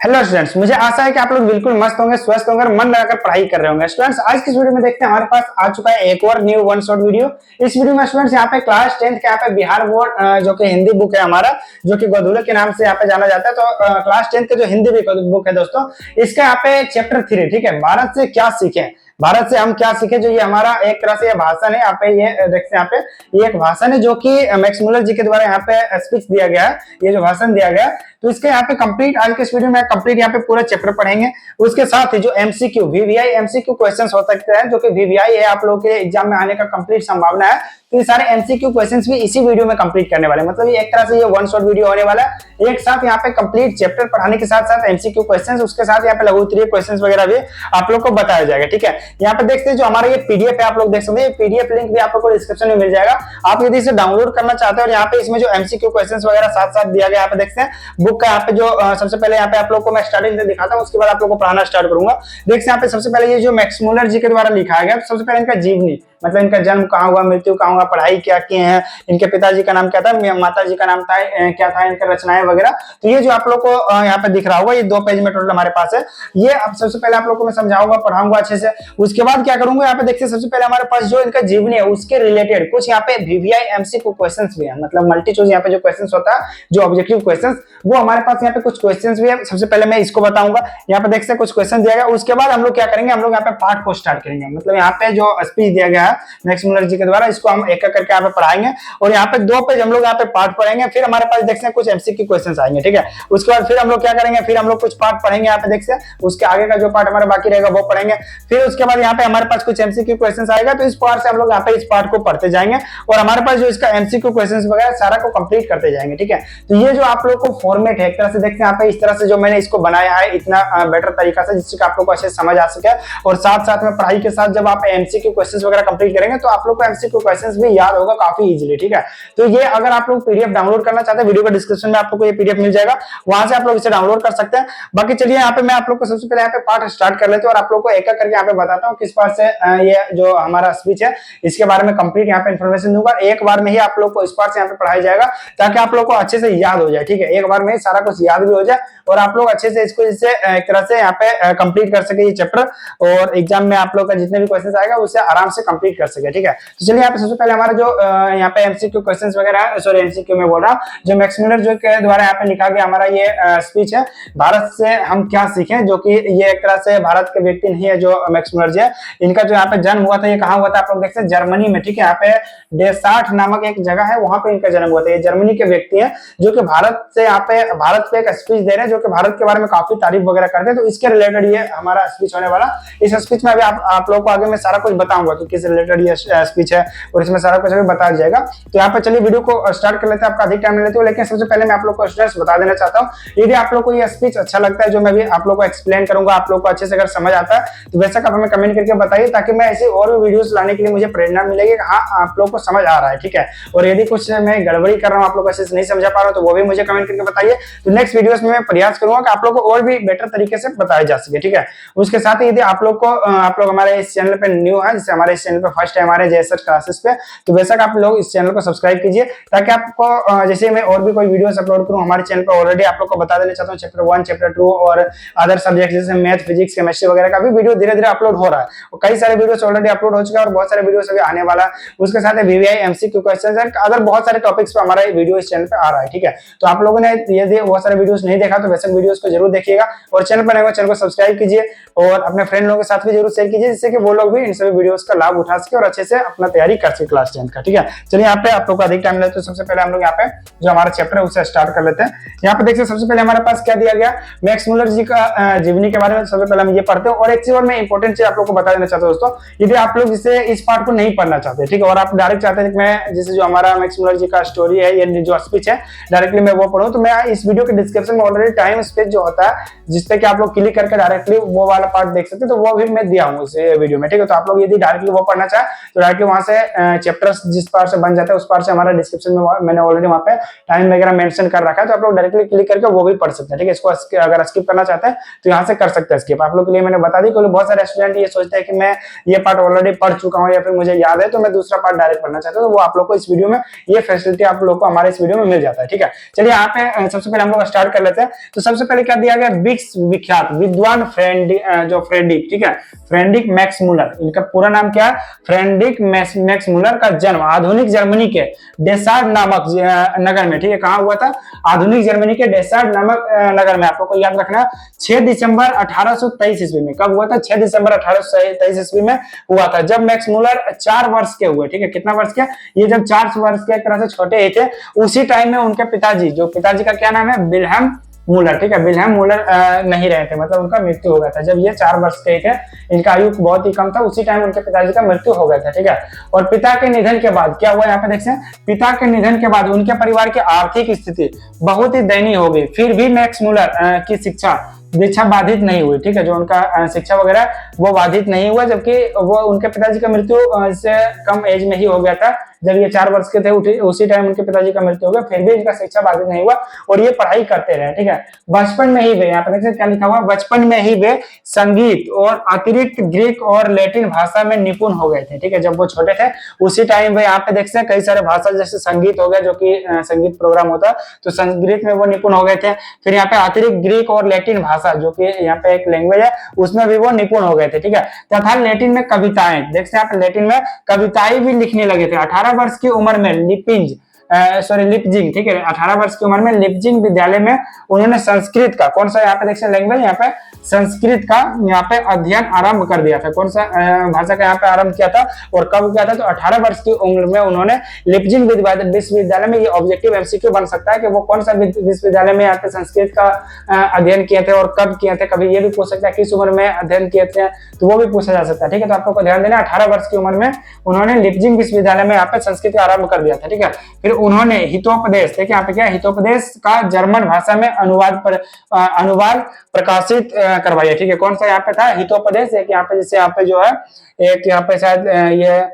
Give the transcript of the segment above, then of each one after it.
Hello students, मुझे आशा है कि आप लोग बिल्कुल मस्त होंगे, स्वस्थ होंगे और मन लगाकर पढ़ाई कर रहे होंगे। स्टूडेंट्स, आज की इस वीडियो में देखते हैं हमारे पास आ चुका है एक और न्यू वन शॉट वीडियो। इस वीडियो में स्टूडेंट्स यहाँ पे क्लास 10th के यहाँ पे बिहार बोर्ड जो कि हिंदी बुक है हमारा, जो कि गोधुले के नाम से यहाँ पे जाना जाता है। तो क्लास 10th के जो हिंदी बुक है दोस्तों, इसका यहाँ पे चैप्टर 3, ठीक है, भारत से क्या सीखे, भारत से हम क्या सीखे। जो ये हमारा एक तरह से ये भाषण है, यहाँ पे ये देखते हैं, यहाँ पे ये एक भाषण है जो कि मैक्स मुलर जी के द्वारा यहाँ पे स्पीच दिया गया है, ये जो भाषण दिया गया है। तो इसके यहाँ पे कंप्लीट आज के इस वीडियो में कंप्लीट यहाँ पे पूरा चैप्टर पढ़ेंगे। उसके साथ ही जो एमसीक्यू वीवीआई एमसीक्यू क्वेश्चंस हो सकते हैं, जो कि वीवीआई है आप लोगों के एग्जाम में आने का कंप्लीट संभावना है। तो ये सारे एमसीक्यू क्वेश्चंस भी इसी वीडियो में कंप्लीट करने वाले हैं। मतलब ये एक तरह से ये वन शॉट वीडियो होने वाला है। एक साथ यहाँ पे कंप्लीट चैप्टर पढ़ाने के साथ साथ एमसीक्यू क्वेश्चंस, उसके साथ यहाँ पे लघु उत्तरीय क्वेश्चंस वगैरह भी आप लोग को बताया जाएगा, ठीक है। यहाँ पे देखते हैं जो हमारा ये पीडीएफ है, आप लोग देख सकते हैं, पीडीएफ लिंक भी आप लोग को डिस्क्रिप्शन में मिल जाएगा। आप यदि इसे डाउनलोड करना चाहते हैं और यहाँ पे इसमें जो एमसीक्यू क्वेश्चंस वगैरह साथ साथ दिया गया, यहाँ पे देखते हैं बुक का यहाँ पे जो सबसे पहले यहाँ पे आप लोग को मैं स्टार्टिंग से दिखाता हूँ, उसके बाद आप लोग को पढ़ाना स्टार्ट करूंगा। देखते हैं यहाँ पे सबसे पहले ये जो मैक्स मुलर जी के द्वारा लिखा गया, सबसे पहले इनका जीवनी, मतलब इनका जन्म कहाँ हुआ, मृत्यु कहाँ हुआ, पढ़ाई क्या किए हैं, इनके पिताजी का नाम क्या था, माता जी का नाम था क्या था, इनका रचनाएं वगैरह। तो ये जो आप लोग को यहाँ पे दिख रहा होगा, ये 2 पेज में टोटल हमारे पास है। ये अब सबसे पहले आप लोग को मैं समझाऊंगा, पढ़ाऊंगा अच्छे से। उसके बाद क्या करूंगा, यहाँ पे देखिए सबसे पहले हमारे पास जो इनका जीवनी है उसके रिलेटेड कुछ यहाँ पे वीवीआई एमसीक्यू क्वेश्चंस भी है, मतलब मल्टी चॉइस यहाँ पे जो क्वेश्चंस होता है, जो ऑब्जेक्टिव क्वेश्चंस, वो हमारे पास यहाँ पे कुछ क्वेश्चंस भी है। सबसे पहले मैं इसको बताऊंगा, यहाँ पे देख सकते कुछ क्वेश्चन दिया गया। उसके बाद हम लोग क्या करेंगे, हम लोग यहाँ पे पार्ट को स्टार्ट करेंगे, मतलब यहाँ पे जो स्पीच दिया गया है मैक्स मुलर जी के द्वारा, इसको हम एक एक करके यहाँ पे पढ़ाएंगे और यहाँ पे 2 पेज हम लोग यहाँ पे पार्ट पढ़ेंगे। फिर हमारे पास देखते हैं कुछ एमसीक्यू क्वेश्चंस आएंगे, ठीक है। उसके बाद फिर हम लोग क्या करेंगे, फिर हम लोग कुछ पार्ट पढ़ेंगे, यहाँ पे देखते हैं उसके आगे का जो पार्ट हमारा बाकी रहेगा वो पढ़ेंगे। फिर उसके बाद यहाँ पे हमारे पास कुछ एमसीक्यू क्वेश्चंस आएगा, तो इस पार्ट से हम लोग यहाँ पे इस पार्ट को पढ़ते जाएंगे और हमारे पास जो इसका एमसीक्यू क्वेश्चंस वगैरह सारा को कंप्लीट करते जाएंगे, ठीक है। तो ये जो आप लोग को फॉर्मेट है, एक तरह से देखते हैं यहाँ पे इस तरह से जो मैंने इसको बनाया है, इतना बेटर तरीका से, जिससे आप लोग को अच्छे समझ आ सके। और साथ साथ में पढ़ाई के साथ जब आप एमसीक्यू क्वेश्चंस वगैरह कंप्लीट करेंगे तो आप लोग को एमसीक्यू क्वेश्चंस भी याद होगा काफी इजीली, ठीक है। तो ये अगर आप लोग पीडीएफ डाउनलोड करना चाहते हैं, वीडियो के डिस्क्रिप्शन में आप लोग को ये पीडीएफ मिल जाएगा, वहां से आप लोग इसे डाउनलोड कर सकते हैं। बाकी चलिए यहाँ पे मैं आप लोग को सबसे पहले यहाँ पे पार्ट स्टार्ट कर लेते हैं और आप लोग को एक एक करके यहाँ पे बताता हूँ किस पार्ट से ये जो हमारा स्पीच है इसके बारे में कंप्लीट यहाँ पे इन्फॉर्मेशन दूंगा। एक बार में ही आप लोग को इस पार्ट से यहाँ पे पढ़ाया जाएगा ताकि आप लोग को अच्छे से याद हो जाए, ठीक है। एक बार में सारा कुछ याद भी हो जाए और आप लोग अच्छे से इसको इससे एक तरह से यहाँ पे कंप्लीट कर सके ये चैप्टर, और एग्जाम में आप लोग का जितने भी क्वेश्चन आएगा उसे आराम से कंप्लीट कर सके, ठीक है। तो चलिए यहाँ पे सबसे पहले हमारा जो यहाँ पे एमसीक्यू क्वेश्चंस वगैरह है, सॉरी एमसीक्यू में बोल रहा हूँ, जो मैक्स मुलर जो के द्वारा यहाँ पे लिखा गया हमारा ये स्पीच है, भारत से हम क्या सीखें, जो कि ये एक तरह से भारत के व्यक्ति नहीं है जो मैक्स मुलर जी है। इनका जो यहाँ पे जन्म हुआ था, ये कहाँ हुआ था, आप लोग देखते हैं जर्मनी में, ठीक है। यहाँ पे डेसाठ नामक एक जगह है, वहां पे इनका जन्म हुआ था। ये जर्मनी के व्यक्ति है जो कि भारत से यहाँ पे भारत पे एक स्पीच दे रहे हैं, जो कि भारत के बारे में काफी तारीफ वगैरह करते हैं। तो इसके रिलेटेड ये हमारा स्पीच होने वाला। इस स्पीच में अभी आप लोगों को आगे मैं सारा कुछ बताऊंगा कि किस रिलेटेड ये स्पीच है और इसमें सारा कुछ अभी बताया जाएगा। तो यहाँ पे चलिए वीडियो को स्टार्ट कर लेते हैं, आपका अधिक टाइम लेते हो, लेकिन सबसे पहले मैं आप लोग को स्टूडेंट्स बता देना चाहता हूँ, यदि आप लोग को ये स्पीच अच्छा लगता है जो मैं भी आप लोग को एक्सप्लेन करूंगा, आप लोग को अच्छे से अगर समझ आता है तो बेशक आप हमें कमेंट करके बताइए, ताकि मैं ऐसे और भी वीडियोस लाने के लिए मुझे प्रेरणा मिलेगी। हाँ, आप लोग को समझ आ रहा है, ठीक है। और यदि कुछ मैं गड़बड़ी कर रहा हूँ, आप लोग अच्छे से नहीं समझा पा रहा हूँ, तो वो भी मुझे कमेंट करके बताइए। तो नेक्स्ट वीडियोस में मैं प्रयास करूंगा कि आप लोग को और भी बेटर तरीके से बताया जा सके, ठीक है। उसके साथ ही यदि आप लोग हमारे इस चैनल पे न्यू है, जैसे हमारे इस चैनल पे फर्स्ट टाइम आ रहे हैं जेएसएस क्लासेस पे, तो बेशक आप लोग इस चैनल को सब्सक्राइब कीजिए, ताकि आपको जैसे मैं और भी कोई वीडियोस अपलोड करूं हमारे चैनल पे, ऑलरेडी आप लोग को बता देना चाहता हूं चैप्टर 1, चैप्टर 2 और अदर सब्जेक्ट जैसे मैथ, फिजिक्स, केमिस्ट्री वगैरह का भी वीडियो धीरे धीरे अपलोड हो रहा है। और कई सारे वीडियोस ऑलरेडी अपलोड हो चुके हैं और बहुत सारे वीडियोस अभी आने वाला है। उसके साथ VVI MCQ questions and other बहुत सारे टॉपिक्स पे हमारा वीडियो इस चैनल पे आ रहा है, ठीक है। तो आप लोगों ने यदि बहुत सारे वीडियोस नहीं देखा तो बेशक वीडियोस को जरूर देखिएगा और चैनल पर नए चैनल को सब्सक्राइब कीजिए और अपने फ्रेंड लोगों के साथ भी जरूर शेयर कीजिए, जिससे कि वो लोग भी इन सभी वीडियोस का लाभ उठा सके और अच्छे से अपना तैयारी कर सके क्लास 10 का, ठीक है। चलिए यहाँ पे आप लोग को अधिक टाइम लेते तो सबसे पहले हम लोग यहाँ पे जो हमारा चैप्टर है उसे स्टार्ट कर लेते हैं। यहाँ पे देखिए सबसे पहले हमारे पास क्या दिया गया, मैक्स मुलर जी का जीवनी के बारे में सबसे पहले हम ये पढ़ते हैं। और एक चीज और मैं इंपॉर्टेंट चीज आप लोग को बता देना चाहता हूँ दोस्तों, यदि आप लोग इसे इस पार्ट को नहीं पढ़ना चाहते, ठीक है, और आप डायरेक्ट चाहते हैं कि मैं जैसे जो हमारा मैक्स मुलर जी का स्टोरी है, ये जो स्पीच है डायरेक्टली मैं वो पढ़ूं, तो मैं इस वीडियो के डिस्क्रिप्शन में ऑलरेडी टाइम स्पेस जो होता है जिसपे कि आप लोग क्लिक करके डायरेक्टली वो वाला पार्ट देख सकते हैं, तो वो भी मैं दिया हूँ इस वीडियो में, ठीक है। तो आप लोग यदि डायरेक्टली वो पढ़ना चाहे तो डायरेक्टली वहां से चैप्टर्स जिस पार से बन जाता है उस पार से हमारा डिस्क्रिप्शन में मैंने ऑलरेडी वहां पे टाइम वगैरह मेंशन कर रखा है, तो आप लोग डायरेक्टली क्लिक करके वो भी पढ़ सकते हैं। ठीक है, इसको अगर स्किप करना चाहते हैं तो यहाँ से कर सकते हैं स्किप। आप लोग के लिए मैंने बता दी, क्योंकि बहुत सारे स्टूडेंट ये सोचते हैं कि मैं ये पार्ट ऑलरेडी पढ़ चुका हूँ या फिर मुझे याद है तो मैं दूसरा पार्ट डायरेक्ट पढ़ना चाहता हूँ, तो वो आप लोग को इस वीडियो में ये फैसिलिटी आप लोग को हमारे इस वीडियो में मिल जाता है। ठीक है, चलिए यहाँ पे सबसे पहले हम लोग स्टार्ट कर लेते हैं। तो सबसे पहले क्या दिया गया, विख्यात विद्वान फ्रेडरिक, ठीक है, फ्रेडरिक मैक्स मूलर, इनका पूरा नाम क्या है, फ्रेडरिक मैक्स मूलर का जन्म आधुनिक जर्मनी के डेसार्ड नामक नगर में, ठीक है, कहाँ हुआ था, आधुनिक जर्मनी के डेसार्ड नामक नगर में। आप लोग को याद रखना 6 दिसंबर 1823 ईस्वी में। कब हुआ था, 6 दिसंबर 1823 ईस्वी में हुआ था, जब मैक्स मूलर 4 वर्ष के हुए। ठीक है, कितना वर्ष के, ये जब 4 वर्ष के, एक तरह से छोटे ही थे, उसी टाइम में उनके पिताजी, जो पिताजी का क्या नाम है, विल्हेम मूलर, ठीक है, विल्हेम मूलर नहीं रहे थे, मतलब उनका मृत्यु हो गया था जब ये 4 वर्ष के थे, इनका आयु बहुत ही कम था, उसी टाइम उनके पिताजी का मृत्यु हो गया था। ठीक है, और पिता के निधन के बाद क्या हुआ, यहाँ पे देखते हैं, पिता के निधन के बाद उनके परिवार की आर्थिक स्थिति बहुत ही दयनीय हो गई, फिर भी मैक्स मूलर की शिक्षा बाधित नहीं हुई। ठीक है, जो उनका शिक्षा वगैरह वो बाधित नहीं हुआ, जबकि वो उनके पिताजी का मृत्यु से कम एज में ही हो गया था, जब ये 4 वर्ष के थे उसी टाइम उनके पिताजी का मृत्यु हो गया, फिर भी इनका शिक्षा बाधित नहीं हुआ और ये पढ़ाई करते रहे। ठीक है, बचपन में ही वे, यहाँ पर क्या लिखा हुआ, बचपन में ही वे संगीत और अतिरिक्त ग्रीक और लैटिन भाषा में निपुण हो गए थे। ठीक है, जब वो छोटे थे उसी टाइम वे, यहाँ पे देखते हैं कई सारे भाषा, जैसे संगीत हो गया, जो कि संगीत प्रोग्राम होता, तो संगीत में वो निपुण हो गए थे। फिर यहाँ पे अतिरिक्त ग्रीक और लैटिन भाषा, जो कि यहाँ पे एक लैंग्वेज है, उसमें भी वो निपुण हो गए थे। ठीक है, तथा लैटिन में कविताएं, देखते हैं आप, लैटिन में कविताएं भी लिखने लगे थे। 18 वर्ष की उम्र में लिपजिंग, ठीक है, 18 वर्ष की उम्र में लिपजिंग विद्यालय में उन्होंने संस्कृत का, कौन सा यहाँ पे देखते हैं लैंग्वेज, यहाँ पे संस्कृत का यहाँ पे अध्ययन आरंभ कर दिया था। कौन सा भाषा का यहाँ पे आरंभ किया था और कब किया था, तो 18 वर्ष की उम्र में उन्होंने लिपजिंग विश्वविद्यालय में, ये ऑब्जेक्टिव एमसीक्यू बन सकता है कि वो कौन सा विश्वविद्यालय में यहाँ पे संस्कृत का अध्ययन किए थे और कब किए थे, कभी ये भी पूछ सकता है किस उम्र में अध्ययन किए थे, तो वो भी पूछा जा सकता है। ठीक है, तो आप लोग को ध्यान देना, 18 वर्ष की उम्र में उन्होंने लिपजिंग विश्वविद्यालय में यहाँ पे संस्कृत का आरंभ कर दिया था। ठीक है, फिर उन्होंने हितोपदेश, देखिए यहाँ पे क्या, हितोपदेश का जर्मन भाषा में अनुवाद प्रकाशित करवाया। ठीक है, कौन सा यहाँ पे था, हितोपदेश, एक यहाँ पे जैसे यहाँ पे जो है, एक यहाँ पे शायद ये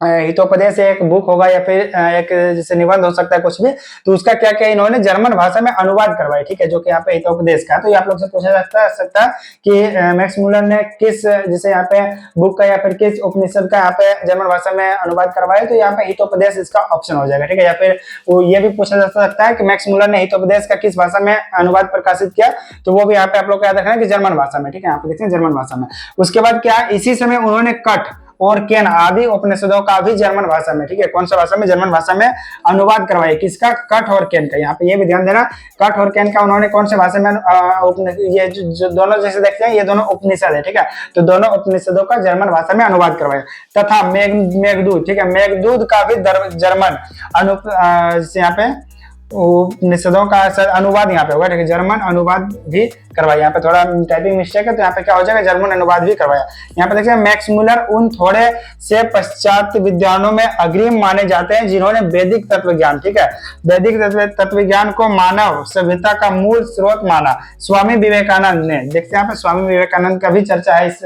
हितोपदेश एक बुक होगा या फिर एक जैसे निबंध हो सकता है कुछ भी, तो उसका क्या क्या इन्होंने जर्मन भाषा में अनुवाद करवाया। ठीक है, जो कि यहाँ पे हितोपदेश का, तो ये आप लोग से पूछा जा सकता है कि मैक्स मूलर ने किस, जैसे यहाँ पे बुक का या फिर किस उपनिषद का यहाँ पे जर्मन भाषा में अनुवाद करवाया, तो यहाँ पे हितोपदेश इसका ऑप्शन हो जाएगा। ठीक है, या फिर वो ये भी पूछा जा सकता है कि मैक्स मूलर ने हितोपदेश का किस भाषा में अनुवाद प्रकाशित किया, तो वो भी यहाँ पे आप लोग को याद रखना है कि जर्मन भाषा में। ठीक है, यहाँ पे देखते हैं जर्मन भाषा में। उसके बाद क्या, इसी समय उन्होंने कठ और केन आदि उपनिषदों का भी जर्मन भाषा में, ठीक है, कौन सा भाषा में, जर्मन भाषा में अनुवाद करवाए, किसका, कठ और केन का। यहाँ पे ये भी ध्यान देना, कठ और केन का उन्होंने कौन से भाषा में, ये जो दोनों जैसे देखते हैं ये दोनों उपनिषद है। ठीक है, तो दोनों उपनिषदों का जर्मन भाषा में अनुवाद करवाया, तथा मेघदूत, ठीक है, मेघदूत का भी जर्मन यहाँ पे उपनिषदों का अनुवाद यहाँ पे होगा। ठीक है, जर्मन अनुवाद भी करवाया, यहाँ पे थोड़ा टाइपिंग मिस्टेक है तो यहाँ पे क्या हो जाएगा, जर्मन अनुवाद भी करवाया। यहाँ पे देखिए मैक्स मूलर उन थोड़े से पाश्चात्य विद्वानों में अग्रिम माने जाते हैं जिन्होंने वैदिक तत्वज्ञान, ठीक है, वैदिक तत्वज्ञान को मानव सभ्यता का मूल स्रोत माना। स्वामी विवेकानंद ने, देखते हैं यहाँ पे स्वामी विवेकानंद का भी चर्चा है इस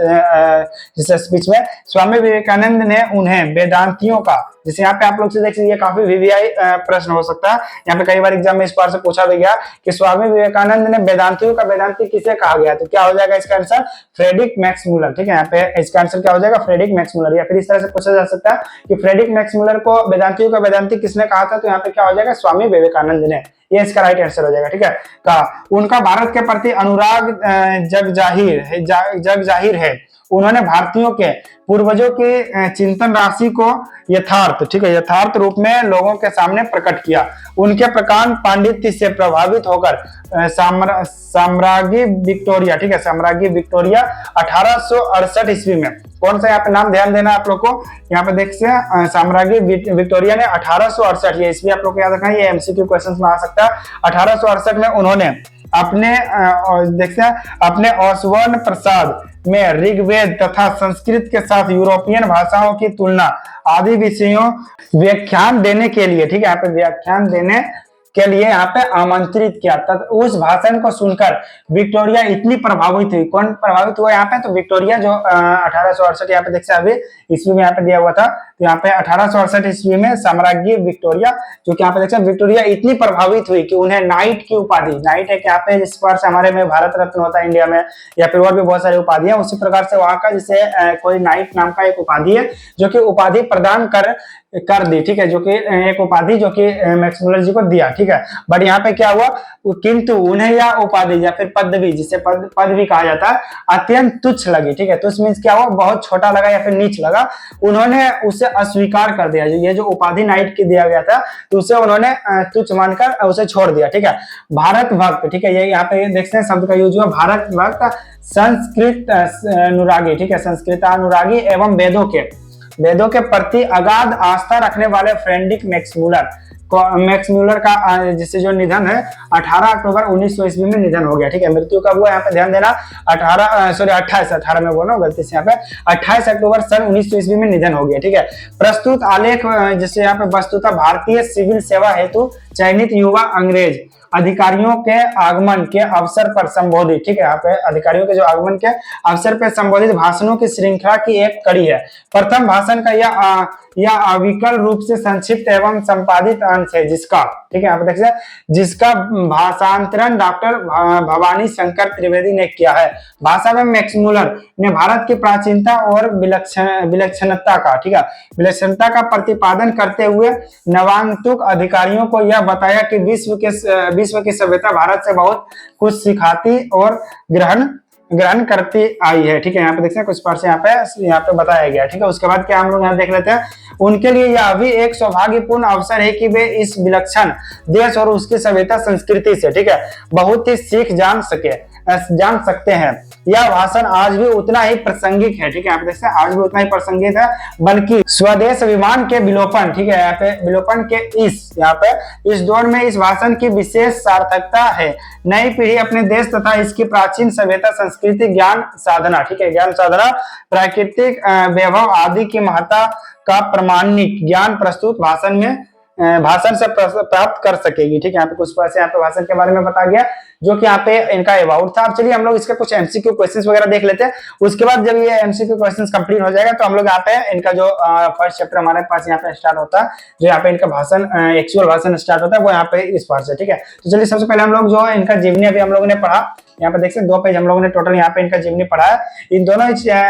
स्पीच में। स्वामी विवेकानंद ने उन्हें वेदांतियों का, जैसे यहाँ पे आप लोग से देखिए ये काफी वीवीआई प्रश्न हो सकता है, यहाँ पे कई बार एग्जाम में इस बार से पूछा भी गया कि स्वामी विवेकानंद ने वेदांतियों का वेदांती किसे कहा गया, तो क्या हो जाएगा इसका आंसर, फ्रेडरिक मैक्स मूलर। ठीक है, यहाँ पे इसका आंसर क्या हो जाएगा, फ्रेडरिक मैक्स मूलर। या फिर इस तरह से पूछा जा सकता है कि फ्रेडरिक मैक्स मूलर को वेदांतियों का वेदांती किसने कहा था, तो यहाँ पे क्या हो जाएगा, स्वामी विवेकानंद ने, ये इसका राइट आंसर हो जाएगा। ठीक है, कहा उनका भारत के प्रति अनुराग जग जाहिर है। उन्होंने भारतीयों के पूर्वजों के चिंतन राशि को यथार्थ, ठीक है, यथार्थ रूप में लोगों के सामने प्रकट किया। उनके प्रकांड पांडित्य से प्रभावित होकर साम्राज्ञी विक्टोरिया, ठीक है, साम्राज्ञी विक्टोरिया 1868 ईस्वी में, कौन सा यहाँ पे नाम ध्यान देना आप लोग को, यहाँ पे देखते हैं साम्राज्ञी विक्टोरिया ने 1868, ये ईस्वी आप लोग को याद रखना है, ये एमसीक्यू क्वेश्चंस में आ सकता है। 1868 में उन्होंने अपने देखते हैं अपने औसवर्ण प्रसाद में ऋग्वेद तथा संस्कृत के साथ यूरोपियन भाषाओं की तुलना आदि विषयों व्याख्यान देने के लिए, ठीक है, यहाँ पे व्याख्यान देने के लिए यहाँ पे आमंत्रित किया। उस भाषण को सुनकर विक्टोरिया इतनी प्रभावित हुई। कौन प्रभावित हुआ यहाँ पे? तो विक्टोरिया जो 1868 यहाँ पे देख सकते अभी ईस्वी में यहाँ पे दिया हुआ था। तो यहाँ पे 1868 ईस्वी में साम्राज्ञी विक्टोरिया, जो कि यहाँ पे देख सकते विक्टोरिया इतनी प्रभावित हुई कि उन्हें नाइट की उपाधि, नाइट है यहाँ पे जिस पर से हमारे में भारत रत्न होता है इंडिया में, या फिर और भी बहुत सारी उपाधियां, उसी प्रकार से वहां का जैसे कोई नाइट नाम का एक उपाधि है जो कि उपाधि प्रदान कर दी, ठीक है, जो कि एक उपाधि जो कि मैक्समुलर जी को दिया, ठीक है। बट यहाँ पे क्या हुआ, किंतु उन्हें यह उपाधि या फिर पदवी, जिसे पद भी कहा जाता है, अत्यंत तुच्छ लगी, ठीक है। तुच्छ मींस क्या हुआ, बहुत छोटा लगा या फिर नीच लगा। उन्होंने उसे अस्वीकार कर दिया। ये जो उपाधि नाइट की दिया गया था तो उसे उन्होंने तुच्छ मानकर उसे छोड़ दिया, ठीक है। भारत भक्त, ठीक है, ये यहाँ पे देख सकते हैं शब्द का यूज हुआ, भारत भक्त, संस्कृत अनुरागी, ठीक है, संस्कृतानुरागी एवं वेदों के प्रति अगाध आस्था रखने वाले फ्रेडरिक मैक्समुलर का जिससे जो निधन है 18 अक्टूबर 1900 ईस्वी में निधन हो गया, ठीक है। मृत्यु कब हुआ यहाँ पे ध्यान देना, 28 में बोला गलती से, यहाँ पे 28 अक्टूबर सन 1900 ईस्वी में निधन हो गया, ठीक है। प्रस्तुत आलेख जिससे यहाँ पे वस्तुतः भारतीय सिविल सेवा हेतु चयनित युवा अंग्रेज अधिकारियों के आगमन के अवसर पर संबोधित, ठीक है, यहाँ पे अधिकारियों के जो आगमन के अवसर पर संबोधित भाषणों की श्रृंखला की एक कड़ी है। प्रथम भाषण का यह अविकल रूप से संक्षिप्त एवं संपादित अंश है, जिसका, ठीक है, यहाँ पे देख सकते हैं, जिसका भाषांतरण डॉक्टर भवानी शंकर त्रिवेदी ने किया है। भाषा में मैक्समुलर ने भारत की प्राचीनता और विलक्षणता का, ठीक है, विलक्षणता का प्रतिपादन करते हुए नवागंतुक अधिकारियों को यह बताया कि विश्व की सभ्यता भारत से बहुत कुछ सिखाती और ग्रहण करती आई है, ठीक है। यहाँ पे देखते हैं कुछ पार्ट यहाँ पे बताया गया, ठीक है। उसके बाद क्या हम लोग यहाँ देख लेते हैं, उनके लिए यह भी एक सौभाग्यपूर्ण अवसर है कि वे इस विलक्षण देश और उसकी सभ्यता संस्कृति से, ठीक है, बहुत ही सीख जान सकते हैं। यह भाषण आज भी उतना ही प्रासंगिक है, ठीक है, आप देख सकते हैं आज भी उतना ही प्रासंगिक है, बल्कि स्वदेश अभिमान के विलोपन, ठीक है, यहाँ पे विलोपन के इस दौर में इस भाषण की विशेष सार्थकता है। नई पीढ़ी अपने देश तथा इसकी प्राचीन सभ्यता, संस्कृति, ज्ञान साधना, ठीक है, ज्ञान साधना, प्राकृतिक वैभव आदि की महत्ता का प्रमाणिक ज्ञान प्रस्तुत भाषण से प्राप्त कर सकेगी, ठीक है। यहाँ पे कुछ यहाँ पे भाषण के बारे में बता गया, जो कि यहाँ पे इनका अबाउट था। अब चलिए हम लोग इसके कुछ एमसीक्यू क्वेश्चंस वगैरह देख लेते हैं। उसके बाद जब ये एमसीक्यू क्वेश्चंस कंप्लीट हो जाएगा तो हम लोग यहाँ पे इनका जो फर्स्ट चैप्टर हमारे पास यहाँ पे स्टार्ट होता है, जो यहाँ पे इनका भाषण एक्चुअल भाषण स्टार्ट होता है, वो यहाँ पे इस पार्ट से, ठीक है। तो चलिए सबसे पहले हम लोग जो इनका जीवनी अभी हम लोगों ने पढ़ा, यहाँ पे देख सकते 2 पेज हम लोगों ने टोटल यहाँ पे इनका जीवनी पढ़ा है। इन दोनों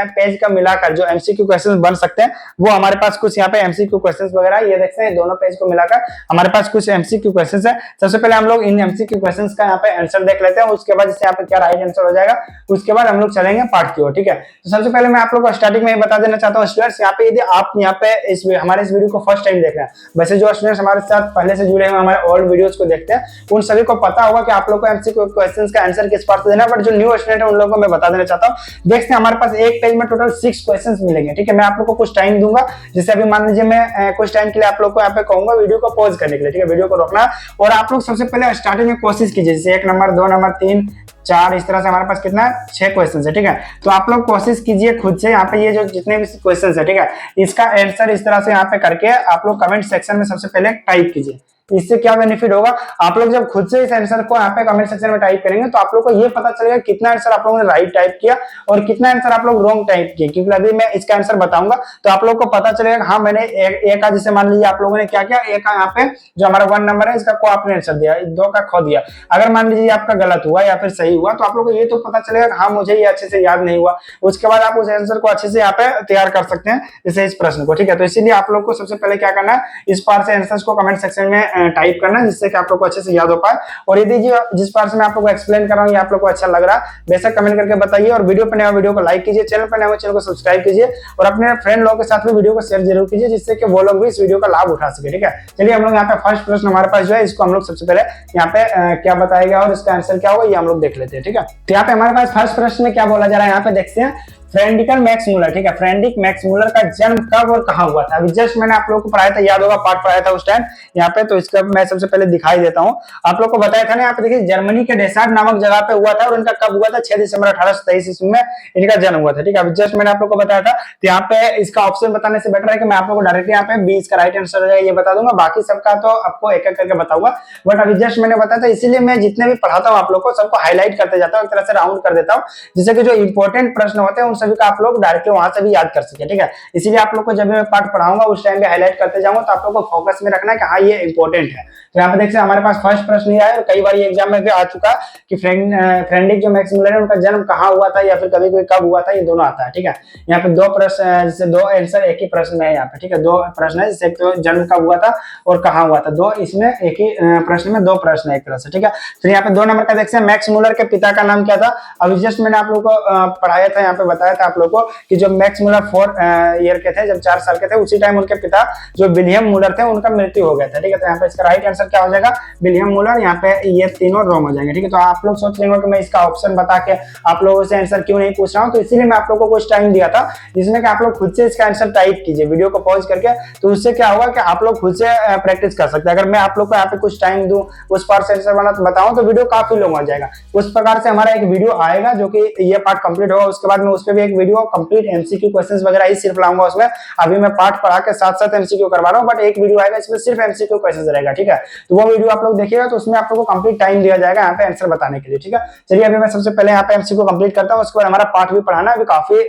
पेज का मिलाकर जो एमसीक्यू क्वेश्चंस बन सकते हैं वो हमारे पास कुछ यहाँ पे एमसीक्यू क्वेश्चंस वगैरह ये देख सकते हैं, दोनों पेज को मिलाकर हमारे पास कुछ एमसीक्यू क्वेश्चंस है। सबसे पहले हम लोग इन एमसीक्यू क्वेश्चंस का यहाँ पे आंसर देख लेते हैं, उसके बाद इससे यहाँ पे क्या राइट आंसर हो जाएगा, उसके बाद हम लोग चलेंगे पार्ट की ओर, ठीक है। तो सबसे पहले मैं आप लोग को स्टार्टिंग में बता देना चाहता हूँ स्टूडेंट्स, यहाँ पे यदि आप यहाँ पे हमारे इस वीडियो को फर्स्ट टाइम देख रहे हैं, वैसे जो स्टूडेंट्स हमारे साथ पहले से जुड़े हुए हमारे ओल्ड वीडियोस को देखते हैं उन सभी को पता होगा कि आप लोग को एमसीक्यू क्वेश्चंस का आंसर किस पार्ट से देना, बट जो न्यू स्टूडेंट है उन लोगों को मैं बता देना चाहता हूँ। देखते हैं हमारे पास एक पेज में टोटल 6 क्वेश्चंस मिलेंगे, ठीक है। मैं आप लोग को कुछ टाइम दूंगा, जैसे अभी मान लीजिए मैं कुछ टाइम के लिए आप लोग को यहाँ पे कहूंगा वीडियो को पॉज करने के लिए, ठीक है, वीडियो को रोकना, और आप लोग सबसे पहले स्टार्टिंग में कोशिश कीजिए, जैसे 1 नंबर 2 नंबर 3 4 इस तरह से हमारे पास कितना 6 क्वेश्चन है, ठीक है। तो आप लोग कोशिश कीजिए खुद से यहाँ पे ये जो जितने भी क्वेश्चन है, ठीक है, इसका आंसर इस तरह से यहाँ पे करके आप लोग कमेंट सेक्शन में सबसे पहले टाइप कीजिए। इससे क्या बेनिफिट होगा, आप लोग जब खुद से इस आंसर को यहाँ पे कमेंट सेक्शन में टाइप करेंगे तो आप लोग को ये पता चलेगा कितना आंसर आप लोगों ने राइट टाइप किया और कितना आंसर आप लोग रॉन्ग टाइप किया, क्योंकि अभी मैं इसका आंसर बताऊंगा तो आप लोग को पता चलेगा हाँ मैंने एक का, जैसे मान लीजिए आप लोगों ने क्या किया, एक का यहाँ पे जो हमारा 1 नंबर है इसका को आपने आंसर दिया, 2 का खो दिया। अगर मान लीजिए आपका गलत हुआ या फिर सही हुआ तो आप लोग को ये तो पता चलेगा हाँ मुझे ये अच्छे से याद नहीं हुआ, उसके बाद आप उस आंसर को अच्छे से यहाँ पे तैयार कर सकते हैं, जैसे इस प्रश्न को, ठीक है। तो इसीलिए आप लोग को सबसे पहले क्या करना है, इस पार से आंसर को कमेंट सेक्शन में टाइप करना है, जिससे कि आप लोग को अच्छे से याद हो पाए। और यदि जिस पार्ट से मैं आप लोग को एक्सप्लेन कर रहा हूँ ये आप लोग को अच्छा लग रहा है बेशक कमेंट करके बताइए, और वीडियो पर नया वीडियो को लाइक कीजिए, चैनल पर नया चैनल को सब्सक्राइब कीजिए, और अपने फ्रेंड लोगों के साथ भी वीडियो को शेयर जरूर कीजिए, जिससे कि वो लोग भी इस वीडियो का लाभ उठा सके, ठीक है। चलिए हम लोग यहाँ पे फर्स्ट प्रश्न हमारे पास जो है इसको हम लोग सबसे पहले यहाँ पे क्या बताएगा और इसका आंसर क्या होगा ये हम लोग देख लेते हैं, ठीक है। तो यहाँ पे हमारे पास फर्स्ट प्रश्न में क्या बोला जा रहा है, यहाँ पे देखते हैं फ्रेडरिक मैक्स मूलर, ठीक है, फ्रेडरिक मैक्स मूलर का जन्म कब और कहाँ हुआ था? अभी जस्ट मैंने आप लोगों को पढ़ाया था, याद होगा, पाठ पढ़ाया था उस टाइम यहाँ पे, तो इसका मैं सबसे पहले दिखाई देता हूँ। आप लोग को बताया था ना, यहाँ पे देखिए जर्मनी के डेसार्ट नामक जगह पे हुआ था, और इनका कब हुआ था? 6 दिसंबर 1823 ईस्वी में इनका जन्म हुआ था, ठीक है। अभी जस्ट मैंने आप लोग को बताया था, तो यहाँ पे इसका ऑप्शन बताने से बेटर है कि मैं आप लोग को डायरेक्टली यहाँ पे 20 का राइट आंसर है ये बता दूंगा, बाकी सबका तो आपको एक एक करके बताऊंगा। बट अभी जस्ट मैंने बताया था, इसीलिए मैं जितने भी पढ़ाता हूँ आप लोग को सबको हाईलाइट करते जाता हूँ, एक तरह से राउंड कर देता हूँ, जिससे कि जो इंपॉर्टेंट प्रश्न होते हैं उन सभी का आप लोग डायरेक्टली वहां से भी याद कर सके, ठीक है। इसीलिए आप लोग को जब मैं पाठ पढ़ाऊंगा उस टाइम पे हाईलाइट करते जाऊंगा, तो आप लोग को फोकस में रखना है कि हाँ ये इंपॉर्टेंट है। तो यहाँ पे देखिए हमारे पास फर्स्ट प्रश्न ये है, और कई बार ये एग्जाम में भी आ चुका कि फ्रेडरिक जो मैक्स मूलर है उनका जन्म कहाँ हुआ था, या फिर कभी कोई कब हुआ था, ये दोनों आता है, ठीक है। यहाँ पे दो प्रश्न, जैसे दो आंसर एक ही प्रश्न में है यहाँ पे, ठीक है, दो प्रश्न है, जैसे तो जन्म कब हुआ था और कहाँ हुआ था, दो इसमें एक ही प्रश्न में दो प्रश्न है एक तरह से, ठीक है। फिर यहाँ पे 2 नंबर का देखते हैं, मैक्स मूलर के पिता का नाम क्या था? अभी जस्ट मैंने आप लोग को पढ़ाया था, यहाँ पे बताया था आप लोग को कि जो मैक्स मूलर 4 ईयर के थे, जब 4 साल के थे, उसी टाइम उनके पिता जो विलियम मूलर थे उनका मृत्यु हो गया था, ठीक है। तो यहाँ पे इसका राइट आंसर क्या हो जाएगा? William Müller. यहाँ पे ये तीनों रॉन्ग हो जाएंगे, ठीक है। तो आप लोग सोच लेंगे कि मैं इसका ऑप्शन बता के आप लोगों से आंसर क्यों नहीं पूछ रहा हूँ, तो इसीलिए मैं आप लोगों को कुछ टाइम दिया था जिसमें कि आप लोग खुद से इसका आंसर टाइप कीजिए वीडियो को पॉज करके, तो उससे क्या होगा कि आप लोग खुद से प्रैक्टिस कर सकते हैं। अगर मैं आप लोग को यहाँ पे कुछ टाइम दूं उस पार्ट से आंसर बना तो बताऊं तो वीडियो काफी लॉन्ग हो जाएगा। उस प्रकार से हमारा एक वीडियो आएगा जो कि ये पार्ट कंप्लीट होगा, उसके बाद मैं उस पर भी एक वीडियो कंप्लीट एमसीक्यू क्वेश्चंस वगैरह ही सिर्फ लाऊंगा उसमें। अभी मैं पार्ट पढ़ा के साथ साथ एमसीक्यू करवा रहा हूँ, बट एक वीडियो आएगा इसमें सिर्फ एमसीक्यू क्वेश्चंस रहेगा, ठीक है। तो वो वीडियो आप लोग देखिएगा, तो उसमें आप लोग को कंप्लीट टाइम दिया जाएगा यहाँ पे आंसर बताने के लिए, ठीक है। चलिए अभी मैं सबसे पहले यहाँ पे एमसीक्यू कंप्लीट करता हूँ, उसके बाद हमारा पार्ट भी पढ़ाना है, अभी काफी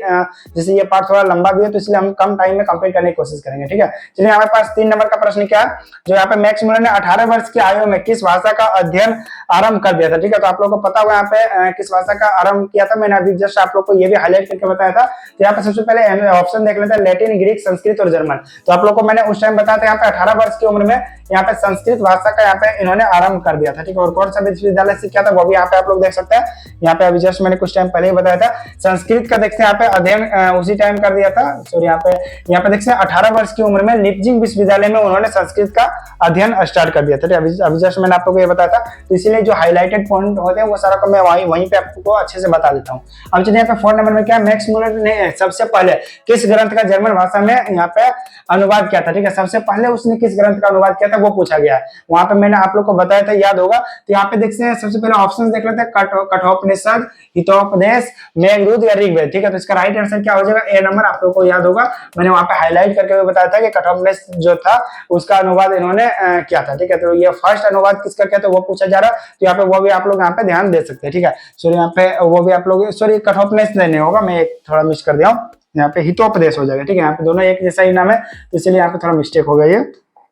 जैसे ये पार्ट थोड़ा लंबा भी है, तो इसलिए हम कम टाइम में कंप्लीट करने की कोशिश करेंगे, ठीक है। चलिए हमारे पास 3 नंबर का प्रश्न क्या है, जो यहाँ पे मैक्स मूलर ने 18 वर्ष की आयु में किस भाषा का अध्ययन आरंभ कर दिया था, ठीक है। तो आप लोगों को पता होगा यहाँ पे किस भाषा का आरंभ किया था, मैंने अभी जस्ट आप लोग को ये भी हाईलाइट करके बताया था। तो यहाँ पे सबसे पहले ऑप्शन देख लेते हैं, लैटिन, ग्रीक, संस्कृत और जर्मन। तो आप लोग को मैंने उस टाइम बताया था यहाँ पे 18 वर्ष की उम्र में यहाँ पे संस्कृत भाषा का यहाँ पे इन्होंने आरंभ कर दिया था, ठीक है। और कौन सा विश्वविद्यालय से किया था वो भी यहाँ पे आप लोग देख सकते हैं, यहाँ पे अभी जस्ट मैंने कुछ टाइम पहले ही बताया था। संस्कृत का देखते हैं यहाँ पे अध्ययन उसी टाइम कर दिया था, सॉरी यहाँ पे देखते हैं 18 वर्ष की उम्र में लिपजिंग विश्वविद्यालय में उन्होंने संस्कृत का अध्ययन स्टार्ट कर दिया था। अभी जस्ट मैंने आप लोग को ये बताया था, तो इसीलिए जो हाईलाइटेड पॉइंट होते हैं वो सारा को मैं वहीं पे आपको अच्छे से बता देता हूँ। अब चलिए यहाँ पे 4 नंबर में क्या, मैक्स मूलर ने सबसे पहले किस ग्रंथ का जर्मन भाषा में यहाँ पे अनुवाद किया था, ठीक है। सबसे पहले उसने किस ग्रंथ का अनुवाद किया था वो पूछा गया है, वहां पे मैंने आप लोग को बताया था, याद होगा। तो यहाँ पे देखते हैं सबसे पहले ऑप्शन देख लेते हैं, कठोपनिषद, हितोपदेश, मेघदूत या ऋग्वेद, ठीक है। तो इसका राइट आंसर क्या हो जाएगा? ए नंबर। आप लोग को याद होगा मैंने वहां पे हाईलाइट करके बताया था कि कठोपनिषद जो था उसका अनुवाद इन्होंने किया था, ठीक है। तो ये फर्स्ट अनुवाद किसका किया था वो पूछा जा रहा है, तो यहाँ पे वो भी आप लोग यहाँ पे ध्यान दे सकते हैं, ठीक है। सॉरी यहाँ पे वो भी आप लोग, सॉरी कठोपनिषद नहीं होगा, मैं एक थोड़ा मिस कर दिया हूँ, यहाँ पे हितोपदेश हो जाएगा, ठीक है। यहाँ पे दोनों एक जैसा ही नाम है, तो इसलिए यहाँ पे थोड़ा मिस्टेक हो गया, ये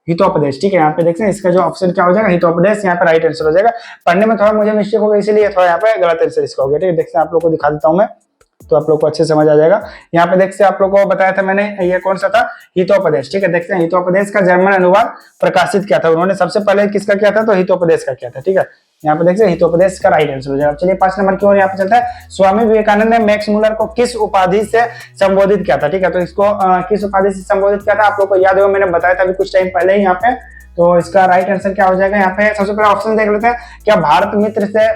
हितोपदेश, ठीक है। यहाँ पे देखते हैं इसका जो ऑप्शन क्या हो जाएगा, हितोपदेश, यहाँ पे राइट आंसर हो जाएगा। पढ़ने में थोड़ा मुझे मिस्टेक हो गया, इसीलिए थोड़ा यहाँ पे गलत आंसर इसका हो गया, ठीक है। देखते हैं आप लोग को दिखा देता हूँ मैं, तो आप लोग को अच्छे समझ आ जाएगा। यहाँ पे देखते हैं आप लोग को बताया था मैंने, ये कौन सा था, हितोपदेश, ठीक है। देखते हैं हितोपदेश का जर्मन अनुवाद प्रकाशित किया था उन्होंने, सबसे पहले किसका किया था, तो हितोपदेश का किया था, ठीक है। यहाँ पे देखते हैं हितोपदेश का राइट आंसर हो जाएगा। चलिए 5 नंबर की ओर यहाँ पे चलता है, स्वामी विवेकानंद ने मैक्स मूलर को किस उपाधि से संबोधित किया था, ठीक है। तो इसको किस उपाधि से संबोधित किया था आप लोग को याद होगा, मैंने बताया था अभी कुछ टाइम पहले ही यहाँ पे। तो इसका राइट आंसर क्या हो जाएगा, यहाँ पे सबसे पहले ऑप्शन देख लेते हैं, क्या भारत मित्र से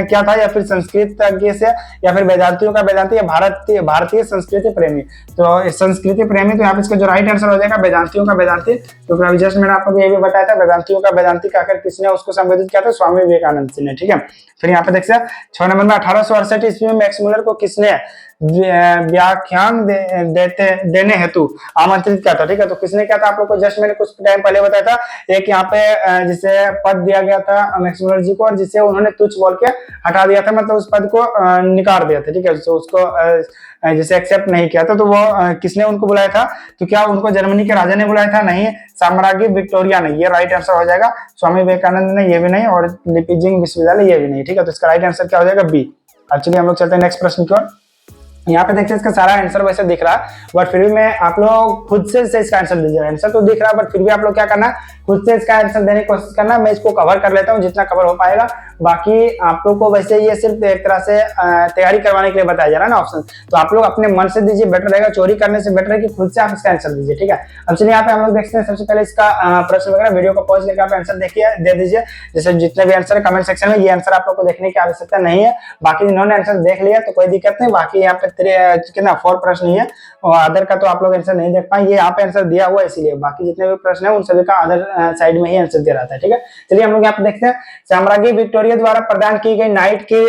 क्या था, या फिर संस्कृत से, या फिर वेदांतियों का वेदांती, या भारतीय संस्कृति प्रेमी। तो संस्कृति प्रेमी, तो यहाँ पे इसका जो राइट आंसर हो जाएगा वेदांतियों का वेदांती। तो अभी जस्ट मैंने आपको ये भी बताया था, वेदांतियों का वेदांती कहकर किसने उसको संबोधित किया था, स्वामी विवेकानंद जी ने, ठीक है। फिर यहाँ पे देखते हैं 6 नंबर में 1868 ईस्वी में मैक्स मूलर को किसने व्याख्यान देने हेतु आमंत्रित किया था, ठीक है। तो किसने किया था आप लोग को जस्ट मैंने कुछ टाइम पहले बताया था, एक यहाँ पे जिसे पद दिया गया था मैक्स मूलर जी को, और जिसे उन्होंने तुच्छ बोल के हटा दिया था, मतलब उस पद को निकाल दिया था, ठीक है। तो उसको जिसे एक्सेप्ट नहीं किया था, तो वो किसने उनको बुलाया था, तो क्या उनको जर्मनी के राजा ने बुलाया था? नहीं, साम्राज्ञी विक्टोरिया ने। ये राइट आंसर हो जाएगा। स्वामी विवेकानंद ने, ये भी नहीं, और लिपजिंग विश्वविद्यालय, ये भी नहीं, ठीक है। तो इसका राइट आंसर क्या हो जाएगा, बी। अब चलिए हम लोग चलते हैं नेक्स्ट प्रश्न की ओर। यहाँ पे देखते हैं इसका सारा आंसर वैसे दिख रहा है, बट फिर भी मैं आप लोग खुद से इसका आंसर दीजिएगा। आंसर तो दिख रहा है, बट फिर भी आप लोग क्या करना, खुद से इसका आंसर देने की कोशिश करना। मैं इसको कवर कर लेता हूँ जितना कवर हो पाएगा, बाकी आप लोग को वैसे ये सिर्फ एक तरह से तैयारी करवाने के लिए बताया जा रहा है ना ऑप्शन, तो आप लोग अपने मन से दीजिए, बेटर रहेगा। चोरी करने से बेटर है कि खुद से आप इसका आंसर दीजिए, ठीक है। अब चलिए यहाँ पे हम लोग देखते हैं सबसे पहले इसका प्रश्न वगैरह, वीडियो को पॉज करके आप आंसर देखिए, दे दीजिए। जैसे जितने भी आंसर है कमेंट सेक्शन में, ये आंसर आप लोग को देखने की आवश्यकता नहीं है, बाकी जिन्होंने आंसर देख लिया तो कोई दिक्कत नहीं। बाकी यहाँ पे कितना 4 प्रश्न ही है और अदर का तो आप लोग आंसर नहीं देख पाए, ये यहाँ पे आंसर दिया हुआ है इसीलिए, बाकी जितने भी प्रश्न है उन सभी का अदर साइड में ही आंसर दिया रहता है, ठीक है। चलिए हम लोग यहाँ पे देखते हैं, साम्राज्ञी विक्टोरिया द्वारा प्रदान की गई नाइट की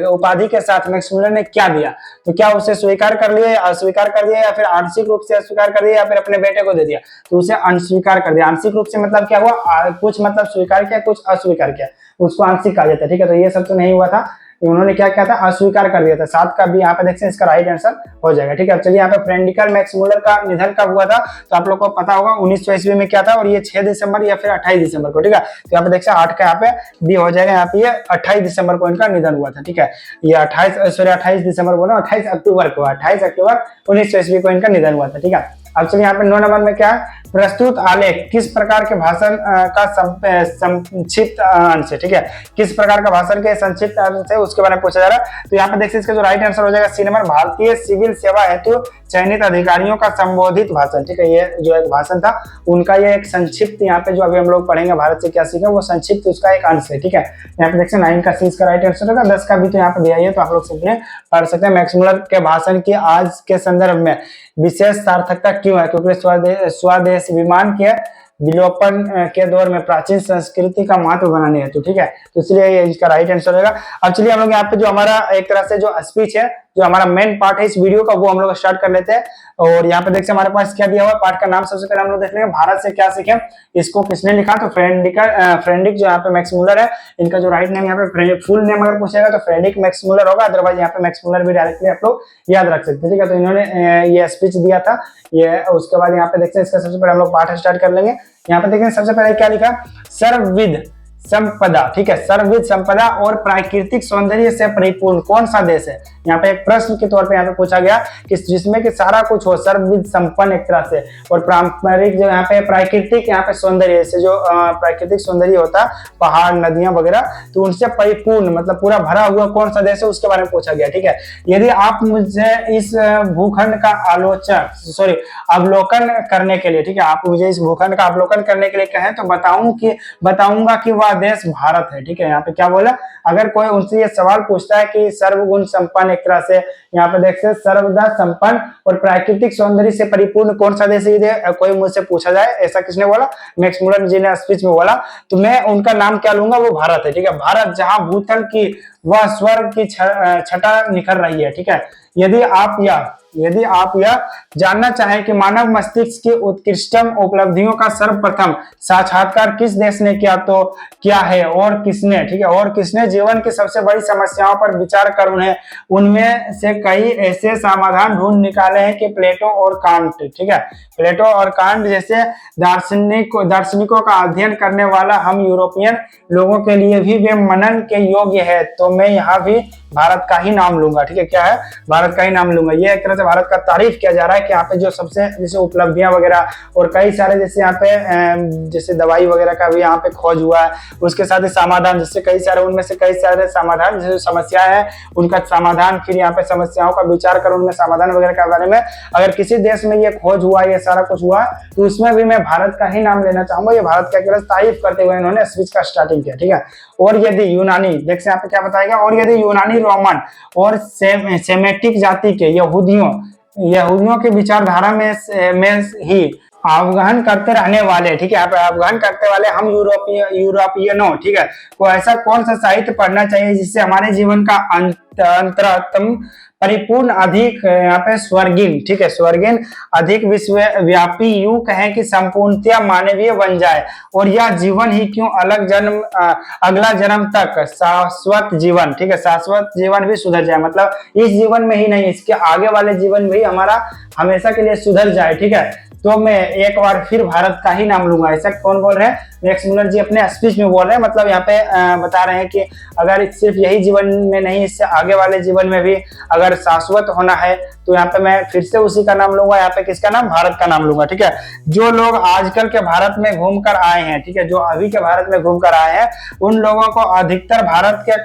उपाधि के साथ मैक्समुलर ने क्या दिया, तो क्या उसे स्वीकार कर लिया, अस्वीकार कर दिया, या फिर आंशिक रूप से अस्वीकार कर दिया, या फिर अपने बेटे को दे दिया, तो उसे अस्वीकार कर दिया। आंशिक रूप से मतलब क्या हुआ, कुछ मतलब स्वीकार किया, कुछ अस्वीकार किया, उसको आंशिक कहा जाता है, ठीक है। तो ये सब तो नहीं हुआ था, उन्होंने क्या किया था, अस्वीकार कर दिया था। 7 का भी यहाँ पे देखते हैं, इसका राइट आंसर हो जाएगा, ठीक है। अब चलिए यहाँ पे फ्रेडरिक मैक्समुलर का निधन कब हुआ था, तो आप लोग को पता होगा 1900 ईस्वी में क्या था, और ये 6 दिसंबर या फिर 28 दिसंबर को, ठीक है। तो यहाँ पे देखते हैं 8 का यहाँ पे डी हो जाएगा, यहाँ पे ये 28 दिसंबर को इनका निधन हुआ था, ठीक है। ये 28 दिसंबर बोला, 28 अक्टूबर को, 28 अक्टूबर 1900 ईस्वी को इनका निधन हुआ था, ठीक है। अब चलिए यहाँ पे 9 नंबर में क्या है, प्रस्तुत आलेख किस प्रकार के भाषण का संक्षिप्त अंश है, ठीक है। किस प्रकार का भाषण के संक्षिप्त अंश है उसके बारे में पूछा जा रहा है। तो यहाँ पे देखिए इसका जो राइट आंसर हो जाएगा सी नंबर, भारतीय सिविल सेवा हेतु चयनित अधिकारियों का संबोधित भाषण, ठीक है। ये जो एक भाषण था उनका ये एक संक्षिप्त, यहाँ पे जो अभी हम लोग पढ़ेंगे भारत से क्या सीखे, वो संक्षिप्त उसका एक अंश है, ठीक है। यहाँ पे देखिए 9 का सी इसका राइट आंसर होगा, 10 का भी तो यहाँ पे दिया है, तो आप लोग सिंपली पढ़ सकते हैं। मैक्समुलर के भाषण की आज के संदर्भ में विशेष सार्थकता क्यों है, क्योंकि स्वदेश विमान के विलोपन के दौर में प्राचीन संस्कृति का महत्व बनाने हेतु, ठीक है। तो इसलिए ये इसका राइट आंसर होगा। अब चलिए हम लोग यहाँ पे जो हमारा एक तरह से जो स्पीच है, जो हमारा मेन पार्ट है इस वीडियो का, वो हम लोग स्टार्ट कर लेते हैं। और यहाँ पे देखते हैं हमारे पास क्या दिया हुआ है, पार्ट का नाम सबसे पहले हम लोग देख लेंगे, भारत से क्या सीखे, इसको किसने लिखा, तो फ्रेडरिक जो यहाँ पे मैक्समुलर है, इनका जो राइट नेम यहाँ पे फुल नेम अगर पूछेगा तो फ्रेडरिक मैक्समुलर होगा, अदरवाइज यहाँ पे मैक्समुलर भी डायरेक्टली आप लोग याद रख सकते हैं, ठीक है। तो इन्होंने ये स्पीच दिया था ये, उसके बाद यहाँ पे देखते हैं इसका सबसे पहले हम लोग पाठ स्टार्ट कर लेंगे। यहाँ पे देखें सबसे पहले क्या लिखा, सर्वविध संपदा, ठीक है। सर्वविध संपदा और प्राकृतिक सौंदर्य से परिपूर्ण कौन सा देश है, यहाँ पे एक प्रश्न के तौर पे यहाँ पे पूछा गया कि जिसमें कि सारा कुछ हो, सर्वविध संपन्न एक तरह से, और पारंपरिक जो यहाँ पे प्राकृतिक यहाँ पे सौंदर्य से जो प्राकृतिक सौंदर्य होता है, पहाड़ नदियां वगैरह, तो उनसे परिपूर्ण मतलब पूरा भरा हुआ कौन सा देश है उसके बारे में पूछा गया, ठीक है। यदि आप मुझे इस भूखंड का अवलोकन करने के लिए, ठीक है, आप मुझे इस भूखंड का अवलोकन करने के लिए कहें तो बताऊंगा कि वह देश भारत है, ठीक है। यहाँ पे क्या बोला, अगर कोई उनसे ये सवाल पूछता है कि सर्वगुण संपन्न एक तरह से, यहाँ पे देखते हैं सर्वदा संपन्न और प्राकृतिक सौंदर्य से परिपूर्ण कौन सा देश है, कोई मुझसे पूछा जाए, ऐसा किसने बोला, मैक्समुलर जी ने स्पीच में बोला, तो मैं उनका नाम क्या लूंगा, वो भारत है, ठीक है। भारत जहां भूतल की वह स्वर्ग की छटा निखर रही है, ठीक है। यदि आप यह जानना चाहें कि मानव मस्तिष्क की उत्कृष्टतम उपलब्धियों का सर्वप्रथम साक्षात्कार किस देश ने किया, तो क्या है और किसने, ठीक है, और किसने जीवन की सबसे बड़ी समस्याओं पर विचार कर उनमें से कई ऐसे समाधान ढूंढ निकाले हैं कि प्लेटो और कांट, ठीक है, प्लेटो और कांट जैसे दार्शनिकों का अध्ययन करने वाला हम यूरोपियन लोगों के लिए भी वे मनन के योग्य है। तो मैं यहाँ भी भारत का ही नाम लूंगा, ठीक है। क्या है, भारत का ही नाम लूंगा। ये एक तरह से भारत का तारीफ किया जा रहा है कि यहाँ पे जो सबसे जैसे उपलब्धियां वगैरह और कई सारे जैसे यहाँ पे जैसे दवाई वगैरह का भी यहाँ पे खोज हुआ है, उसके साथ ही समाधान, जिससे कई सारे उनमें से कई सारे समाधान जैसे समस्याएं हैं उनका समाधान, फिर यहाँ पे समस्याओं का विचार कर उनमें समाधान वगैरह के बारे में अगर किसी देश में ये खोज हुआ, ये सारा कुछ हुआ, तो उसमें भी मैं भारत का ही नाम लेना चाहूंगा। ये भारत का तारीफ करते हुए इन्होंने स्पीच का स्टार्टिंग किया, ठीक है। और यदि यूनानी, देखते हैं यहाँ पे क्या बताएगा, और यदि यूनानी रोमन और सेमेटिक जाति के यहूदियों की विचारधारा में ही अवगाहन करते रहने वाले, ठीक है, यहाँ पे अवगाहन करते वाले हम यूरोपियनों, ठीक है, को ऐसा कौन सा साहित्य पढ़ना चाहिए जिससे हमारे जीवन का अंतरतम परिपूर्ण अधिक यहाँ पे स्वर्गीन, ठीक है, स्वर्गीन अधिक विश्वव्यापी, यूं कहें कि संपूर्णतया मानवीय बन जाए, और यह जीवन ही क्यों अगला जन्म तक शाश्वत जीवन, ठीक है, शाश्वत जीवन भी सुधर जाए, मतलब इस जीवन में ही नहीं, इसके आगे वाले जीवन में ही हमारा हमेशा के लिए सुधर जाए, ठीक है, तो मैं एक बार फिर भारत का ही नाम लूंगा। ऐसा कौन बोल रहे हैं? मैक्स मुलर जी अपने स्पीच में बोल रहे हैं। मतलब यहाँ पे बता रहे हैं कि अगर सिर्फ यही जीवन में नहीं, इससे आगे वाले जीवन में भी अगर शाश्वत होना है तो यहाँ पे मैं फिर से उसी का नाम लूंगा। यहाँ पे किसका नाम? भारत का नाम लूंगा, ठीक है। जो लोग आजकल के भारत में घूम कर आए हैं, ठीक है, जो अभी के भारत में घूम कर आए हैं, उन लोगों को अधिकतर भारत के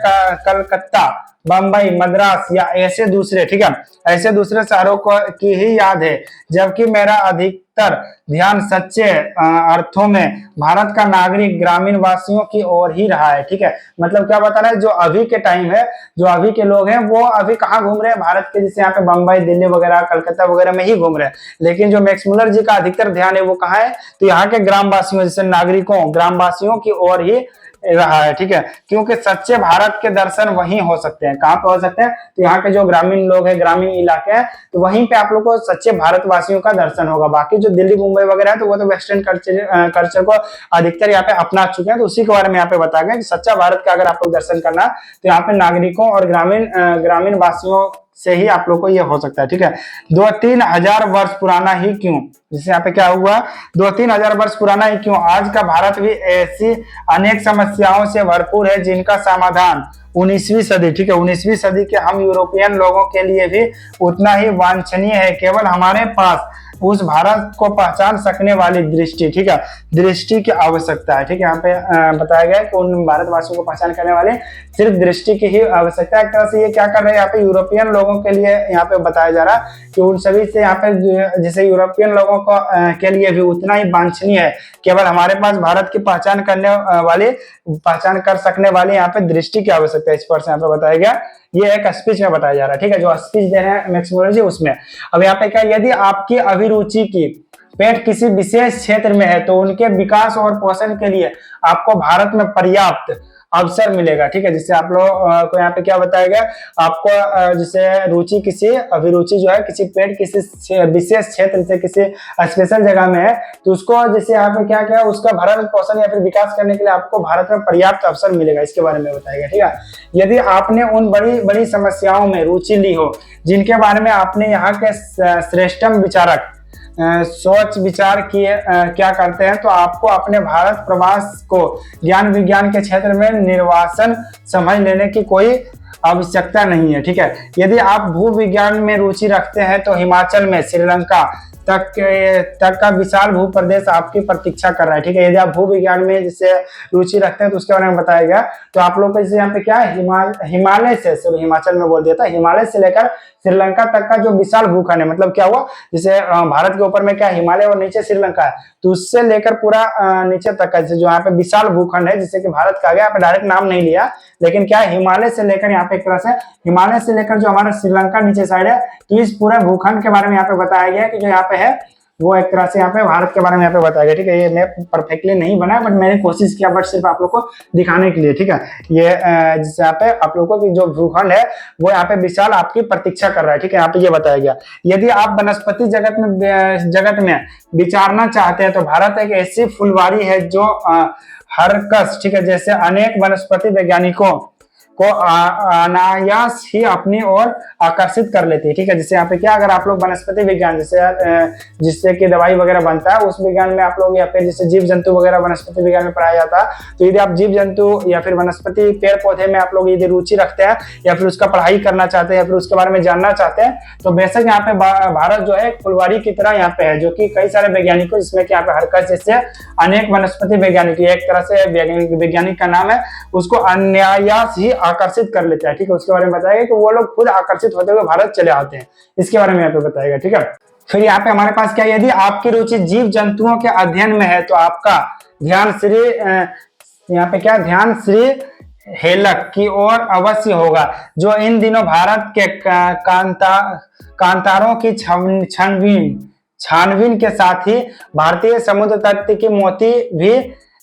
कलकत्ता, बम्बई, मद्रास या ऐसे दूसरे, ठीक है, ऐसे दूसरे शहरों को की ही याद है, जबकि मेरा अधिकतर ध्यान सच्चे अर्थों में भारत का नागरिक ग्रामीण वासियों की ओर ही रहा है, ठीक है। मतलब क्या बता रहे हैं? जो अभी के टाइम है, जो अभी के लोग हैं, वो अभी कहाँ घूम रहे हैं? भारत के, जैसे यहाँ पे बम्बई, दिल्ली वगैरह, कलकत्ता वगैरह में ही घूम रहे हैं। लेकिन जो मैक्स मुलर जी का अधिकतर ध्यान है वो कहाँ है? तो यहाँ के ग्रामवासियों, जैसे नागरिकों, ग्रामवासियों की ओर ही रहा है, ठीक है। क्योंकि सच्चे भारत के दर्शन वहीं हो सकते हैं। कहाँ पे हो सकते हैं? तो यहाँ के जो ग्रामीण लोग हैं, ग्रामीण इलाके हैं, तो वहीं पे आप लोग को सच्चे भारतवासियों का दर्शन होगा। बाकी जो दिल्ली, मुंबई वगैरह है, तो वो तो वेस्टर्न कल्चर को अधिकतर यहाँ पे अपना चुके हैं। तो उसी के बारे में यहाँ पे बताया गया कि सच्चा भारत का अगर आप लोग दर्शन करना, तो यहाँ पे नागरिकों और ग्रामीण वासियों से ही आप लोग को ये हो सकता है, ठीक है। 2-3 हजार वर्ष पुराना ही क्यों? जिससे यहाँ पे क्या हुआ? 2-3 हजार वर्ष पुराना ही क्यों? आज का भारत भी ऐसी अनेक समस्याओं से भरपूर है जिनका समाधान 19वीं सदी, ठीक है, 19वीं सदी के हम यूरोपियन लोगों के लिए भी उतना ही वांछनीय है। केवल हमारे पास उस भारत को पहचान सकने वाली दृष्टि, ठीक है, दृष्टि की आवश्यकता है, ठीक है। यहाँ पे बताया गया है कि उन भारतवासियों को पहचान करने वाले सिर्फ दृष्टि की ही आवश्यकता है। एक तरह से ये क्या कर रहे हैं? यहाँ पे यूरोपियन लोगों के लिए यहाँ पे बताया जा रहा है कि उन सभी से यहाँ पे जैसे यूरोपियन लोगों को के लिए भी उतना ही वांछनीय है। केवल हमारे पास भारत की पहचान कर सकने वाली यहाँ पे दृष्टि की आवश्यकता है। इस पर से यहाँ पे बताया गया, ये एक स्पीच में बताया जा रहा है, ठीक है, जो स्पीच दे रहे हैं मैक्स मुलर जी उसमें। अब यहाँ पे क्या, यदि आपकी अभिरुचि की पेट किसी विशेष क्षेत्र में है तो उनके विकास और पोषण के लिए आपको भारत में पर्याप्त अवसर मिलेगा, ठीक है। जिससे आप लोग को यहाँ पे क्या बताया गया? आपको जैसे रुचि, किसी अभिरुचि जो है किसी पेट किसी विशेष क्षेत्र से किसी स्पेशल जगह में है, तो उसको जैसे यहाँ पे क्या क्या उसका भरण पोषण या फिर विकास करने के लिए आपको भारत में पर्याप्त अवसर मिलेगा। इसके बारे में बताया गया, ठीक है। यदि आपने उन बड़ी बड़ी समस्याओं में रुचि ली हो जिनके बारे में आपने यहाँ के श्रेष्ठतम विचारक सोच विचार किए क्या करते हैं, तो आपको अपने भारत प्रवास को ज्ञान विज्ञान के क्षेत्र में निर्वासन समझ लेने की कोई आवश्यकता नहीं है, ठीक है। यदि आप भू विज्ञान में रुचि रखते हैं तो हिमाचल में श्रीलंका तक का विशाल भू प्रदेश आपकी प्रतीक्षा कर रहा है, ठीक है। यदि आप भू विज्ञान में जैसे रुचि रखते हैं तो उसके बारे में बताया गया। तो आप लोग को जैसे यहाँ पे क्या है, हिमालय से, हिमाचल में बोल दिया था, हिमालय से लेकर श्रीलंका तक का जो विशाल भूखंड है, मतलब क्या हुआ, जैसे भारत के ऊपर में क्या हिमालय और नीचे श्रीलंका है, तो उससे लेकर पूरा नीचे तक का जो यहाँ पे विशाल भूखंड है, जिससे कि भारत का, यहाँ पे डायरेक्ट नाम नहीं लिया, लेकिन क्या है, हिमालय से लेकर यहाँ पे एक तरह से हिमालय से लेकर जो हमारा श्रीलंका नीचे साइड है, तो इस पूरे भूखंड के बारे में यहाँ पे बताया गया कि जो यहाँ पे है वो एक तरह से यहाँ पे भारत के बारे में यहाँ पे बताया गया, ठीक है। ये मैप परफेक्टली नहीं बना, बट मैंने कोशिश किया, बट सिर्फ आप लोग को दिखाने के लिए, ठीक है। ये जिससे यहाँ पे आप लोगों को जो भूखंड है वो यहाँ पे विशाल आपकी प्रतीक्षा कर रहा है, ठीक है। यहाँ पे ये बताया गया। यदि आप वनस्पति जगत में विचारना चाहते हैं तो भारत एक ऐसी फुलवारी है जो हरकस, ठीक है, जैसे अनेक वनस्पति वैज्ञानिकों को अनायास ही अपनी ओर आकर्षित कर लेती है, ठीक है। जैसे यहाँ पे क्या, अगर आप लोग वनस्पति विज्ञान जिससे कि दवाई वगैरह बनता है, उस विज्ञान में आप लोग या फिर जैसे जीव जंतु वगैरह वनस्पति विज्ञान में पढ़ाया जाता है, तो यदि आप जीव जंतु या फिर वनस्पति पेड़ पौधे में आप लोग यदि रुचि रखते हैं या फिर उसका पढ़ाई करना चाहते हैं या फिर उसके बारे में जानना चाहते हैं, तो बेशक यहाँ पे भारत जो है फुलवारी की तरह यहाँ पे है, जो कि कई सारे वैज्ञानिकों, जिसमें कि यहाँ पे हरकस जैसे अनेक वनस्पति वैज्ञानिक, एक तरह से वैज्ञानिक का नाम है, उसको अनायास ही आकर्षित कर लेता है, ठीक है। उसके बारे में बताया कि वो लोग खुद आकर्षित होते हुए भारत चले आते हैं, इसके बारे में यहाँ पे बताएगा, ठीक है। फिर यहाँ पे हमारे पास क्या, यदि आपकी रुचि जीव जंतुओं के अध्ययन में है तो आपका ध्यान यहाँ पे क्या, ध्यान श्री हेलक की ओर अवश्य होगा, जो इन दिनों भारत के कांतारों की छानबीन के साथ ही भारतीय समुद्र तट की मोती भी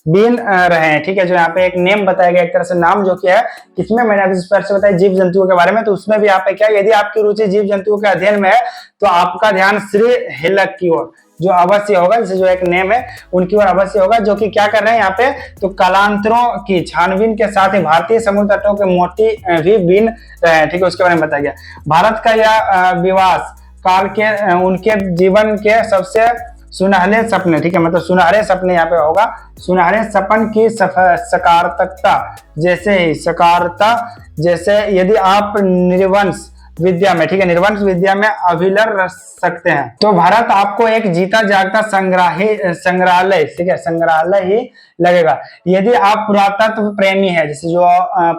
बीन रहे हैं, ठीक है। जो यहाँ पे एक नेम बताया गया, एक तरह से नाम जो क्या है, किसमें मैंने अभी से बताया जीव जंतुओं के बारे में, तो उसमें भी यहाँ पे क्या, यदि आपकी रुचि जीव जंतुओं के अध्ययन में है तो आपका ध्यान श्री हेलक की ओर जो अवश्य होगा, जैसे जो एक नेम है उनकी ओर अवश्य होगा, जो कि क्या कर रहे हैं यहाँ पे, तो कालांतरों की छानबीन के साथ ही भारतीय समुद्र तटों के मोती भी बीन रहे हैं, ठीक है। उसके बारे में बताया गया। भारत का यह विकास काल के उनके जीवन के सबसे सुनहरे सपने, ठीक है, मतलब सुनहरे सपने यहाँ पे होगा, सुनहरे सपन की सकारात्मकता जैसे ही सकारता जैसे यदि आप निर्वंश विद्या में, ठीक है, निर्वंश विद्या में अभिलर रख सकते हैं तो भारत आपको एक जीता जागता संग्रहालय, ठीक है, संग्रहालय ही लगेगा। यदि आप पुरातत्व प्रेमी है, जैसे जो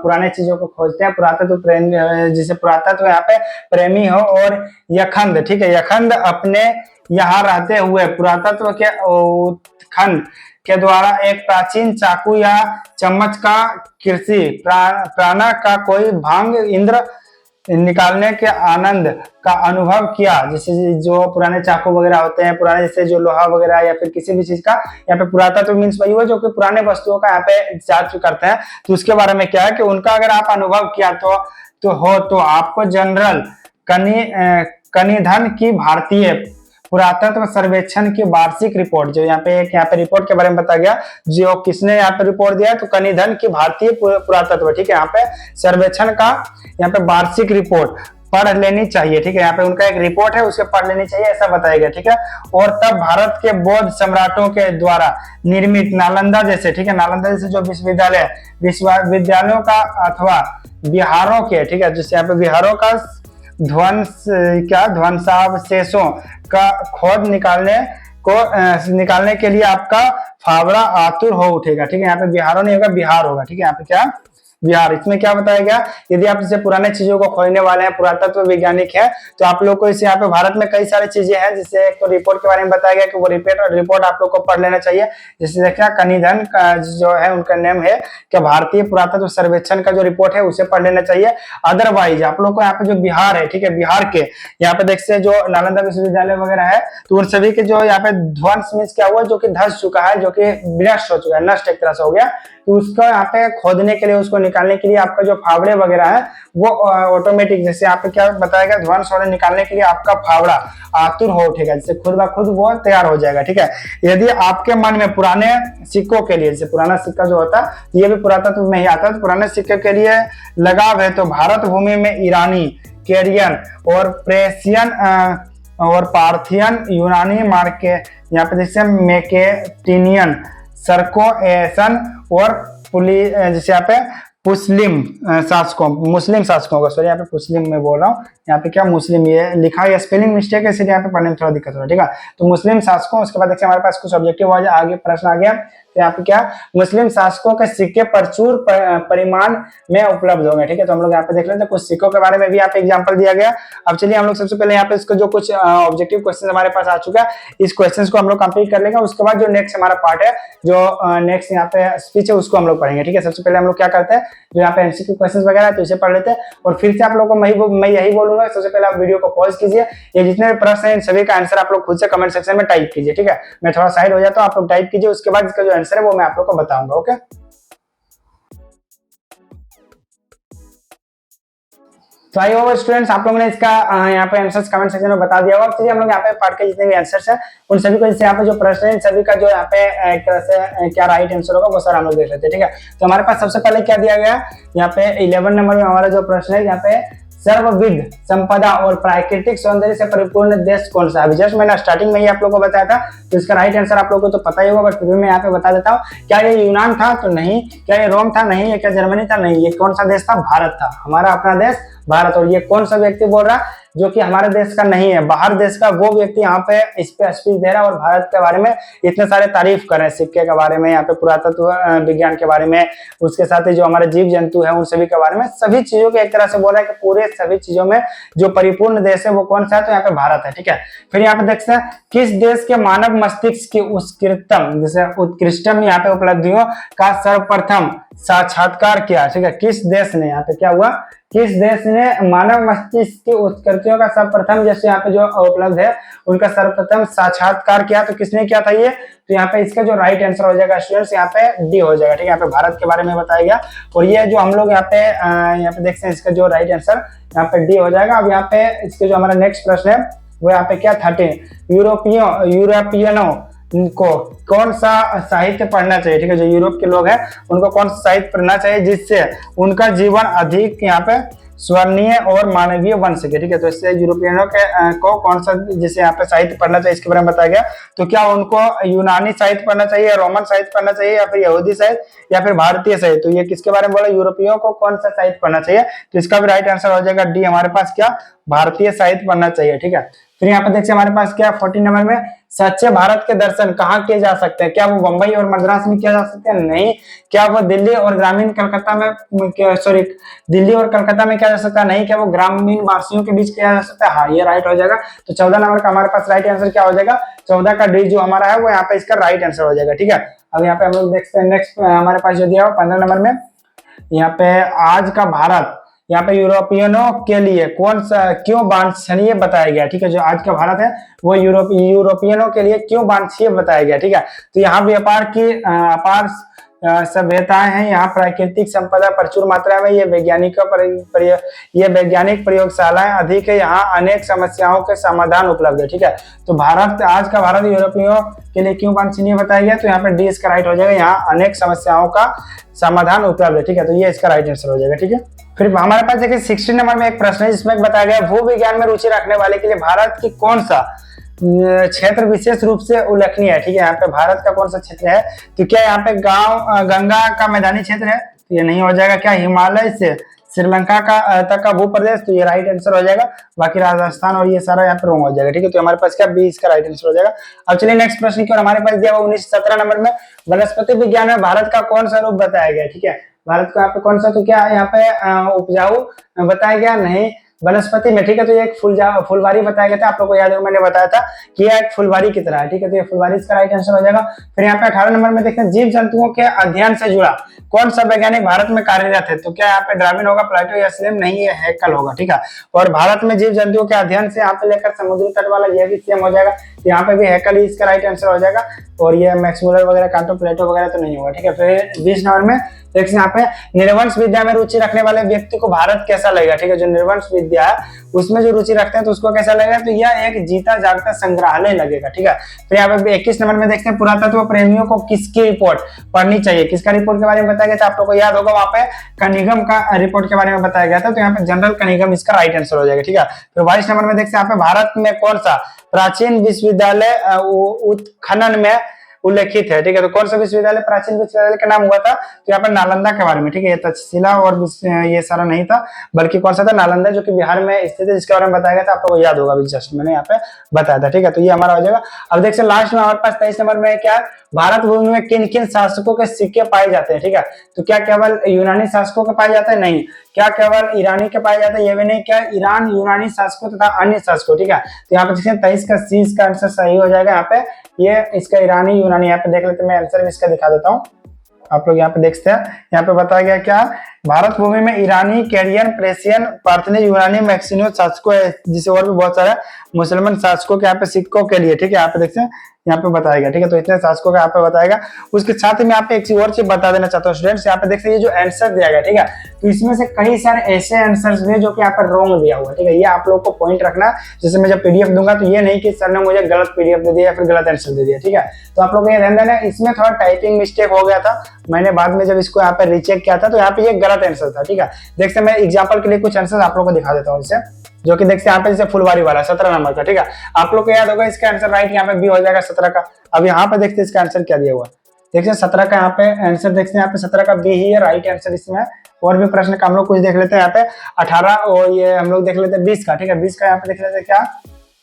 पुराने चीजों को खोजते हैं, पुरातत्व प्रेमी, जैसे पुरातत्व यहाँ पे प्रेमी हो, और यखंद, ठीक है, यखंद अपने यहाँ रहते हुए पुरातत्व के उत्खनन के द्वारा एक प्राचीन चाकू या चम्मच का कृषि प्राणा का कोई भांग इंद्र निकालने के आनंद का अनुभव किया। जैसे जो पुराने चाकू वगैरह होते हैं, पुराने जैसे जो लोहा वगैरह या फिर किसी भी चीज का यहाँ पे पुरातत्व मीन्स वही हुआ जो कि पुराने वस्तुओं का यहाँ पे जांच करते हैं, तो उसके बारे में क्या है कि उनका अगर आप अनुभव किया तो आपको जनरल कनिधन की भारतीय पुरातत्व सर्वेक्षण की वार्षिक रिपोर्ट, जो यहाँ पे रिपोर्ट के बारे में बताया गया, जो किसने यहाँ पे रिपोर्ट दिया तो कनिधन की भारतीय पुरातत्व, ठीक है, यहाँ पे सर्वेक्षण का यहाँ पे वार्षिक रिपोर्ट पढ़ लेनी चाहिए, ठीक है, यहाँ पे उनका एक रिपोर्ट है उसे पढ़ लेनी चाहिए, ऐसा बताया गया, ठीक है। और तब भारत के बौद्ध सम्राटों के द्वारा निर्मित नालंदा जैसे, ठीक है, नालंदा जैसे जो विश्वविद्यालयों का अथवा बिहारों के, ठीक है, जैसे यहाँ पे बिहारों का ध्वंसावशेषों का खोज निकालने के लिए आपका फावड़ा आतुर हो उठेगा, ठीक है, यहाँ पे बिहारों नहीं होगा, बिहार होगा, ठीक है, यहाँ पे क्या बिहार। इसमें क्या बताया गया, यदि आप जैसे पुराने चीजों को खोजने वाले हैं, पुरातत्व वैज्ञानिक है, तो आप लोग को इसे यहाँ पे भारत में कई सारी चीजें हैं, जिससे एक तो रिपोर्ट के बारे में बताया गया कि वो रिपोर्ट आप लोग को पढ़ लेना चाहिए। जैसे देखिए कनिधन का जो है उनका नेम है कि भारतीय पुरातत्व सर्वेक्षण का जो रिपोर्ट है उसे पढ़ लेना चाहिए। अदरवाइज आप लोग को यहाँ पे जो बिहार है, ठीक है, बिहार के यहाँ पे देखते जो नालंदा विश्वविद्यालय वगैरह है, तो उन सभी के जो यहाँ पे ध्वंस मीन्स क्या हुआ, जो कि धस चुका है, जो कि विनष्ट हो चुका है, नष्ट एक तरह से हो गया, तो उसको यहाँ पे खोदने के लिए, उसको निकालने के लिए आपका जो फावड़े वगैरह है वो ऑटोमेटिक, जैसे आप क्या बताएगा, ध्वंस और निकालने के लिए आपका फावड़ा आतुर हो उठेगा, जैसे खुद ब खुद वो तैयार हो जाएगा, ठीक है। यदि आपके मन में पुराने सिक्कों के लिए, जैसे पुराना सिक्का जो होता है ये भी पुरातत्व में ही आता है, तो पुराने सिक्के के लिए लगाव है, तो भारत भूमि में ईरानी, केरियन और प्रेसियन और पार्थियन, यूनानी मार्के, यहाँ पे जैसे मेकेटिनियन, सर्कोएसन और जैसे यहाँ पे मुस्लिम शासकों का, सॉरी यहाँ पे मुस्लिम में बोल रहा हूँ, यहाँ पे क्या मुस्लिम ये लिखा है, स्पेलिंग मिस्टेक है, इसलिए यहाँ पे पढ़ने में थोड़ा दिक्कत हो रहा है, ठीक है। तो मुस्लिम शासकों, उसके बाद देखिए हमारे पास कुछ ऑब्जेक्टिव आगे प्रश्न आ गया, तो यहाँ पे क्या मुस्लिम शासकों के सिक्के प्रचुर परिमाण में उपलब्ध होंगे, ठीक है। तो हम लोग यहाँ पे देख लेते हैं कुछ सिक्कों के बारे में भी यहाँ पे एग्जांपल दिया गया। अब चलिए हम लोग सबसे पहले यहाँ पे इसको जो कुछ ऑब्जेक्टिव क्वेश्चन हमारे पास आ चुका है, इस क्वेश्चन को हम लोग कंप्लीट कर लेंगे, उसके बाद जो नेक्स्ट हमारा पार्ट है, जो नेक्स्ट यहाँ पे स्पीच है, उसको हम लोग पढ़ेंगे, ठीक है। सबसे पहले हम लोग क्या करते हैं, जो यहाँ पे एमसीक्यू क्वेश्चन वगैरह है तो इसे पढ़ लेते हैं, और फिर से आप लोगों को मैं यही बोलूंगा, सबसे पहले आप वीडियो को पॉज कीजिए, ये जितने भी प्रश्न है इन सभी का आंसर आप लोग खुद से कमेंट सेक्शन में टाइप कीजिए, ठीक है। मैं थोड़ा साइड हो जाता हूँ, आप लोग टाइप कीजिए, उसके बाद इसका जो आंसर है वो मैं आप लोग को बताऊंगा, ओके। तो आई होप स्टूडेंट्स आप लोगों ने इसका यहाँ पे आंसर्स कमेंट सेक्शन में बता दिया होगा। चलिए हम लोग यहाँ पे पार्ट के जितने भी आंसर्स हैं उन सभी को, जैसे यहाँ पे जो प्रश्न है सभी का जो यहाँ पे एक तरह से क्या राइट आंसर होगा वो सारा हम लोग देख लेते हैं, ठीक है। तो हमारे पास सबसे पहले क्या दिया गया, यहाँ पे 11 नंबर में हमारा जो प्रश्न है, यहाँ पे सर्वविध संपदा और प्राकृतिक सौंदर्य से परिपूर्ण देश कौन सा है। अभी जस्ट मैंने स्टार्टिंग में ही आप लोगों को बताया था, तो इसका राइट आंसर आप लोगों को तो पता ही होगा, बट फिर भी मैं यहाँ पे बता देता हूँ। क्या ये यूनान था, तो नहीं। क्या ये रोम था, नहीं। क्या जर्मनी था, नहीं। ये कौन सा देश था, भारत था, हमारा अपना देश भारत। और ये कौन सा व्यक्ति बोल रहा है जो कि हमारे देश का नहीं है, बाहर देश का वो व्यक्ति यहाँ पे इस पे स्पीच दे रहा है और भारत के बारे में इतने सारे तारीफ कर रहे हैं, सिक्के के बारे में, यहाँ पे पुरातत्व विज्ञान के बारे में, उसके साथ ही जो हमारे जीव जंतु है उन सभी के बारे में, सभी चीजों के एक तरह से बोल रहा है कि पूरे सभी चीजों में जो परिपूर्ण देश है वो कौन सा है, तो यहाँ पे भारत है, ठीक है। फिर यहाँ पे देखते हैं किस देश के मानव मस्तिष्क की उत्कृष्टम यहाँ पे उपलब्धियों का सर्वप्रथम साक्षात्कार किया, ठीक है। किस देश ने, यहाँ पे क्या हुआ, किस देश ने मानव मस्तिष्क की उत्कृतियों का सर्वप्रथम, जैसे यहाँ पे जो उपलब्ध है उनका सर्वप्रथम साक्षात्कार किया, तो किसने किया था ये, तो यहाँ पे इसका जो राइट आंसर हो जाएगा स्टूडेंट्स यहाँ पे डी हो जाएगा, ठीक है। यहाँ पे भारत के बारे में बताया गया, और ये जो हम लोग यहाँ पे देखते हैं इसका जो राइट आंसर यहाँ पे डी हो जाएगा। अब यहाँ पे इसके जो हमारा नेक्स्ट प्रश्न है वो यहाँ पे क्या 13 यूरोपियनों को कौन सा साहित्य पढ़ना चाहिए, ठीक है। जो यूरोप के लोग हैं उनको कौन सा साहित्य पढ़ना चाहिए जिससे उनका जीवन अधिक यहाँ पे स्वर्णीय और मानवीय बन सके। ठीक है, तो इससे यूरोपियनों के को कौन सा जैसे यहाँ पे साहित्य पढ़ना चाहिए इसके बारे में बताया गया। तो क्या उनको यूनानी साहित्य पढ़ना चाहिए, रोमन साहित्य पढ़ना चाहिए, या फिर यहूदी साहित्य, या फिर भारतीय साहित्य। तो ये किसके बारे में बोला, यूरोपियों को कौन सा साहित्य पढ़ना चाहिए। तो इसका भी राइट आंसर हो जाएगा डी, हमारे पास क्या भारतीय साहित्य पढ़ना चाहिए। ठीक है, फिर यहाँ पे देखिए हमारे पास क्या 14 नंबर में सच्चे भारत के दर्शन कहाँ किए जा सकते हैं। क्या वो मुंबई और मद्रास में किया जा सकते हैं? नहीं। क्या वो दिल्ली और ग्रामीण कलकत्ता में सॉरी दिल्ली और कलकत्ता में किया जा सकता है? नहीं। क्या वो ग्रामीण वासियों के बीच किया जा सकता है? हाँ, ये राइट हो जाएगा। तो 14 नंबर का हमारे पास राइट आंसर क्या हो जाएगा, 14 का डी जो हमारा है वो यहाँ पे इसका राइट आंसर हो जाएगा। ठीक है, अब यहाँ पे हम लोग देखते हैं नेक्स्ट हमारे पास जो दिया हो 15 नंबर में, यहाँ पे आज का भारत यहाँ पे यूरोपियनों के लिए कौन सा क्यों वांछनीय बताया गया। ठीक है, जो आज का भारत है वो यूरोपियनों के लिए क्यों वांछनीय बताया गया। ठीक है, तो यहाँ व्यापार की अपार सभ्यताएं हैं, यहाँ प्राकृतिक संपदा प्रचुर मात्रा में, ये वैज्ञानिक प्रयोगशालाएं अधिक है, यहाँ अनेक समस्याओं के समाधान उपलब्ध है। ठीक है, तो भारत आज का भारत यूरोपियों के लिए क्यों वांछनीय बताया गया, तो यहाँ पे डी इसका राइट हो जाएगा, यहाँ अनेक समस्याओं का समाधान उपलब्ध है। ठीक है, तो ये इसका राइट आंसर हो जाएगा। ठीक है, फिर हमारे पास देखिए 16 नंबर में एक प्रश्न है जिसमें बताया गया भू विज्ञान में रुचि रखने वाले के लिए भारत की कौन सा क्षेत्र विशेष रूप से उल्लेखनीय है। ठीक है, यहाँ पे भारत का कौन सा क्षेत्र है, तो क्या यहाँ पे गंगा का मैदानी क्षेत्र है, तो ये नहीं हो जाएगा। क्या हिमालय से श्रीलंका का तक का भूप्रदेश, तो ये राइट आंसर हो जाएगा। बाकी राजस्थान और ये सारा यहाँ पे रॉन्ग हो जाएगा। ठीक है, तो हमारे पास क्या बी इसका राइट आंसर हो जाएगा। अब चलिए नेक्स्ट प्रश्न की ओर, हमारे पास दिया 17 नंबर में वनस्पति विज्ञान में भारत का कौन सा रूप बताया गया। ठीक है, भारत को यहाँ पे कौन सा, तो क्या यहाँ पे उपजाऊ बताया गया, नहीं वनस्पति में। ठीक है, तो ये एक फुलवारी बताया गया था, आप लोगों को याद है मैंने बताया था कि यह एक फुलवारी की तरह है। ठीक है, तो ये फुलवारी इसका राइट आंसर हो जाएगा। फिर यहाँ पे 18 नंबर में देखते हैं जीव जंतुओं के अध्ययन से जुड़ा कौन सा वैज्ञानिक भारत में कार्यरत है, तो क्या यहाँ पे डार्विन होगा, प्लेटो या स्लेम, नहीं ये हैकल होगा। ठीक है, और भारत में जीव जंतुओं के अध्ययन से यहाँ पे लेकर समुद्री तट वाला ये भी सेम हो जाएगा, यहाँ पे भी हैकल ही इसका राइट आंसर हो जाएगा। और ये मैक्स मुलर वगैरह, कांटो, प्लेटो वगैरह तो नहीं होगा। ठीक है, फिर 20 नंबर में देखिए यहाँ पे निर्वंश विद्या में रुचि रखने वाले व्यक्ति को भारत कैसा लगेगा। ठीक है, जो निर्वंश विद्या है उसमें जो रुचि रखते हैं तो उसको कैसा लगेगा, तो यह एक जीता जागता संग्रहालय लगेगा। ठीक है, फिर यहाँ पे 21 नंबर में देखते हैं पुरातत्व प्रेमियों को किसकी रिपोर्ट पढ़नी चाहिए, किसका रिपोर्ट के बारे में बताया गया था, आप लोगों को याद होगा वहां पे कनिगम का रिपोर्ट के बारे में बताया गया था, तो यहाँ पे जनरल कनिगम इसका राइट आंसर हो जाएगा। ठीक है, फिर 22 नंबर में देखते हैं यहाँ पे भारत में कौन सा प्राचीन विश्वविद्यालय उत्खनन में उल्लेखित है। ठीक है, तो कौन सा विश्वविद्यालय प्राचीन विश्वविद्यालय का नाम हुआ था, तो यहाँ पर नालंदा के बारे में। ठीक है, ये तक्षशिला और ये सारा नहीं था, बल्कि कौन सा था, नालंदा, जो कि बिहार में स्थित है, जिसके बारे में बताया गया था, आप लोगों को याद होगा, जस्ट मैंने यहाँ पे बताया था। ठीक है, तो ये हमारा हो जाएगा। अब देखिए लास्ट में हमारे पास 23 नंबर में क्या है, भारत भूमि में किन किन शासकों के सिक्के पाए जाते हैं। ठीक है, तो क्या केवल यूनानी शासकों के पाए जाते हैं, नहीं। क्या केवल ईरानी के पाए जाते हैं, ये भी नहीं। क्या ईरान, यूनानी शासकों तथा अन्य शासकों। ठीक है, तो यहाँ पे देखिए 23 का सी इसका आंसर सही हो जाएगा। यहाँ पे ये इसका ईरानी, यूनानी, यहाँ पे देख लेते हैं, मैं आंसर इसका दिखा देता हूँ, आप लोग यहाँ पे देखते हैं। यहाँ पे बताया गया क्या, भारत भूमि में ईरानी, कैरियन, प्रेसियन, पार्थेनियन, यूनानी, मैक्सिनियो शासकों है, जिसे और भी बहुत सारे मुसलमान शासकों के यहाँ पे सिक्कों के लिए। ठीक है, यहाँ पे देखते हैं, यहाँ पे बताया गया। ठीक है, तो इतने शासकों का यहाँ पे बताएगा। उसके साथ ही मैं यहाँ पे एक और चीज बता देना चाहता हूँ स्टूडेंट्स, यहाँ पे देखते हैं ये जो आंसर दिया गया, ठीक है, तो इसमें से कई सारे ऐसे आंसर्स भी जो कि यहाँ पर रॉन्ग दिया हुआ है। ठीक है, ये आप लोग को पॉइंट रखना, जैसे मैं जब पीडीएफ दूंगा तो ये नहीं कि सर ने मुझे गलत पीडीएफ दे दिया या फिर गलत आंसर दे दिया। ठीक है, तो आप लोग ये ध्यान देना, इसमें थोड़ा टाइपिंग मिस्टेक हो गया था, मैंने बाद में जब इसको यहाँ पे रीचेक किया था तो यहाँ पे ये गलत आंसर था। ठीक है, देखते मैं एग्जाम्पल के लिए कुछ आंसर आप लोग को दिखा देता हूँ, जो कि देखते हैं यहाँ पे जैसे फुलवारी वाला 17 नंबर का। ठीक है, आप लोग को याद होगा इसका आंसर राइट यहाँ पे बी हो जाएगा 17 का। अब यहाँ पे देखते हैं इसका आंसर क्या दिया हुआ, देखते हैं 17 का यहाँ पे आंसर देखते हैं, यहाँ पे 17 का बी ही है राइट आंसर इसमें। और भी प्रश्न का हम लोग कुछ देख लेते हैं, यहाँ पे 18 और ये हम लोग देख लेते हैं 20 का। ठीक है, 20 का यहाँ पे देख लेते हैं क्या,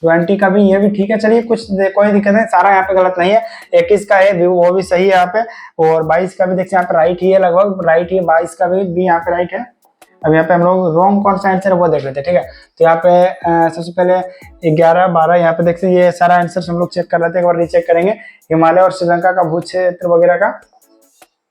20 का भी, ये भी ठीक है। चलिए कुछ कोई दिक्कत नहीं, सारा यहाँ पे गलत नहीं है। 21 का है वो भी सही है यहाँ पे, और 22 का भी देखते हैं यहाँ पे राइट ही है, लगभग राइट ही है। 22 का भी यहाँ पे राइट है। अब यहाँ पे हम लोग रॉन्ग कौन सा आंसर है वो देख लेते हैं। ठीक है, तो यहाँ पे सबसे पहले 11, 12 यहाँ पे देखते हैं, ये सारा आंसर हम लोग चेक कर लेते हैं, एक बार रीचेक करेंगे हिमालय और श्रीलंका का भू क्षेत्र वगैरह का।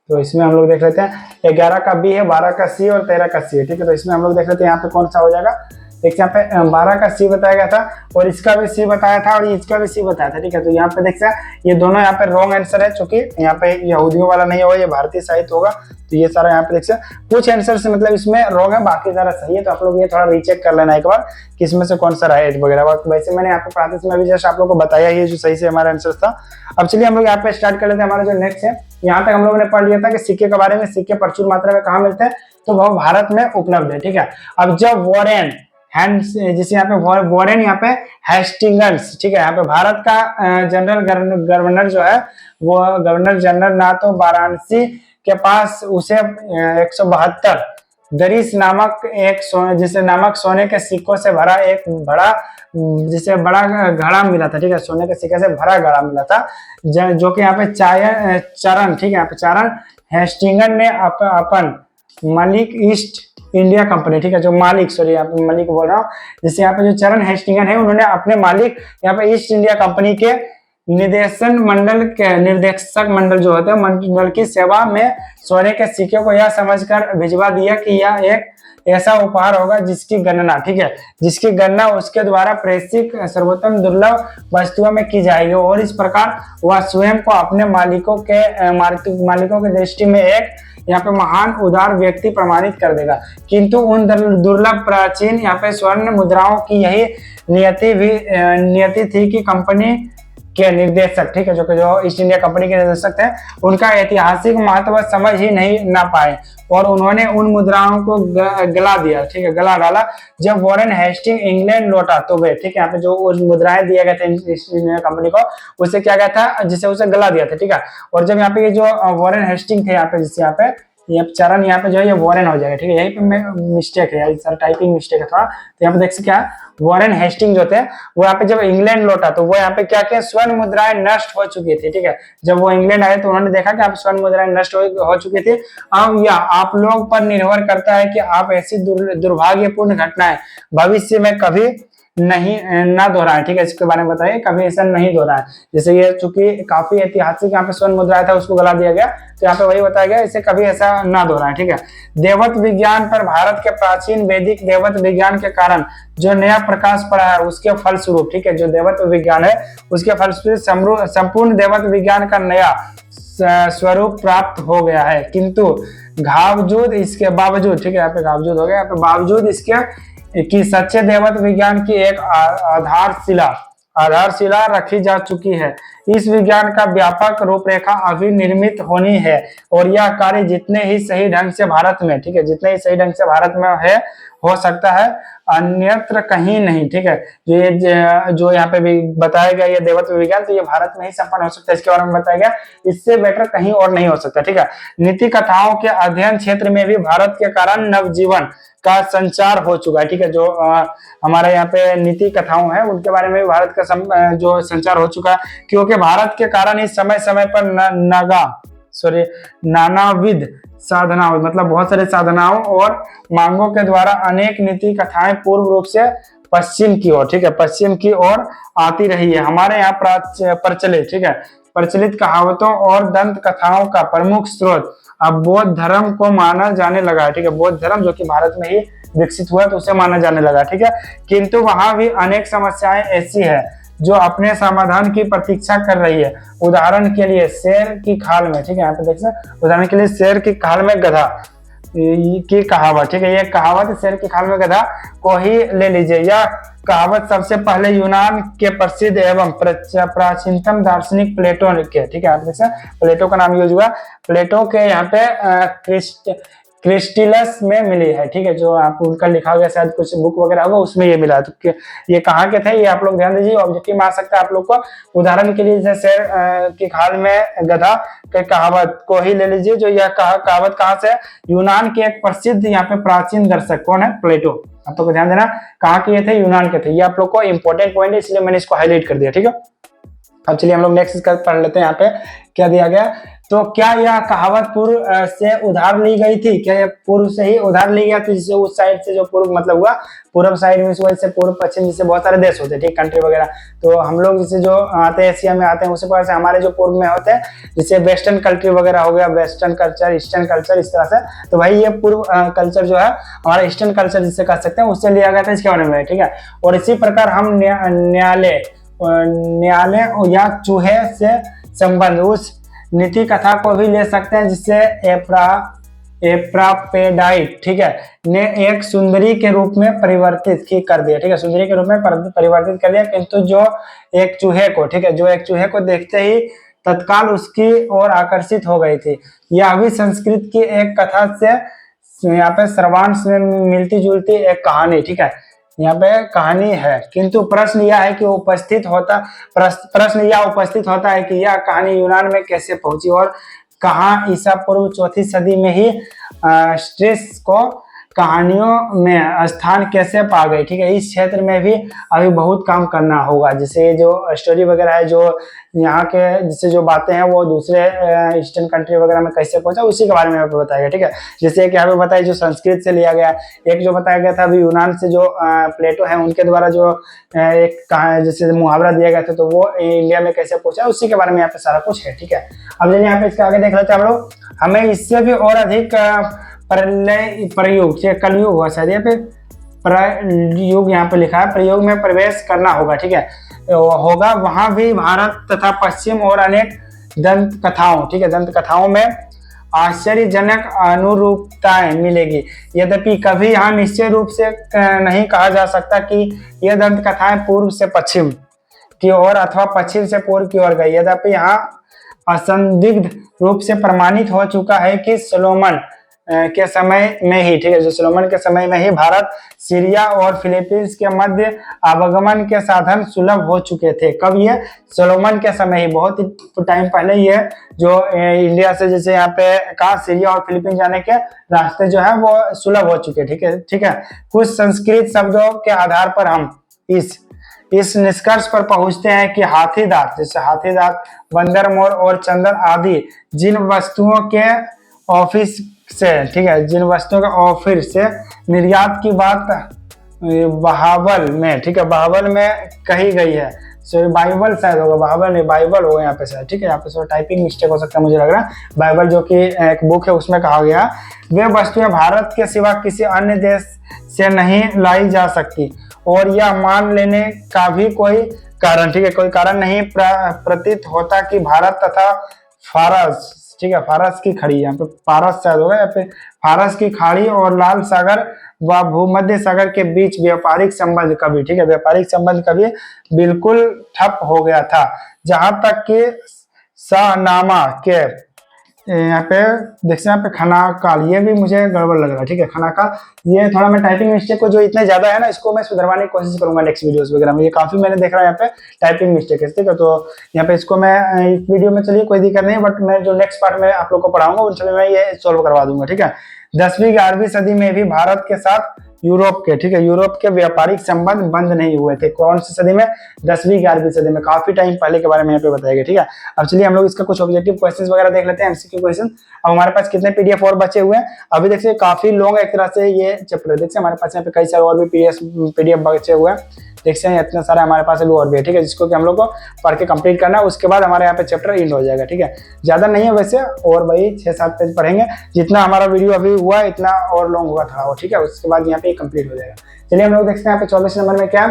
तो इसमें हम लोग देख लेते हैं 11 का बी है, 12 का सी और 13 का सी है। ठीक है, तो इसमें हम लोग देख लेते हैं यहाँ पे कौन सा हो जाएगा। देखिए यहाँ पे 12 का सी बताया गया था, और इसका भी सी बताया था, और इसका भी सी बताया था। ठीक है, तो यहाँ पे देखते हैं ये दोनों यहाँ पे रॉन्ग आंसर है, चूंकि यहाँ पे यहूदियों वाला नहीं होगा, ये भारतीय साहित्य होगा। तो ये सारा यहाँ पे देखते हैं कुछ आंसर से मतलब इसमें रॉन्ग है, बाकी सारा सही है। तो आप लोग ये थोड़ा रीचेक कर लेना एक बार कि इसमें से कौन सा राइट वगैरह। वैसे मैंने यहाँ पे प्रातः में भी जस्ट आप लोग को बताया ही जो सही से हमारा आंसर था। अब चलिए हम लोग यहाँ पे स्टार्ट कर लेते हैं हमारा जो नेक्स्ट है। यहाँ तक हम लोगों ने पढ़ लिया था कि सिक्के के बारे में, सिक्के प्रचुर मात्रा में कहाँ मिलते हैं, तो वह भारत में उपलब्ध है। ठीक है, अब जब वॉरेन हैंड जिसे यहाँ पे वॉरेन यहाँ पे हेस्टिंग्स, ठीक है, यहाँ पे भारत का जनरल गवर्नर जो है वो गवर्नर जनरल ना तो वाराणसी के पास उसे 172 दरिस नामक एक जिसे नामक सोने के सिक्कों से भरा एक बड़ा जिसे बड़ा घड़ा मिला था। ठीक है, सोने के सिक्के से भरा घड़ा मिला था जो कि यहाँ पे चरण, ठीक है, यहाँ पे चरण हेस्टिंगन ने अपन मलिक ईस्ट इंडिया कंपनी, ठीक है, जो मालिक, सॉरी यहाँ पे मलिक बोल रहा हूँ, जिससे यहाँ पे जो चरण हेस्टिंगन है उन्होंने अपने मालिक यहाँ पे ईस्ट इंडिया कंपनी के निर्देशक मंडल जो होते हैं मंडल की सेवा में सोने के सिक्के को यह समझकर भिजवा दिया कि यह एक ऐसा उपहार होगा जिसकी गणना, ठीक है, जिसकी गणना उसके द्वारा प्रेषित सर्वोत्तम दुर्लभ वस्तुओं में की जाएगी और इस प्रकार वह स्वयं को अपने मालिकों की दृष्टि में एक यहाँ पे महान उदार व्यक्ति प्रमाणित कर देगा। किंतु उन दुर्लभ प्राचीन यहाँ पे स्वर्ण मुद्राओं की यही नियति थी कि कंपनी के निर्देशक, ठीक है, जो ईस्ट इंडिया कंपनी के निर्देशक थे, उनका ऐतिहासिक महत्व समझ ही नहीं ना पाए और उन्होंने उन मुद्राओं को गला दिया, ठीक है, गला डाला। जब वॉरेन हेस्टिंग इंग्लैंड लौटा तो वे, ठीक है, यहाँ पे जो उस मुद्राएं दिए गए थे ईस्ट इंडिया कंपनी को, उसे क्या गया था, जिसे उसे गला दिया था। ठीक है, और जब यहाँ पे ये जो वॉरेन हेस्टिंग थे यहाँ पे, जिससे यहाँ पे ये चरण यहाँ पे जो है ये वॉरेन हो जाएगा। ठीक है, यहीं पे मिस्टेक है, सर टाइपिंग मिस्टेक है थोड़ा, तो यहाँ पे देख सकते क्या वॉरेन हेस्टिंग जो थे वो यहाँ पे जब इंग्लैंड लौटा तो वो यहाँ पे क्या किया, स्वर्ण मुद्राएं नष्ट हो चुकी थी। ठीक है, जब वो इंग्लैंड आए तो उन्होंने देखा कि आप स्वर्ण मुद्राएं नष्ट हो चुकी थी। अब यह आप लोग पर निर्भर करता है कि आप ऐसी दुर्भाग्यपूर्ण घटनाएं भविष्य में कभी नहीं ना दोहराए। ठीक है, इसके बारे में बताइए, कभी ऐसा नहीं दोहराए। जैसे ये चूंकि काफी ऐतिहासिक यहाँ पे स्वर्ण मुद्रा था उसको गला दिया गया, तो यहाँ पे वही बताया गया इसे कभी ऐसा ना दोहराए। ठीक है, देवत विज्ञान पर भारत के प्राचीन वैदिक देवत विज्ञान के कारण जो नया प्रकाश पड़ा है उसके फलस्वरूप, ठीक है, जो देवत विज्ञान है उसके फलस्वरूप संपूर्ण देवत विज्ञान का नया स्वरूप प्राप्त हो गया है। किंतु घावजूद इसके बावजूद, ठीक है, यहाँ पे घावजूद हो गया, यहाँ पे बावजूद इसके कि सच्चे देवत विज्ञान की एक आधारशिला रखी जा चुकी है। इस विज्ञान का व्यापक रूपरेखा अभी निर्मित होनी है और यह कार्य जितने ही सही ढंग से भारत में, ठीक है, जितने ही सही ढंग से भारत में है हो सकता है, अन्यत्र कहीं नहीं। ठीक है, जो यहाँ पे भी बताया गया ये देवत्व विज्ञान, तो ये भारत में ही संपन्न हो सकता है, इसके बारे में बताया गया, इससे बेटर कहीं और नहीं हो सकता। ठीक है, नीति कथाओं के अध्ययन क्षेत्र में भी भारत के कारण नवजीवन का संचार हो चुका है। ठीक है, जो हमारे यहाँ पे नीति कथाओं है उनके बारे में भी भारत का जो संचार हो चुका है, क्योंकि भारत के कारण इस समय समय पर नानाविध साधनाओं, मतलब बहुत सारे साधनाओं और मांगों के द्वारा अनेक नीति कथाएं पूर्व रूप से पश्चिम की ओर, ठीक है, पश्चिम की ओर आती रही है। हमारे यहाँ प्रचलित, ठीक है, प्रचलित कहावतों और दंत कथाओं का प्रमुख स्रोत अब बौद्ध धर्म को माना जाने लगा है। ठीक है, बौद्ध धर्म जो कि भारत में ही विकसित हुआ तो उसे माना जाने लगा। ठीक है, किंतु वहां भी अनेक समस्याएं ऐसी है जो अपने समाधान की प्रतीक्षा कर रही है। उदाहरण के लिए शेर की खाल में, ठीक है, यहाँ पे देख सकते, उदाहरण के लिए शेर की खाल में गधा की कहावत, ठीक है, ये कहावत शेर की खाल में गधा को ही ले लीजिए। यह कहावत सबसे पहले यूनान के प्रसिद्ध एवं प्राचीनतम दार्शनिक प्लेटो के, ठीक है, आप देख सकते प्लेटो का नाम यूज हुआ, प्लेटो के यहाँ पे क्रिस्टिलस में मिली है। ठीक है, जो आप उनका लिखा गया शायद कुछ बुक वगैरह होगा उसमें ये मिला है। तो ये कहाँ के थे ये आप लोग ध्यान दीजिए, ऑब्जेक्टिव में आ सकता है आप लोग को। उदाहरण के लिए जैसे शेर की खाल में गधा के कहावत को ही ले लीजिए, जो यह कहावत कहाँ से, यूनान के एक प्रसिद्ध यहाँ पे प्राचीन दर्शक कौन है, प्लेटो। आप लोग को ध्यान देना कहाँ के ये थे, यूनान के थे। ये आप लोग को इंपॉर्टेंट पॉइंट है इसलिए मैंने इसको हाईलाइट कर दिया। ठीक है, अब चलिए हम लोग नेक्स्ट पढ़ लेते हैं। यहाँ पे क्या दिया गया, तो क्या यह कहावत पूर्व से उधार ली गई थी, क्या यह पूर्व से ही उधार ली गया थी, जिससे उस साइड से जो पूर्व मतलब हुआ पूर्व साइड में, इस वजह से पूर्व पश्चिम जिससे बहुत सारे देश होते हैं, ठीक, कंट्री वगैरह, तो हम लोग जैसे जो आते हैं एशिया में आते हैं उसी प्रकार से हमारे जो पूर्व में होते हैं जैसे वेस्टर्न कंट्री वगैरह हो गया, वेस्टर्न कल्चर, ईस्टर्न कल्चर, इस तरह से। तो भाई ये पूर्व कल्चर जो है हमारा ईस्टर्न कल्चर जिससे कह सकते हैं उससे लिया गया था इसके बारे में। ठीक है, और इसी प्रकार हम न्यायालय या चूहे से संबंध उस नीति कथा को भी ले सकते हैं जिससे एप्रापेडाइट, ठीक है, ने एक सुंदरी के रूप में परिवर्तित कर दिया। ठीक है, सुंदरी के रूप में परिवर्तित कर दिया, किंतु जो एक चूहे को, ठीक है, जो एक चूहे को देखते ही तत्काल उसकी ओर आकर्षित हो गई थी। यह भी संस्कृत की एक कथा से यहाँ पे सर्वांश में मिलती जुलती एक कहानी, ठीक है, यहाँ पे कहानी है, किंतु प्रश्न यह है कि वो प्रश्न यह उपस्थित होता है कि यह कहानी यूनान में कैसे पहुंची और कहाँ ईसा पूर्व 4वीं सदी में ही स्ट्रेस को कहानियों में स्थान कैसे पा गई, ठीक है। इस क्षेत्र में भी अभी बहुत काम करना होगा, जैसे जो स्टोरी वगैरह है, जो यहाँ के जैसे जो बातें हैं वो दूसरे ईस्टर्न कंट्री वगैरह में कैसे पहुंचा, उसी के बारे में आपको बताया, ठीक है। जैसे कि यहाँ पे बताया जो संस्कृत से लिया गया, एक जो बताया गया था अभी यूनान से जो प्लेटो है उनके द्वारा जो एक कहा जैसे मुहावरा दिया गया था, तो वो इंडिया में कैसे पहुंचा उसी के बारे में यहाँ पे सारा कुछ है, ठीक है। अब चलिए यहाँ पे इसके आगे देख लेते हैं हम लोग। हमें इससे भी और अधिक प्रयोग कलयुग हुआ शायद, यहाँ पे प्रयोग यहाँ पे लिखा है, प्रयोग में प्रवेश करना होगा, ठीक है, होगा। वहां भी भारत तथा पश्चिम और अनेक दंत कथाओं, ठीक है, दंत कथाओं में आश्चर्यजनक अनुरूपताएं मिलेगी। यद्यपि कभी यहाँ निश्चय रूप से नहीं कहा जा सकता कि यह दंत कथाएं पूर्व से पश्चिम की ओर अथवा पश्चिम से पूर्व की ओर गई। यद्यपि यहाँ असंदिग्ध रूप से प्रमाणित हो चुका है कि सोलोमन के समय में ही, ठीक है, जो सोलोमन के समय में ही भारत, सीरिया और फिलीपींस के मध्य आवागमन के साधन सुलभ हो चुके थे। कब? ये सोलोमन के समय ही, बहुत ही टाइम पहले ये जो इंडिया से जैसे यहाँ पे कहा सीरिया और फिलीपींस जाने के रास्ते जो है वो सुलभ हो चुके, ठीक है, ठीक है। कुछ संस्कृत शब्दों के आधार पर हम इस निष्कर्ष पर पहुंचते हैं कि हाथी दांत, जैसे हाथी दांत, बंदर मोर और चंदन आदि जिन वस्तुओं के ऑफिस से, ठीक है, जिन वस्तुओं के ऑफिर से निर्यात की बात बहावल में, ठीक है, बहावल में कही गई है। सो बाइबल शायद होगा, बहावल नहीं बाइबल होगा यहाँ पे शायद, ठीक है। यहाँ पे टाइपिंग मिस्टेक हो सकता है मुझे लग रहा है। बाइबल जो कि एक बुक है उसमें कहा गया वे वस्तुएं भारत के सिवा किसी अन्य देश से नहीं लाई जा सकती और यह मान लेने का भी कोई कारण, ठीक है, कोई कारण नहीं प्रतीत होता कि भारत तथा फारस, ठीक है, फारस की खाड़ी, यहाँ पे पारस शायद होगा, या फिर फारस की खाड़ी और लाल सागर व भूमध्य सागर के बीच व्यापारिक संबंध कभी, ठीक है, व्यापारिक संबंध कभी बिल्कुल ठप हो गया था। जहां तक कि शाहनामा के यहाँ पे देखते हैं, यहाँ पे खनाकाल, ये भी मुझे गड़बड़ लग रहा है, ठीक है, खनाकाल, ये थोड़ा मैं टाइपिंग मिस्टेक को जो इतना ज्यादा है ना, इसको मैं सुधरवाने की कोशिश करूंगा नेक्स्ट वीडियोस वगैरह में। ये काफी मैंने देख रहा है यहाँ पे टाइपिंग मिस्टेक है, ठीक है, तो यहाँ पे इसको मैं इस वीडियो में चलिए कोई दिक्कत नहीं, बट मैं जो नेक्स्ट पार्ट में आप लोग को पढ़ाऊंगा उनसे मैं ये सोल्व करवा दूंगा, ठीक है। 10वीं-11वीं सदी में भी भारत के साथ यूरोप के, ठीक है, यूरोप के व्यापारिक संबंध बंद नहीं हुए थे। कौन सी सदी में? 10वीं-11वीं सदी में, काफी टाइम पहले के बारे में यहाँ पे बताया गया, ठीक है। अब चलिए हम लोग इसका कुछ ऑब्जेक्टिव क्वेश्चंस वगैरह देख लेते हैं, एमसीक्यू क्वेश्चन। अब हमारे पास कितने पीडीएफ और बचे हुए हैं? अभी देखिए काफी लॉन्ग एक तरह से ये चैप्टर, देखिए हमारे पास यहाँ पे कई सारे और भी पीडीएफ बचे हुए हैं, देखते हैं इतना सारा हमारे पास अभी और भी है, ठीक है, जिसको कि हम लोग को पढ़ के कंप्लीट करना है। उसके बाद हमारे यहाँ पे चैप्टर एंड हो जाएगा, ठीक है। ज्यादा नहीं है वैसे, और भाई 6-7 पेज पढ़ेंगे, जितना हमारा वीडियो अभी हुआ इतना और लॉन्ग हुआ था, ठीक है, उसके बाद यहाँ पे कंप्लीट हो जाएगा। चलिए हम लोग देखते हैं यहाँ पे 24 नंबर में क्या,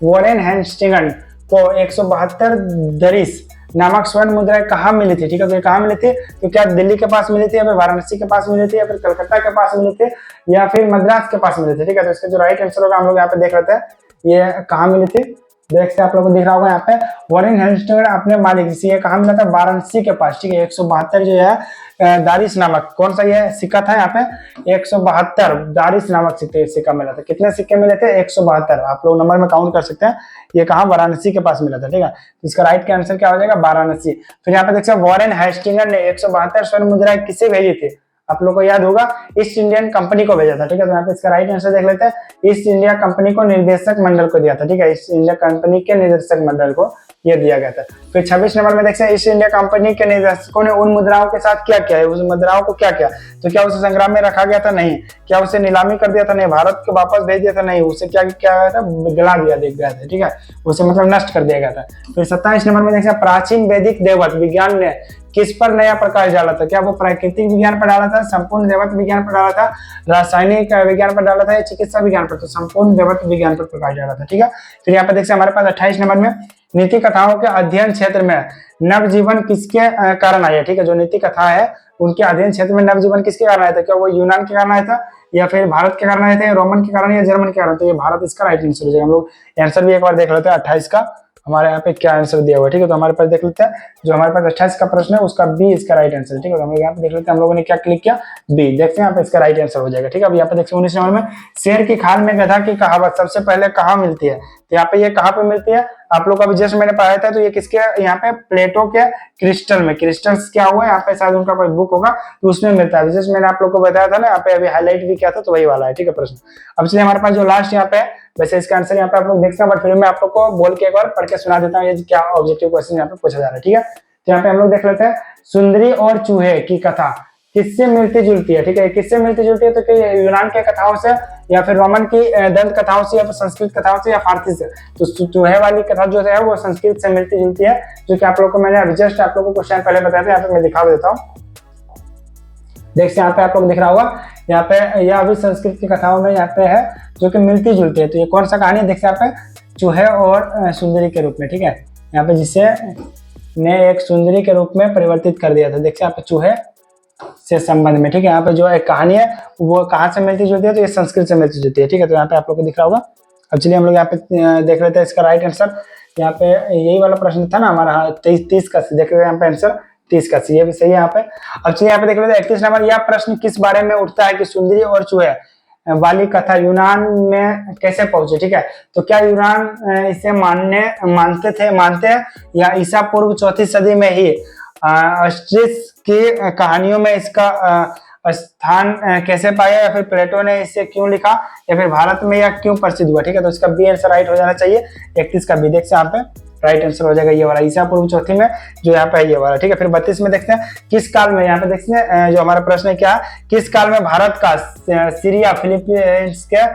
वॉरेन हेस्टिंग्स को 172 दरिस नामक स्वर्ण मुद्राएं कहाँ मिली थी, ठीक है, तो कहाँ मिली थी? तो क्या दिल्ली के पास मिली थी, या फिर वाराणसी के पास मिली थी, या फिर कलकत्ता के पास मिली थी, या फिर मद्रास के पास मिली थी, ठीक है। तो इसका जो राइट आंसर होगा हम लोग यहाँ पे देख लेते हैं, ये कहाँ मिली थी, देखते हैं आप लोगों को दिख रहा होगा यहाँ पे, वॉरेन हेस्टिंग्स अपने मालिक, ये कहाँ मिला था? वाराणसी के पास, ठीक है। 172 जो है दारिस नामक, कौन सा ये सिक्का था यहाँ पे? 172 दारिस नामक सिक्का मिला था। कितने सिक्के मिले थे? 172, आप लोग नंबर में काउंट कर सकते हैं। ये कहाँ? वाराणसी के पास मिला था, ठीक है। इसका राइट का आंसर क्या हो जाएगा? वाराणसी। फिर यहाँ पे देखिए वॉरेन हेस्टिंग्स ने 172 स्वर्ण मुद्राएं किसे भेजी थी? आप लोग को याद होगा, ईस्ट इंडियन कंपनी को भेजा था, ठीक है। तो यहाँ पे इसका राइट आंसर देख लेते हैं, ईस्ट इंडिया कंपनी को निर्देशक मंडल को दिया था, ठीक है, ईस्ट इंडिया कंपनी के निर्देशक मंडल को ये दिया गया था। फिर 26 नंबर में देखते हैं, ईस्ट इंडिया कंपनी के निर्देशकों ने उन मुद्राओं के साथ क्या किया है, उस मुद्राओं को क्या किया? तो क्या उसे संग्राम में रखा गया था? नहीं। क्या उसे नीलामी कर दिया था? नहीं। भारत को वापस भेज दिया था? नहीं। उसे क्या क्या गया था? गला दिया गया था, ठीक है, उसे मतलब नष्ट कर दिया गया था। फिर 27 नंबर में देखते हैं, प्राचीन वैदिक देवत विज्ञान ने किस पर नया प्रकाश डाला था? क्या वो प्राकृतिक विज्ञान पर डाला था, संपूर्ण देवत विज्ञान पर डाला था, रासायनिक विज्ञान पर डाला था, या चिकित्सा विज्ञान पर? तो संपूर्ण देवत विज्ञान पर प्रकाश डाला था, ठीक है। फिर यहाँ पे देखिए हमारे पास 28 नंबर में, नीति कथाओं के अध्ययन क्षेत्र में नवजीवन किसके कारण आया, ठीक है। जो नीति कथा है उनके अध्ययन क्षेत्र में नवजीवन किसके कारण आया था? क्या वो यूनान के कारण आया था, या फिर भारत के कारण आए थे, रोमन के कारण, या जर्मन के कारण? तो ये भारत इसका राइट आंसर हो जाएगा। हम लोग आंसर भी एक बार देख लेते हैं 28 का। हमारे यहाँ पे क्या आंसर दिया हुआ है। ठीक है, तो हमारे पास देख लेते हैं जो हमारे पास 28 का प्रश्न है उसका बी इसका राइट आंसर है। ठीक है, तो हम लोग यहाँ पे देख लेते हैं, हम लोगों ने क्या क्लिक किया, बी। देखते हैं यहाँ पे इसका राइट आंसर हो जाएगा। ठीक है, अब यहाँ पे देखते हैं 19 नंबर में, शेर की खाल में गधा की कहावत सबसे पहले कहाँ मिलती है। तो यहाँ पे ये कहाँ पे मिलती है, आप लोग अभी जस्ट मैंने पढ़ाया था, तो ये किसके, यहाँ पे प्लेटो के क्रिस्टल में, क्रिस्टल्स क्या हुआ है यहाँ पे, शायद उनका कोई बुक होगा तो उसमें मिलता है। जस्ट मैंने आप लोग को बताया था ना, यहाँ पे अभी हाईलाइट भी किया था, तो वही वाला है। ठीक है प्रश्न। अब चलिए हमारे पास जो लास्ट यहाँ पे, वैसे इसका आंसर यहाँ पे आप लोग देख सकते हैं, बट फिर मैं आप लोग को बोल के एक बार पढ़ के सुना देता हूँ ये क्या ऑब्जेक्टिव क्वेश्चन यहाँ पे पूछा जा रहा है। ठीक है, तो यहाँ पे हम लोग देख लेते हैं, सुंदरी और चूहे की कथा किससे मिलती जुलती है। ठीक है, किससे मिलती जुलती है, तो कि यूनान के कथाओं से, या फिर रोमन की दंत कथाओं से, या फिर संस्कृत कथाओं से, या फारसी से। तो चूहे वाली कथा जो है वो संस्कृत से मिलती जुलती है, जो कि आप लोग को मैंने अभी जस्ट आप लोगों को क्वेश्चन पहले बताया था, यहाँ पे मैं दिखा देता हूँ। देख यहाँ पे आप लोग दिख रहा होगा, यहाँ पे यह अभी संस्कृत की कथाओं में यहाँ पे है जो कि मिलती जुलती है। तो ये कौन सा कहानी है, देखिए यहाँ पे चूहे और सुंदरी के रूप में। ठीक है, यहाँ पे जिसे ने एक सुंदरी के रूप में परिवर्तित कर दिया था। देखिए यहाँ पे चूहे से संबंध में। ठीक है, यहाँ पे जो एक कहानी है वो कहाँ से मिलती जुलती है, तो ये संस्कृत से मिलती जुलती है। ठीक है, तो यहाँ पे आप लोग को दिख रहा होगा। अब चलिए हम लोग यहाँ पे देख लेते हैं इसका राइट आंसर। यहाँ पे यही वाला प्रश्न था ना हमारा 30 का, देख रहे हैं यहाँ पे आंसर 30 का सी, ये भी सही है यहाँ पे। अब चलिए यहाँ पे देख लेते हैं 31 नंबर, यह प्रश्न किस बारे में उठता है कि सुंदरी और चूहे वाली कथा यूनान में कैसे पहुंचे। ठीक है, तो क्या यूनान इसे मानते हैं, या ईसा पूर्व 4वीं सदी में ही अस्ट्रिस की कहानियों में इसका स्थान कैसे पाया, या फिर प्लेटो ने इसे क्यों लिखा, या फिर भारत में यह क्यों प्रसिद्ध हुआ। ठीक है, तो इसका बी आंसर राइट हो जाना चाहिए। 31 का बी देख से यहाँ पे राइट आंसर हो जाएगा ये वाला, ईसा पूर्व 4वीं में जो यहाँ पे है ये वाला। ठीक है, फिर 32 में देखते हैं किस काल में, यहाँ पे देखते हैं जो हमारा प्रश्न है क्या, किस काल में भारत का सीरिया फिलीपींस के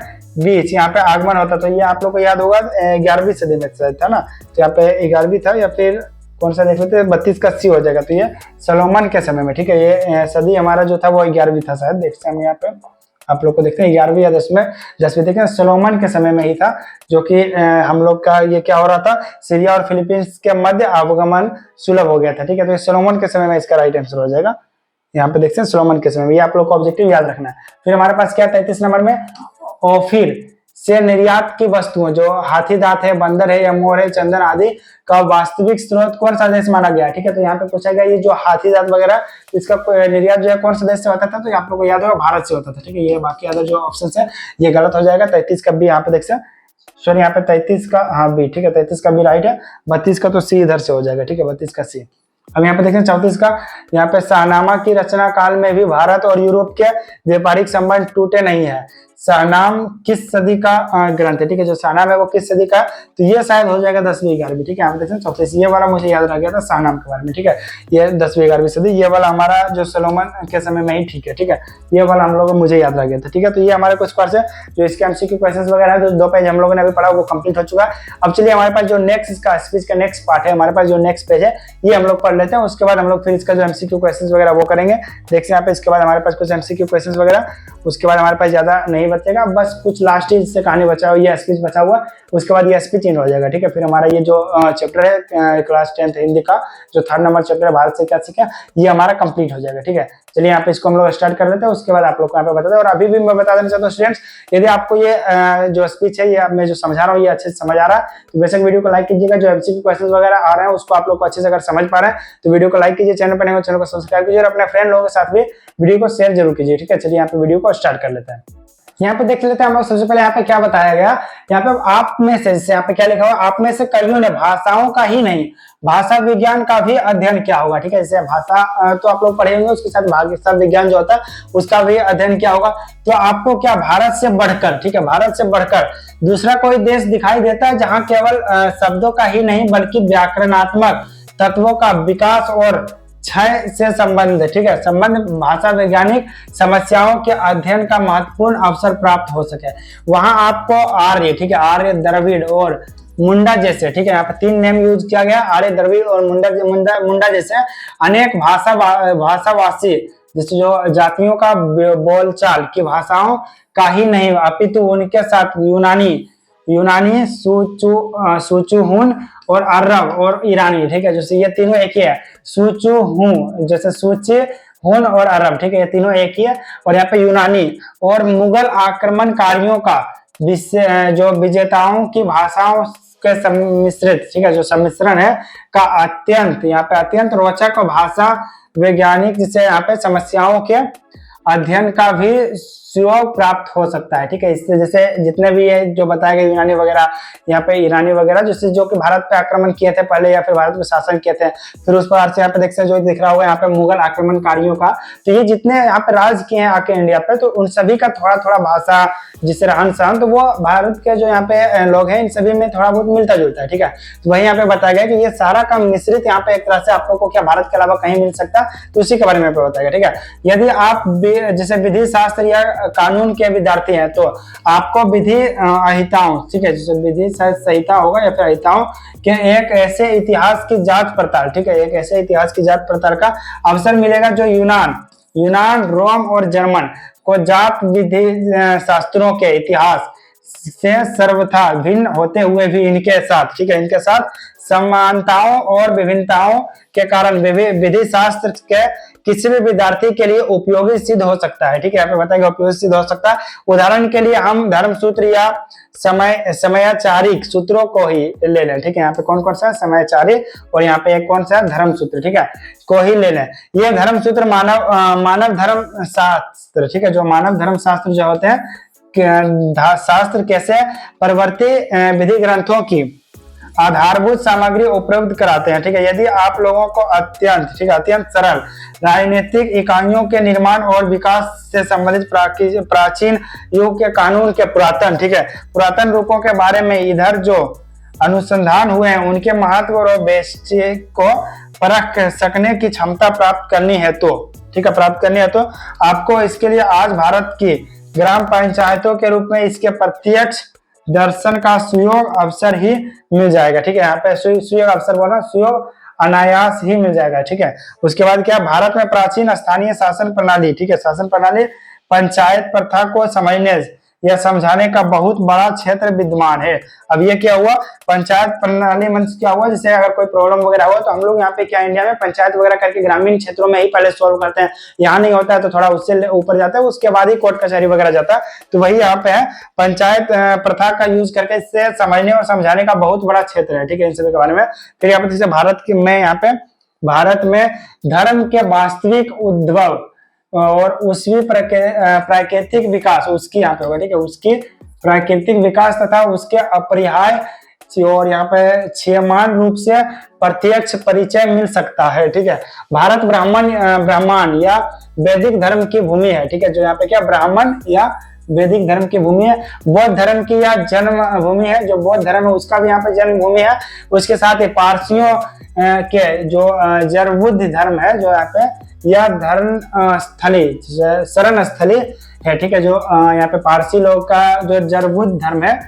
बीच यहाँ पे आगमन होता। तो ये आप लोग को याद होगा 11वीं सदी में था ना, तो यहाँ पे 11वीं था, या फिर कौन सा देख लेते हैं, 32 का सी हो जाएगा। तो ये सोलोमन के समय में। ठीक है, ये सदी हमारा जो था वो 11वीं था शायद, देखते हैं हम यहाँ पे आप लोग को देखते हैं 11वीं या 10वीं देखते हैं, सोलोमन के समय में ही था, जो कि हम लोग का ये क्या हो रहा था, सीरिया और फिलीपींस के मध्य आवागमन सुलभ हो गया था। ठीक है, तो ये सोलोमन के समय में इसका राइट आंसर हो जाएगा। यहाँ पे देखते हैं सोलोमन के समय में, ये आप लोग को ऑब्जेक्टिव याद रखना है। फिर हमारे पास क्या 33 नंबर में, ओफिर से निर्यात की वस्तुओं जो हाथी दांत है, बंदर है, या मोर है, चंदन आदि का वास्तविक स्रोत कौन सा देश माना गया। ठीक है, तो यहाँ पे पूछा गया ये जो हाथी दांत वगैरह इसका निर्यात जो है कौन सा देश से होता था, तो आप लोग को याद होगा भारत से होता था। ठीक है, ये बाकी अदर जो ऑप्शन है ये गलत हो जाएगा। 33 का बी यहाँ पे देखते हैं, सॉरी यहाँ पे 33 का हाँ बी। ठीक है, 33 का बी राइट है। 32 का तो सी इधर से हो जाएगा। ठीक है, 32 का सी। अब यहाँ पे देखें 34 का, यहाँ पे शाहनामा की रचना काल में भी भारत और यूरोप के व्यापारिक संबंध टूटे नहीं है। शाहनाम किस सदी का ग्रंथ है। ठीक है, जो शाहनाम है वो किस सदी का, तो ये शायद हो जाएगा 10वीं 11वीं। ठीक है, यहाँ पे देखते हैं 34, ये वाला मुझे याद रह गया था शाहनाम के बारे में। ठीक है, ये 10वीं 11वीं सदी, ये वाला हमारा जो सोलोमन के समय में ही। ठीक है, ठीक है, ये वाला हम लोगों को मुझे याद रह गया था। ठीक है, तो ये हमारे कुछ क्वेश्चन जो इसके एमसीक्यू क्वेश्चन वगैरह है, जो 2 पेज हम लोगों ने अभी पढ़ा वो कंप्लीट हो चुका है। अब चलिए हमारे पास जो नेक्स्ट इसका स्पीच का नेक्स्ट पार्ट है, हमारे पास जो नेक्स्ट पेज है ये हम लोग पढ़ लेते हैं, उसके बाद हम लोग फिर इसका जो एमसीक्यू क्वेश्चंस वगैरह वो करेंगे। देखते हैं यहाँ पे इसके बाद हमारे पास कुछ एमसीक्यू क्वेश्चंस वगैरह, उसके बाद हमारे पास ज्यादा नहीं बचेगा, बस कुछ लास्ट ही इससे कहानी बचा हुआ, ये स्पीच बचा हुआ, उसके बाद ये स्पीच इन हो जाएगा। ठीक है, फिर हमारा ये जो चैप्टर है क्लास 10th हिंदी का जो 3rd नंबर चैप्टर है भारत से क्या सीखा, ये हमारा कंप्लीट हो जाएगा। ठीक है, चलिए यहाँ पे इसको हम लोग स्टार्ट कर लेते हैं, उसके बाद आप लोग को यहाँ पे बता दें। और अभी भी मैं बता देना चाहता हूँ स्टूडेंट्स, यदि आपको ये जो स्पीच है ये मैं जो समझा रहा हूँ ये अच्छे से समझ आ रहा है तो बेशक वीडियो को लाइक कीजिएगा। जो एमसीक्यू क्वेश्चन वगैरह आ रहे हैं उसको आप लोग को अच्छे से अगर समझ पा रहे हैं तो वीडियो को लाइक कीजिए, चैनल पर नए हो चैनल को सब्सक्राइब कीजिए, और अपने फ्रेंड लोगों के साथ भी वीडियो को शेयर जरूर कीजिए। ठीक है, चलिए यहाँ पे वीडियो को स्टार्ट कर लेते हैं। यहाँ पे देख लेते हैं हम लोग सबसे पहले यहाँ पे क्या बताया गया। यहाँ पे आप में से, यहाँ पे क्या लिखा हुआ, आप में से कईयों ने भाषाओं का ही नहीं भाषा विज्ञान का भी अध्ययन किया होगा। ठीक है, जैसे भाषा तो आप लोग पढ़ेंगे, उसके साथ भाषा विज्ञान जो होता है उसका भी अध्ययन किया होगा। तो आपको क्या भारत से बढ़कर, ठीक है, भारत से बढ़कर दूसरा कोई देश दिखाई देता है जहाँ केवल शब्दों का ही नहीं बल्कि व्याकरणात्मक तत्वों का विकास और क्षय से संबंध, ठीक है, संबंध भाषा वैज्ञानिक समस्याओं के अध्ययन का महत्वपूर्ण अवसर प्राप्त हो सके। वहां आपको आर्य, ठीक है, आर्य, द्रविड़ और मुंडा जैसे, ठीक है, यहाँ पे 3 नेम यूज किया गया, आर्य, द्रविड़ और मुंडा जैसे अनेक भाषावासी जैसे जो जातियों का बोलचाल की भाषाओं का ही नहीं अपितु उनके साथ यूनानी सूचुहुन और अरब और ईरानी, ठीक है, जैसे ये तीनों एक ही है, सूचुहुन जैसे सूची हुन और अरब, ठीक है, ये तीनों एक ही है। और यहाँ पे यूनानी और मुगल आक्रमणकारियों का जो विजेताओं की भाषाओं के सम्मिश्रित, ठीक है, जो सम्मिश्रण है का अत्यंत, यहाँ पे अत्यंत रोचक भाषा वैज्ञानिक जिसे यहाँ पे समस्याओं के अध्ययन का भी सुयोग प्राप्त हो सकता है, ठीक है। इससे जैसे जितने भी ये जो बताए गए यूनानी वगैरह, यहाँ पे ईरानी वगैरह जैसे जो कि भारत पे आक्रमण किए थे पहले या फिर भारत में शासन किए थे, फिर उस प्रकार से यहाँ पे देख सकते जो दिख रहा होगा यहाँ पे मुगल आक्रमणकारियों का, तो ये जितने यहाँ पे राज किए हैं आके इंडिया पे, तो उन सभी का थोड़ा थोड़ा भाषा जिससे रहन सहन, तो वो भारत के जो यहाँ पे लोग हैं इन सभी में थोड़ा बहुत मिलता जुलता है, ठीक है। तो वही यहाँ पे बताया गया कि ये सारा का मिश्रित यहाँ पे एक तरह से आप लोग को क्या भारत के अलावा कहीं मिल सकता, तो उसी के बारे में बताया गया, ठीक है। यदि आप जैसे विधि शास्त्र या कानून के विद्यार्थी हैं तो आपको विधि अहिताओं, ठीक है, जैसे विधि संहिता होगा या फिर अहिताओं के एक ऐसे इतिहास की जांच पड़ताल, ठीक है, एक ऐसे इतिहास की जांच पड़ताल का अवसर मिलेगा जो यूनान, रोम और जर्मन को जात विधि शास्त्रों के इतिहास से सर्वथा भिन्न होते हुए भी इनके साथ, ठीक है, इनके साथ समानताओं और विभिन्नताओं के कारण विधि शास्त्र के किसी भी विद्यार्थी के लिए उपयोगी सिद्ध हो सकता है, ठीक है। यहाँ पे बताएंगे उपयोगी सिद्ध हो सकता है। उदाहरण के लिए हम धर्म सूत्र या समयाचारिक सूत्रों को ही ले लें, ठीक है। यहाँ पे कौन कौन सा समयाचारिक और यहाँ पे एक कौन सा धर्म सूत्र, ठीक है, को ही ले लें। ये धर्म सूत्र मानव धर्म शास्त्र, ठीक है, जो मानव धर्म शास्त्र जो होते हैं शास्त्र कैसे प्रवर्ती विधि ग्रंथों की आधारभूत सामग्री उपलब्ध कराते हैं, ठीक है। यदि आप लोगों को अत्यंत, ठीक है, अत्यंत सरल राजनीतिक इकाइयों के निर्माण और विकास से संबंधित प्राचीन युग के कानून के पुरातन, ठीक है, पुरातन रूपों के बारे में इधर जो अनुसंधान हुए हैं उनके महत्व और वैशिष्ट्य को परख सकने की क्षमता प्राप्त करनी है तो, ठीक है, प्राप्त करनी है तो आपको इसके लिए आज भारत की ग्राम पंचायतों के रूप में इसके प्रत्यक्ष दर्शन का सुयोग अवसर ही मिल जाएगा, ठीक है। यहाँ पे सुयोग अवसर बोला, सुयोग अनायास ही मिल जाएगा, ठीक है। उसके बाद क्या, भारत में प्राचीन स्थानीय शासन प्रणाली, ठीक है, शासन प्रणाली पंचायत प्रथा को समझने या समझाने का बहुत बड़ा क्षेत्र विद्यमान है। अब ये क्या हुआ, पंचायत प्रणाली मन क्या हुआ, जैसे अगर कोई प्रॉब्लम वगैरह हुआ तो हम लोग यहाँ पे क्या इंडिया में पंचायत वगैरह करके ग्रामीण क्षेत्रों में ही पहले सॉल्व करते हैं, यहाँ नहीं होता है तो थोड़ा उससे ऊपर जाता है, उसके बाद ही कोर्ट कचहरी वगैरह जाता है। तो वही यहाँ पे है, पंचायत प्रथा का यूज करके इससे समझने और समझाने का बहुत बड़ा क्षेत्र है, ठीक है, इन सभी के बारे में। फिर यहाँ पे जैसे भारत की में यहाँ पे भारत में धर्म के वास्तविक उद्भव और उसकी प्राकृतिक विकास, उसकी यहाँ पे होगा, ठीक है, उसकी प्राकृतिक विकास तथा उसके अपरिहार्य और यहाँ पे क्षयमान रूप से प्रत्यक्ष परिचय मिल सकता है, ठीक है। भारत ब्राह्मण या वैदिक धर्म की भूमि है, ठीक है, जो यहाँ पे क्या ब्राह्मण या वैदिक धर्म की भूमि है। बौद्ध धर्म की या जन्म भूमि है, जो बौद्ध धर्म है उसका भी यहाँ पे जन्म भूमि है। उसके साथ ही पारसियों के जो जरबुद्ध धर्म है, जो यहाँ पे यह धर्म स्थली शरण स्थली है, ठीक है, जो यहाँ पे पारसी लोग का जो जरबुद्ध धर्म है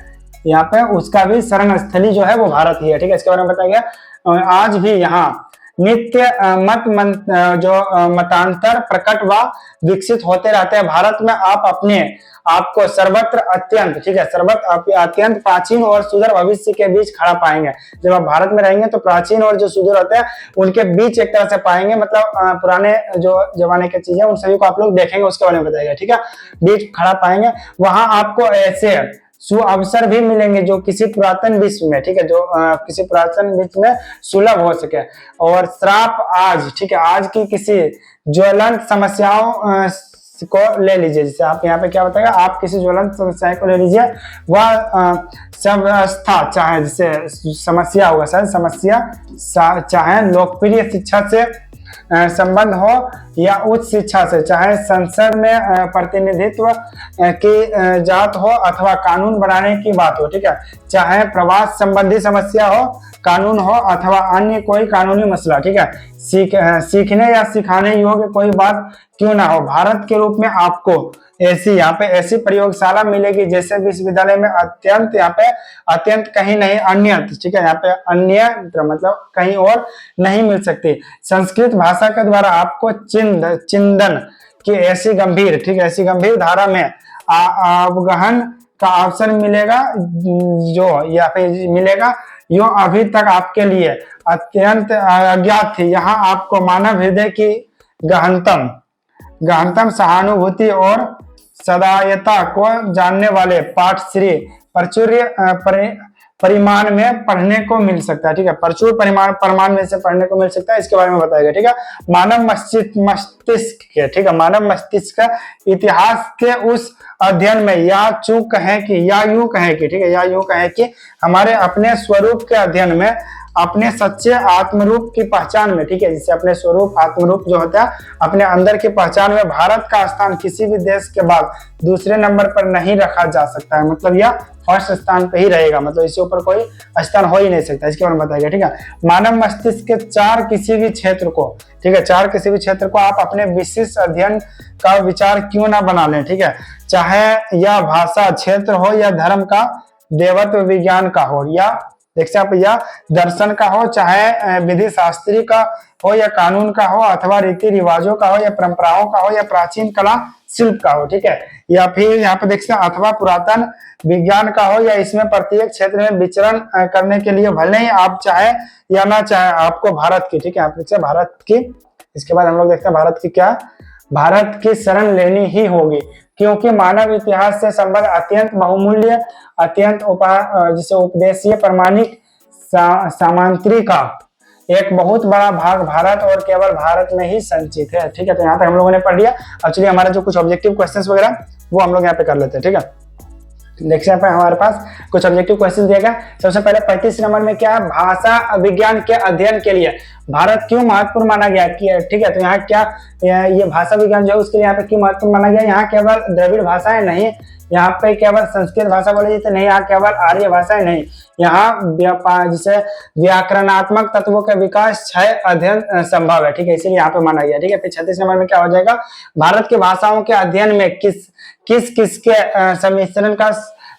यहाँ पे उसका भी शरण स्थली जो है वो भारत ही है, ठीक है। इसके बारे में बताया गया। आज भी यहाँ नित्य मतांतर प्रकट व विकसित होते रहते हैं। भारत में आप अपने आपको सर्वत्र अत्यंत, ठीक है, सर्वत्र अत्यंत प्राचीन और सुंदर भविष्य के बीच खड़ा पाएंगे। जब आप भारत में रहेंगे तो प्राचीन और जो सुंदर होते हैं उनके बीच एक तरह से पाएंगे, मतलब पुराने जो जमाने की चीजें उन सभी को आप लोग देखेंगे, उसके बारे में बताएगा, ठीक है, बीच खड़ा पाएंगे। वहां आपको ऐसे अवसर भी मिलेंगे जो किसी पुरातन विश्व में, ठीक है, जो किसी पुरातन विश्व में सुलभ हो सके। और श्राप आज, ठीक है, आज की किसी ज्वलंत समस्याओं को ले लीजिए, जैसे आप यहाँ पे क्या बताएगा, आप किसी ज्वलंत समस्या को ले लीजिए, वह समस्या चाहे जैसे समस्या होगा सर, समस्या चाहे लोकप्रिय शिक्षा से संबंध हो या उच्च शिक्षा से, चाहे संसद में प्रतिनिधित्व की जात हो अथवा कानून बनाने की बात हो, ठीक है, चाहे प्रवास संबंधी समस्या हो, कानून हो अथवा अन्य कोई कानूनी मसला, ठीक है, सीखने या सिखाने योग्य कोई बात क्यों ना हो, भारत के रूप में आपको ऐसी यहाँ पे ऐसी प्रयोगशाला मिलेगी जैसे विश्वविद्यालय में अत्यंत यहाँ पे अत्यंत कहीं नहीं अन्यत्र, ठीक है, यहाँ पे अन्यत्र मतलब कहीं और नहीं मिल सकती। संस्कृत भाषा के द्वारा आपको चिंतन की ऐसी गंभीर, ठीक है, ऐसी गंभीर धारा में अवगहन का अवसर मिलेगा जो यहाँ पे मिलेगा जो अभी तक आपके लिए अत्यंत अज्ञात थी। यहाँ आपको मानव हृदय की गहनतम सहानुभूति और सदायता को जानने वाले पाठ श्री प्राचुर्य परिमाण में पढ़ने को मिल सकता है, ठीक है, प्रचुर परिमाण में से पढ़ने को मिल सकता है, इसके बारे में बताएगा, ठीक है। मानव मस्तिष्क के, ठीक है, मानव मस्तिष्क का इतिहास के उस अध्ययन में या यूं कहें कि ठीक है, या यूं कहें कि हमारे अपने स्वरूप के अध्ययन में, अपने सच्चे आत्मरूप की पहचान में, ठीक है, जिससे अपने स्वरूप आत्मरूप जो होता है अपने अंदर की पहचान में भारत का स्थान किसी भी देश के बाद दूसरे नंबर पर नहीं रखा जा सकता है, मतलब यह फर्स्ट स्थान पे ही रहेगा, मतलब इसके ऊपर कोई स्थान हो ही नहीं सकता, इसके बारे में बताएगा, ठीक है। मानव मस्तिष्क के चार किसी भी क्षेत्र को, ठीक है, चार किसी भी क्षेत्र को आप अपने विशिष्ट अध्ययन का विचार क्यों ना बना लें, ठीक है, चाहे यह भाषा क्षेत्र हो या धर्म का देवत्व विज्ञान का हो, या देखिए आप, या दर्शन का हो, चाहे विधि शास्त्री का हो या कानून का हो, अथवा रीति रिवाजों का हो या परंपराओं का हो या प्राचीन कला शिल्प का हो, ठीक है, या फिर यहाँ पे देखते हैं अथवा पुरातन विज्ञान का हो, या इसमें प्रत्येक क्षेत्र में विचरण करने के लिए भले ही आप चाहे या ना चाहे आपको भारत की, ठीक है, आप देखते भारत की, इसके बाद हम लोग देखते हैं भारत की क्या, भारत की शरण लेनी ही होगी, क्योंकि मानव इतिहास से संबंध अत्यंत बहुमूल्य, अत्यंत जिसे उपदेशीय, प्रमाणिक, सामांतरी का एक बहुत बड़ा भाग भारत और केवल भारत में ही संचित है, ठीक है। तो यहाँ तक हम लोगों ने पढ़ लिया। अब चलिए हमारे जो कुछ ऑब्जेक्टिव क्वेश्चंस वगैरह वो हम लोग यहाँ पे कर लेते हैं, ठीक है। देखिए यहाँ पे हमारे पास कुछ ऑब्जेक्टिव क्वेश्चन दिया गया। सबसे पहले 35 नंबर में क्या है, भाषा विज्ञान के अध्ययन के लिए भारत क्यों महत्वपूर्ण माना गया, ठीक है। तो यहाँ क्या ये भाषा विज्ञान जो है उसके लिए यहाँ पे क्यों महत्वपूर्ण माना गया, यहाँ केवल द्रविड़ भाषाएं नहीं, यहाँ पे केवल संस्कृत भाषा बोली जाती नहीं, यहाँ केवल आर्य भाषाएं नहीं, यहाँ जिसे व्याकरणात्मक तत्वों के विकास 6 अध्ययन संभव है, ठीक है, इसीलिए यहाँ पे माना गया, ठीक है। फिर 36 नंबर में क्या हो जाएगा, भारत के भाषाओं के अध्ययन में किस के सम्मिश्रण का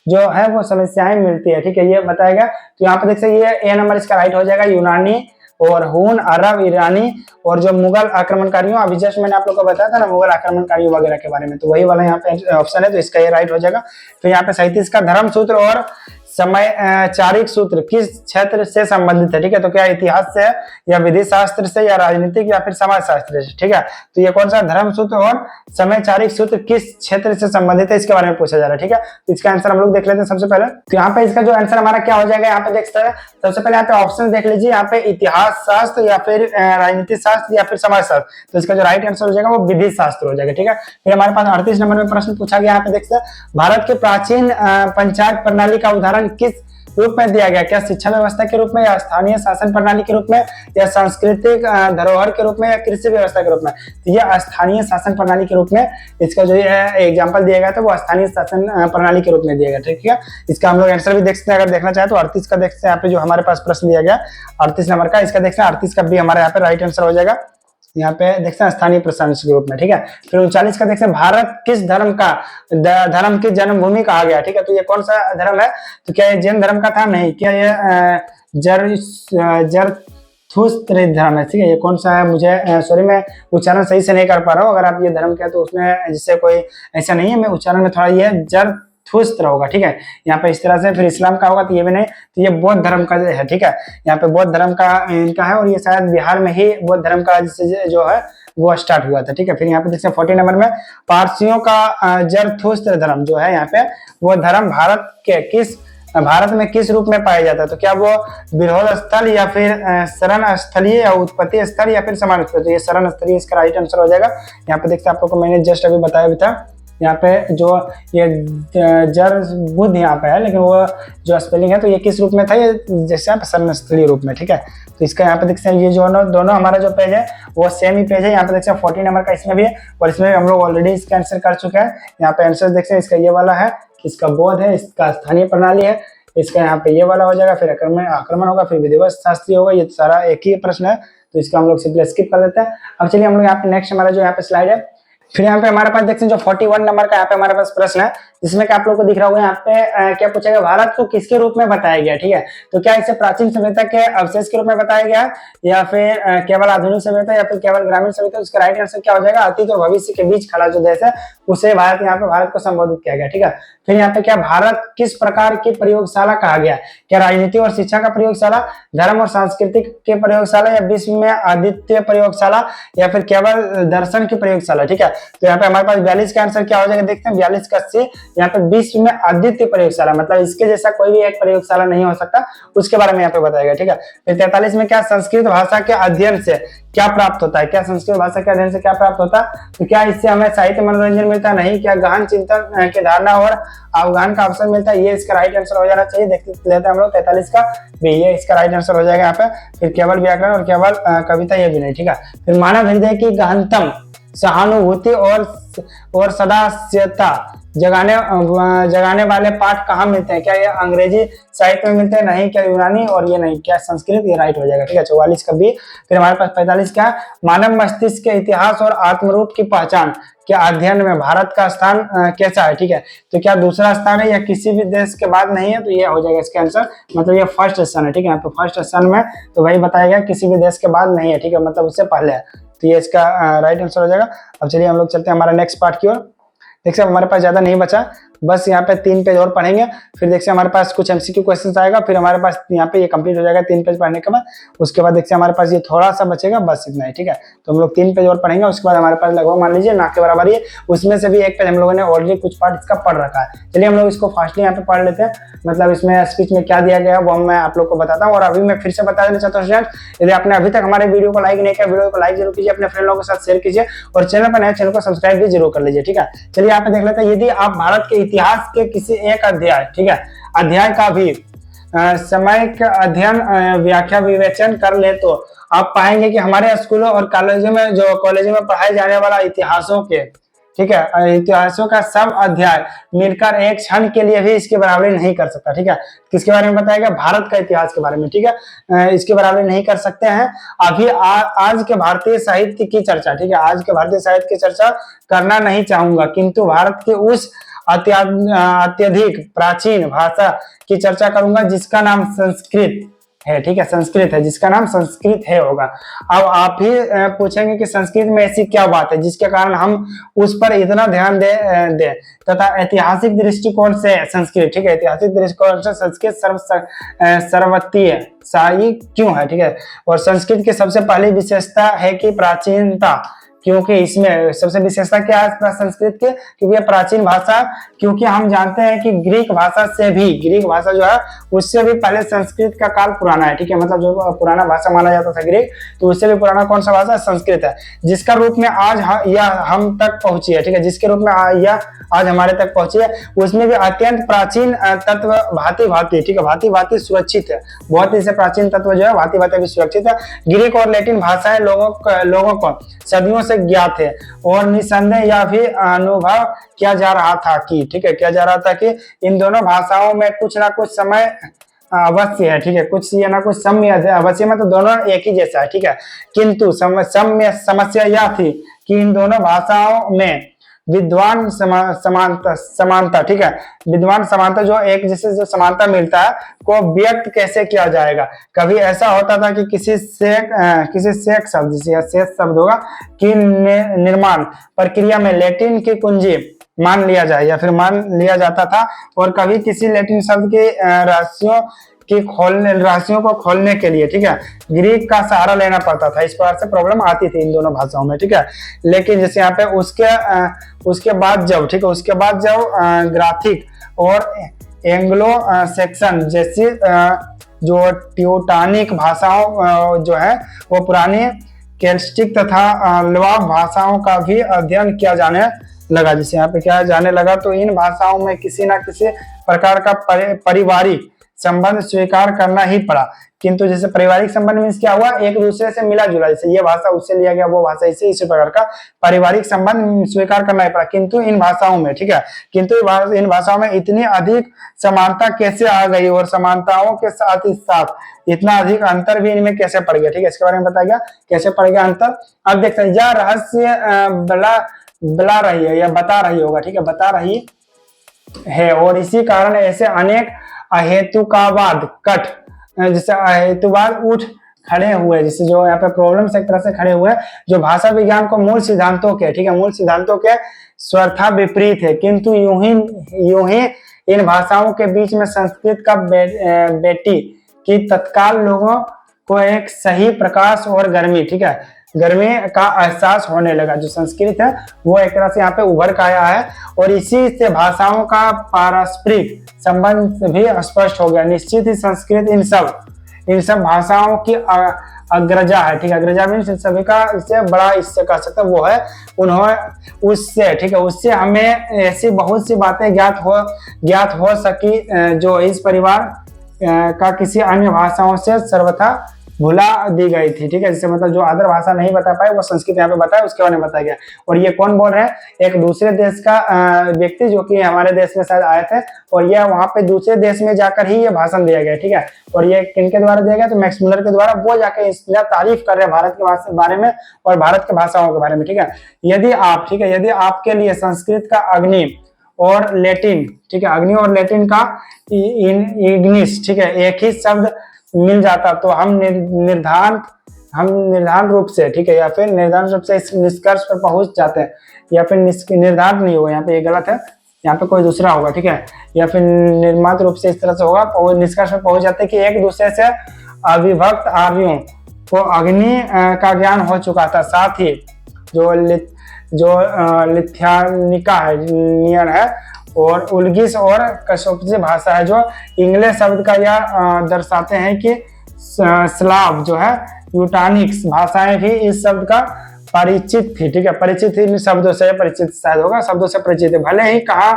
जो है वो समस्याएं मिलती है, ठीक है, ये बताएगा। तो यहाँ पे देख सकते ये ए नंबर इसका राइट हो जाएगा, यूनानी और हुन, अरब, ईरानी और जो मुगल आक्रमणकारियों, अभी जस्ट मैंने आप लोगों को बताया था ना मुगल आक्रमणकारियों वगैरह के बारे में, तो वही वाला यहाँ पे ऑप्शन है, तो इसका ये राइट हो जाएगा। फिर यहाँ पे 37 का धर्म सूत्र और समय चारिक सूत्र किस क्षेत्र से संबंधित है, ठीक है, तो क्या इतिहास से या विधि शास्त्र से या राजनीतिक या फिर समाज शास्त्र से, ठीक है। तो ये कौन सा धर्म सूत्र और समय चारिक सूत्र किस क्षेत्र से संबंधित है, इसके बारे में पूछा जा रहा है, ठीक है। तो इसका आंसर हम लोग देख लेते हैं सबसे पहले। तो यहाँ पे इसका जो आंसर हमारा क्या हो जाएगा, यहाँ पे देख सकते हैं सबसे पहले यहाँ पे ऑप्शन देख लीजिए, यहाँ पे इतिहास शास्त्र या फिर राजनीतिक शास्त्र या फिर समाज शास्त्र, तो इसका जो राइट आंसर हो जाएगा वो विधि शास्त्र हो जाएगा, ठीक है। फिर हमारे पास 38 नंबर में प्रश्न पूछा गया, यहाँ पे देख सकते हैं भारत के प्राचीन पंचायत प्रणाली का उदाहरण किस रूप में दिया गया, क्या शिक्षा व्यवस्था के रूप में या स्थानीय शासन प्रणाली के रूप में या सांस्कृतिक धरोहर के रूप में या कृषि व्यवस्था के रूप में, तो यह स्थानीय शासन प्रणाली के रूप में इसका जो है एग्जांपल दिया गया था वो स्थानीय शासन प्रणाली के रूप में दिया गया, ठीक है। इसका हम लोग आंसर भी देख सकते हैं, अगर देखना चाहे तो 38 का देख सकते हैं, यहाँ पे जो हमारे पास प्रश्न दिया गया 38 नंबर का, इसका देखते हैं 38 का भी हमारे यहाँ पे राइट आंसर हो जाएगा, यहाँ पे देखते हैं स्थानीय प्रशासन के रूप में, ठीक है। फिर 39 का देखते हैं भारत किस धर्म की जन्मभूमि कहा गया, ठीक है, तो ये कौन सा धर्म है, तो क्या ये जैन धर्म का था, नहीं, क्या ये जरथुस्त्र धर्म है, ठीक है, ये कौन सा है, मुझे सॉरी मैं उच्चारण सही से नहीं कर पा रहा हूँ, अगर आप ये धर्म क्या तो उसमें जिससे कोई ऐसा नहीं है, मैं उच्चारण में थोड़ा ये जरथुस्त्र होगा, ठीक है, यहाँ पे इस तरह से। फिर इस्लाम का होगा तो ये भी नहीं, तो ये बौद्ध धर्म का है, ठीक है, यहाँ पे बौद्ध धर्म का इनका है, और ये शायद बिहार में ही बौद्ध धर्म का जो है वो स्टार्ट हुआ था, ठीक है। फिर यहाँ पे देखते हैं 40 नंबर में पारसियों का जरथुस्त्र धर्म जो है यहाँ पे वो धर्म भारत में किस रूप में पाया जाता है, तो क्या वो विरोध स्थल या फिर शरण स्थलीय या उत्पत्ति स्थल या फिर समान स्थल, तो ये शरण स्थलीय इसका राइट आंसर हो जाएगा। यहाँ पे देखते हैं आप लोग को मैंने जस्ट अभी बताया भी था, यहाँ पे जो ये जर बुद्ध यहाँ पे है, लेकिन वो जो स्पेलिंग है तो ये किस रूप में था, ये जैसे शरणस्थलीय रूप में, ठीक है। तो इसका यहाँ पे देखते हैं ये जो दोनों हमारा जो पेज है वो सेम ही पेज है, यहाँ पे देखते हैं 40 नंबर का इसमें भी है, और इसमें हम लोग ऑलरेडी इसका आंसर कर चुके हैं। यहाँ पे आंसर देखते हैं, इसका ये वाला है, इसका बौद्ध है, इसका स्थानीय प्रणाली है, इसका यहाँ पे ये वाला हो जाएगा, फिर आक्रमण होगा, फिर विधिवत शास्त्री होगा, ये सारा एक ही प्रश्न है, तो इसका हम लोग सिंपली स्किप कर देते हैं। अब चलिए हम लोग यहाँ पे नेक्स्ट हमारा जो यहाँ पे स्लाइड है, फिर यहाँ पे हमारे पास देखते हैं जो 41 नंबर का यहाँ पे हमारे पास प्रश्न है, जिसमें कि आप लोगों को दिख रहा होगा यहाँ पे क्या पूछा गया, भारत को किसके रूप में बताया गया, ठीक है। तो क्या इसे प्राचीन सभ्यता के अवशेष के रूप में बताया गया या फिर केवल आधुनिक सभ्यता या फिर केवल ग्रामीण सभ्यता, उसका राइट आंसर क्या हो जाएगा, अतीत और भविष्य के बीच खड़ा जो देश है उसे भारत, यहाँ पे भारत को संबोधित किया गया, ठीक है। फिर यहाँ पे क्या भारत किस प्रकार की प्रयोगशाला कहा गया, क्या राजनीति और शिक्षा का प्रयोगशाला, धर्म और सांस्कृतिक के प्रयोगशाला या विश्व में अद्वितीय प्रयोगशाला या फिर केवल दर्शन की प्रयोगशाला, ठीक है। तो यहाँ पे हमारे पास 42 का आंसर क्या हो जाएगा, देखते हैं 42 का सी, यहाँ पे विश्व में अद्वितीय प्रयोगशाला, मतलब इसके जैसा कोई भी एक प्रयोगशाला नहीं हो सकता, उसके बारे में यहाँ पे बताया गया। ठीक है, फिर 43 में क्या संस्कृत भाषा के अध्ययन से क्या प्राप्त होता है, क्या संस्कृत भाषा के अध्ययन से क्या प्राप्त होता है, तो क्या इससे हमें साहित्य मनोरंजन मिलता है, नहीं, क्या गहन चिंतन की धारणा और अवगाहन का अवसर मिलता है, ये इसका राइट आंसर हो जाना चाहिए। देखते लेते हैं हम लोग 43 का भी, ये इसका राइट आंसर हो जाएगा यहाँ पे। फिर केवल व्याकरण और केवल कविता, ये भी नहीं। ठीक है, फिर मानव हृदय की गहनतम सहानुभूति और सदास्यता जगाने वाले पाठ कहाँ मिलते हैं, क्या ये अंग्रेजी साहित्य में मिलते हैं, नहीं, क्या यूनानी, और ये नहीं, क्या संस्कृत, ये राइट हो जाएगा। ठीक है, 44 का बी। फिर हमारे पास 45 क्या, मानव मस्तिष्क के इतिहास और आत्मरूप की पहचान के अध्ययन में भारत का स्थान कैसा है। ठीक है, तो क्या दूसरा स्थान है या किसी भी देश के बाद नहीं है, तो ये हो जाएगा इसका आंसर, मतलब ये फर्स्ट स्थान है। ठीक है, यहाँ पे फर्स्ट स्थान में तो वही बताया गया, किसी भी देश के बाद नहीं है। ठीक है, मतलब उससे पहले है, तो ये इसका राइट आंसर हो जाएगा। अब चलिए हम लोग चलते हैं हमारा नेक्स्ट पार्ट की ओर। देखिए हमारे पास ज्यादा नहीं बचा, बस यहाँ पे 3 पेज और पढ़ेंगे, फिर देखिए हमारे पास कुछ एमसीक्यू क्वेश्चंस आएगा, फिर हमारे पास यहाँ पे ये कंप्लीट हो जाएगा 3 पेज पढ़ने के बाद। उसके बाद देखिए हमारे पास ये थोड़ा सा बचेगा, बस इतना ही। ठीक है, तो हम लोग 3 पेज और पढ़ेंगे, उसके बाद हमारे पास लगभग मान लीजिए ना के बराबर ही, उसमें से भी एक पेज हम लोगों ने ऑलरेडी कुछ पार्ट इसका पढ़ रखा है। चलिए हम लोग इसको फास्टली यहाँ पे पढ़ लेते हैं, मतलब इसमें स्पीच में क्या दिया गया वो मैं आप लोग को बताता हूँ। और अभी मैं फिर से बता देना चाहता हूँ स्टूडेंट्स, यदि आपने अभी तक हमारे वीडियो को लाइक नहीं किया, वीडियो को लाइक जरूर कीजिए, अपने फ्रेंड लोगों के साथ शेयर कीजिए, और चैनल पर नए चैनल को सब्सक्राइब भी जरूर कर लीजिए। ठीक है, चलिए यहाँ पे देख लेते हैं, यदि आप भारत के इतिहास के किसी एक अध्याय, ठीक है, अध्याय का भी समय का अध्ययन व्याख्या विवेचन कर ले, तो आप पाएंगे कि हमारे स्कूलों और कॉलेजों में पढ़ाए जाने वाला इतिहासों के, ठीक है, इतिहासों का सब अध्याय मिलकर एक क्षण के लिए भी इसके बराबरी नहीं कर सकता। ठीक है, किसके बारे में बताएगा, भारत का इतिहास के बारे में। ठीक है, इसके बराबरी नहीं कर सकते हैं। अभी आज के भारतीय साहित्य की चर्चा, ठीक है, आज के भारतीय साहित्य की चर्चा करना नहीं चाहूंगा, किंतु भारत के उस अत्यधिक प्राचीन भाषा की चर्चा करूंगा जिसका नाम संस्कृत है। ठीक है, संस्कृत है, जिसका नाम संस्कृत है होगा। अब आप ही पूछेंगे कि संस्कृत में ऐसी क्या बात है जिसके कारण हम उस पर इतना ध्यान दे तथा ऐतिहासिक दृष्टिकोण से संस्कृत, ठीक है, ऐतिहासिक दृष्टिकोण से संस्कृत सर्वत्रीय शाही क्यों है। ठीक है, और संस्कृत की सबसे पहली विशेषता है कि प्राचीनता, क्योंकि इसमें सबसे विशेषता क्या है संस्कृत के, क्योंकि ये प्राचीन भाषा, क्योंकि हम जानते हैं कि ग्रीक भाषा जो है उससे भी पहले संस्कृत का काल पुराना है। ठीक है, मतलब जो पुराना भाषा माना जाता था ग्रीक, तो उससे भी पुराना कौन सा भाषा, संस्कृत है, जिसका रूप में आज यह हम तक पहुंची है। ठीक है, जिसके रूप में यह आज हमारे तक पहुंची है, उसमें भी अत्यंत प्राचीन तत्व भांति, ठीक है, भांति सुरक्षित है। बहुत ही से प्राचीन तत्व जो है भांति भी सुरक्षित है। ग्रीक और लैटिन भाषाएं लोगों को सदियों से ज्ञात है, और निसंदेह यह भी अनुभव किया जा रहा था कि, ठीक है, किया जा रहा था कि इन दोनों भाषाओं में कुछ ना कुछ समय अवश्य है। ठीक है, कुछ या ना कुछ साम्य अवश्य में, तो दोनों एक ही जैसा है। ठीक है, किंतु समस्या यह थी कि इन दोनों भाषाओं में विद्वान समानता, ठीक है, विद्वान समानता जो एक जैसे जो समानता मिलता है को व्यक्त कैसे किया जाएगा। कभी ऐसा होता था कि किसी शेख शब्द, जैसे शेष शब्द होगा, कि निर्माण प्रक्रिया में लैटिन की कुंजी मान लिया जाए या फिर मान लिया जाता था, और कभी किसी लैटिन शब्द के रहस्यों को खोलने के लिए, ठीक है, ग्रीक का सहारा लेना पड़ता था। इस प्रकार से प्रॉब्लम आती थी इन दोनों भाषाओं में। ठीक है, लेकिन जैसे यहाँ पे उसके बाद जब ग्राथिक और एंग्लो सेक्शन जैसी जो ट्यूटानिक भाषाओं जो है वो पुरानी केल्टिक तथा ल्वाब भाषाओं का भी अध्ययन किया जाने लगा। जैसे यहाँ पे क्या जाने लगा, तो इन भाषाओं में किसी ना किसी प्रकार का पारिवारिक संबंध स्वीकार करना ही पड़ा। किंतु जैसे पारिवारिक संबंध में क्या हुआ, एक दूसरे से मिला जुला, जैसे ये भाषा उससे लिया गया, वो भाषा इससे, इसी प्रकार का पारिवारिक संबंध स्वीकार करना ही पड़ा। किंतु इन भाषाओं में, ठीक है, किंतु इन भाषाओं में इतनी अधिक समानता कैसे आ गई, और समानताओं के साथ ही साथ इतना अधिक अंतर भी इनमें कैसे पड़ गया। ठीक है, इसके बारे में बताया गया कैसे पड़ गया अंतर। अब देखते हैं, यह रहस्य बता रही है या बता रही होगा, ठीक है, बता रही है, और इसी कारण ऐसे अनेक अहेतुकावाद जैसे अहेतुवाद उठ खड़े हुए, जैसे जो यहाँ पे प्रॉब्लम्स एक तरह से खड़े हुए, जो भाषा विज्ञान को मूल सिद्धांतों के, ठीक है, मूल सिद्धांतों के स्वतः विपरीत है। किंतु यूं ही इन भाषाओं के बीच में संस्कृत का बेटी की तत्काल लोगों को एक सही प्रकाश और गर्मी, ठीक है, गर्मी का एहसास होने लगा। जो संस्कृत है वो एक तरह से यहाँ पे उभर कर आया है और इसी से भाषाओं का पारस्परिक संबंध भी स्पष्ट हो गया। निश्चित ही संस्कृत इन सब भाषाओं की अग्रजा है, ठीक है। अग्रजा मीन्स सभी का इससे बड़ा, इससे कह सकते वो है। उन्होंने उससे, ठीक है, उससे हमें ऐसी बहुत सी बातें ज्ञात हो सकी जो इस परिवार का किसी अन्य भाषाओं से सर्वथा भुला दी गई थी, ठीक है। जिससे मतलब जो अदर भाषा नहीं बता पाए वो संस्कृत यहाँ पे बताया, उसके बारे में बताया गया। और ये कौन बोल रहे हैं? एक दूसरे देश का व्यक्ति जो कि हमारे देश में शायद आए थे और यह वहां पे दूसरे देश में जाकर ही ये भाषण दिया गया, ठीक है। और ये किनके द्वारा दिया गया? तो मैक्स मुलर के द्वारा। वो जाकर इसलिए तारीफ कर रहे हैं भारत के बारे में और भारत के भाषाओं के बारे में, ठीक है। यदि आप, ठीक है, यदि आपके लिए संस्कृत का अग्नि और लैटिन, ठीक है, अग्नि और लैटिन का इग्निस, ठीक है, एक ही शब्द मिल जाता तो हम निर्धारण रूप से, ठीक है, या फिर निर्धारण रूप से इस निष्कर्ष पर पहुंच जाते हैं, या फिर निर्धारण नहीं होगा, यहाँ पे ये गलत है, यहाँ पे कोई दूसरा होगा, ठीक है, या फिर निर्मात रूप से इस तरह से होगा, और निष्कर्ष पर पहुंच जाते हैं कि एक दूसरे से अविभक्त आर्यों को अग्नि का ज्ञान हो चुका था। साथ ही जो लिथ्यानिका है, नियन है, और उल्गिस और कशोपजी भाषा है, जो इंग्लिश शब्द का यह दर्शाते हैं कि स्लाव जो है, यूटानिक्स भाषाएं भी इस शब्द का परिचित थी, ठीक है। परिचित ही शब्दों से, परिचित शायद होगा, शब्दों से परिचित है। भले ही कहा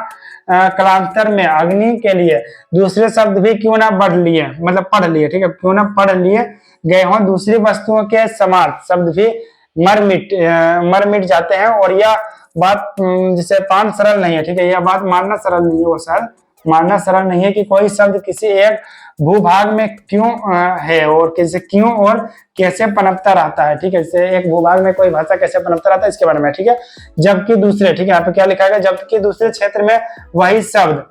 कालांतर में अग्नि के लिए दूसरे शब्द भी क्यों ना पढ़ लिए, मतलब पढ़ लिए, ठीक है, क्यों ना पढ़ लिए गए हों, दूसरी वस्तुओं के समान शब्द भी मर मिट जाते हैं। और यह बात जिसे पान सरल नहीं है, ठीक है, यह बात मानना सरल नहीं है, वो सर मानना सरल नहीं है कि कोई शब्द किसी एक भूभाग में क्यों है और कैसे, क्यों और कैसे पनपता रहता है, ठीक है। जैसे एक भूभाग में कोई भाषा कैसे पनपता रहता है इसके बारे में, ठीक है। जबकि दूसरे, ठीक है, यहाँ पे क्या लिखा है? जबकि दूसरे क्षेत्र में वही शब्द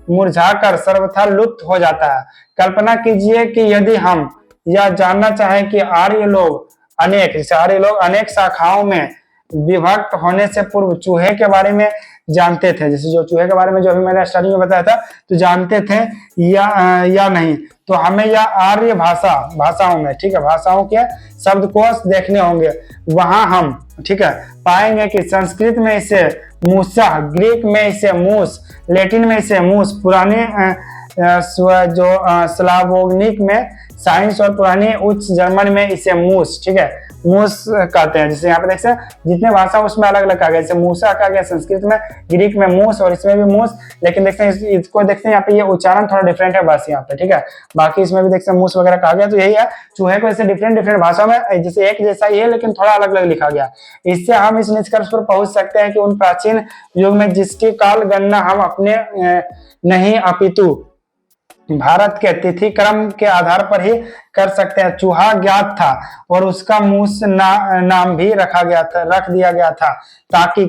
मुरझाकर सर्वथा लुप्त हो जाता है। कल्पना कीजिए कि यदि हम यह जानना चाहें कि आर्य लोग अनेक शाखाओं में विभक्त होने से पूर्व चूहे के बारे में जानते थे, जैसे जो चूहे के बारे में जो अभी मैंने स्टार्टिंग में बताया था, तो जानते थे या नहीं, तो हमें या आर्य भाषाओं में, ठीक है, भाषाओं के शब्दकोश देखने होंगे। वहां हम, ठीक है, पाएंगे कि संस्कृत में इसे मूसा, ग्रीक में इसे मूस, लैटिन में इसे मूस, पुराने स्लावोनिक में साइंस और पुरानी उच्च जर्मन में इसे मूस, ठीक है, मूस कहते हैं। जैसे यहाँ पे देखते हैं जितने भाषा उसमें अलग अलग कहा गया, जैसे मूसा कहा गया संस्कृत में, ग्रीक में मूस और इसमें भी मूस, लेकिन देखते हैं इसको देखते हैं यहाँ पे ये उच्चारण थोड़ा डिफरेंट है बस यहाँ पे, ठीक है। बाकी इसमें भी देखते हैं मूस वगैरह कहा गया, तो यही है, चूहे को ऐसे डिफरेंट भाषा में जैसे एक जैसा ही है लेकिन थोड़ा अलग अलग लिखा गया। इससे हम इस निष्कर्ष पर पहुंच सकते हैं कि उन प्राचीन युग में जिसकी काल गणना हम अपने नहीं अपितु भारत के तिथि क्रम के आधार पर ही कर सकते हैं, चूहा ज्ञात था और उसका मूस नाम भी रख दिया गया था, ताकि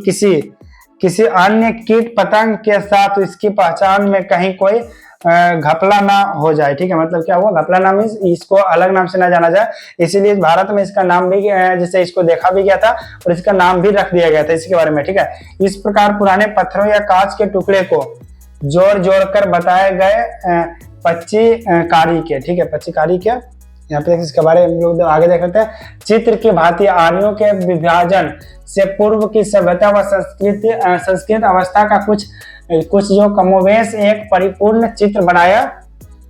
किसी अन्य कीट पतंग के साथ इसकी पहचान में कहीं कोई घपला ना हो जाए, ठीक है। मतलब क्या हुआ? घपला नाम, इसको अलग नाम से ना जाना जाए, इसीलिए भारत में इसका नाम भी, जैसे इसको देखा भी गया था और इसका नाम भी रख दिया गया था इसके बारे में, ठीक है। इस प्रकार पुराने पत्थरों या कांच के टुकड़े को जोड़ कर बताए गए पच्चीकारी के, ठीक है, पच्चीकारी के, यहाँ पे इसके बारे में हम लोग आगे देख लेते हैं। चित्र की भांति आर्यों के विभाजन से पूर्व की सभ्यता व संस्कृत अवस्था का कुछ जो कमोवेश एक परिपूर्ण चित्र बनाया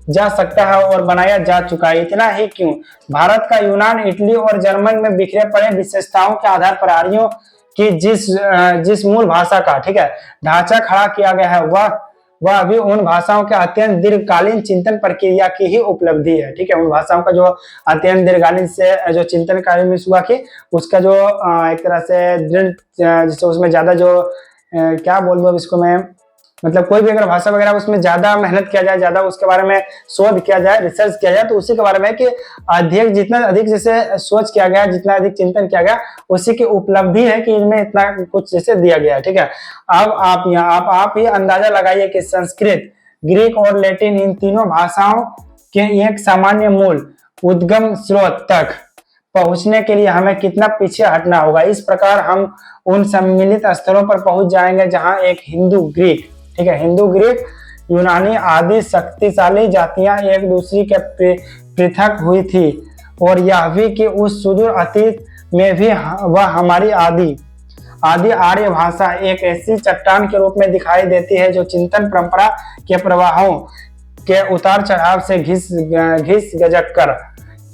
जा सकता है और बनाया जा चुका है। इतना ही क्यों, भारत का यूनान, इटली और जर्मन में बिखरे पड़े विशेषताओं के आधार पर आर्यों की जिस मूल भाषा का, ठीक है, ढांचा खड़ा किया गया है, वह अभी उन भाषाओं के अत्यंत दीर्घकालीन चिंतन प्रक्रिया की ही उपलब्धि है, ठीक है। उन भाषाओं का जो अत्यंत दीर्घकालीन से जो चिंतन कार्य में हुआ कि उसका जो एक तरह से दृढ़, जिससे उसमें ज्यादा जो क्या बोल दो इसको मैं, मतलब कोई भी अगर भाषा वगैरह उसमें ज्यादा मेहनत किया जाए, ज्यादा उसके बारे में शोध किया जाए, रिसर्च किया जाए, तो उसी के बारे में कि जितना अधिक जैसे सोच किया गया, जितना अधिक चिंतन किया गया, उसी की उपलब्धि है कि इनमें इतना कुछ जैसे दिया गया है, ठीक है। अब आप ही अंदाजा लगाइए कि संस्कृत, ग्रीक और लैटिन इन तीनों भाषाओं के एक सामान्य मूल उद्गम स्रोत तक पहुंचने के लिए हमें कितना पीछे हटना होगा। इस प्रकार हम उन सम्मिलित स्तरों पर पहुंच जाएंगे जहां एक हिंदू ग्रीक, ठीक है, हिंदू ग्रीक यूनानी आदि शक्तिशाली जातियां एक दूसरे के पृथक हुई थी, और यह भी कि उस सुदूर अतीत में भी वह हमारी आदि आर्य भाषा एक ऐसी चट्टान के रूप में दिखाई देती है जो चिंतन परंपरा के प्रवाहों के उतार चढ़ाव से घिस गजक कर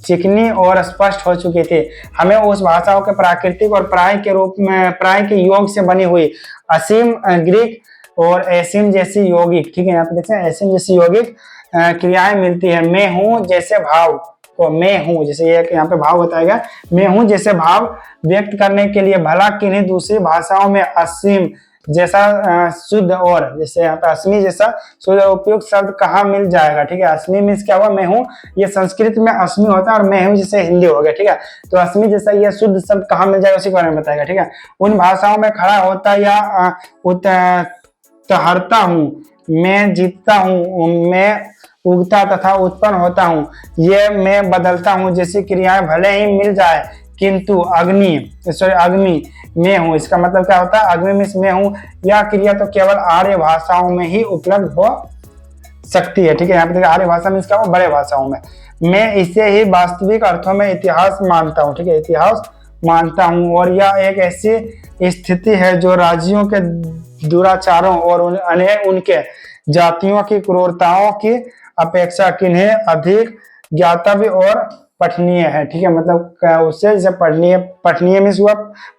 चिकनी और स्पष्ट हो चुकी थी। हमें उस भाषाओं के प्राकृतिक और प्राय के रूप में प्राय के योग से बनी हुई असीम ग्रीक और एसिम जैसी यौगिक, ठीक है, यहाँ पे देखते हैं एसिम जैसी यौगिक क्रियाएं मिलती है। मैं हूँ जैसे भाव को, मैं हूँ जैसे ये यहाँ पे भाव बताएगा, मैं हूँ जैसे भाव व्यक्त करने के लिए भला किन्हीं दूसरी भाषाओं में असीम जैसा शुद्ध और जैसे यहाँ पे अस्मी जैसा शुद्ध उपयुक्त शब्द कहाँ मिल जाएगा, ठीक है। अस्मी मीन्स क्या हुआ, मैं हूँ, ये संस्कृत में अस्मी होता है और मैं हूँ जैसे हिंदी हो गया, ठीक है। तो अस्मी जैसा ये शुद्ध शब्द कहाँ मिल जाएगा उसी के बारे में बताएगा, ठीक है। उन भाषाओं में खड़ा होता या ठहरता हूँ, मैं जीतता हूँ, मैं उगता तथा उत्पन्न होता हूँ, ये मैं बदलता हूँ जैसी क्रियाएं भले ही मिल जाए किंतु अग्नि में हूँ, इसका मतलब क्या होता है, अग्नि मीन्स में हूँ, यह क्रिया तो केवल आर्य भाषाओं में ही उपलब्ध हो सकती है, ठीक है। यहाँ पे देखिए आर्य भाषा मीन्स क्या हो, बड़े भाषाओं में। मैं इसे ही वास्तविक अर्थों में इतिहास मानता हूँ, ठीक है, इतिहास मानता हूँ। और यह एक ऐसी स्थिति है जो राज्यों के दुराचारों और उनके जातियों की क्रूरताओं की अपेक्षा किन्हें अधिक ज्ञातव्य और पठनीय है, ठीक है। मतलब उससे जैसे पठनीय मीन्स हुआ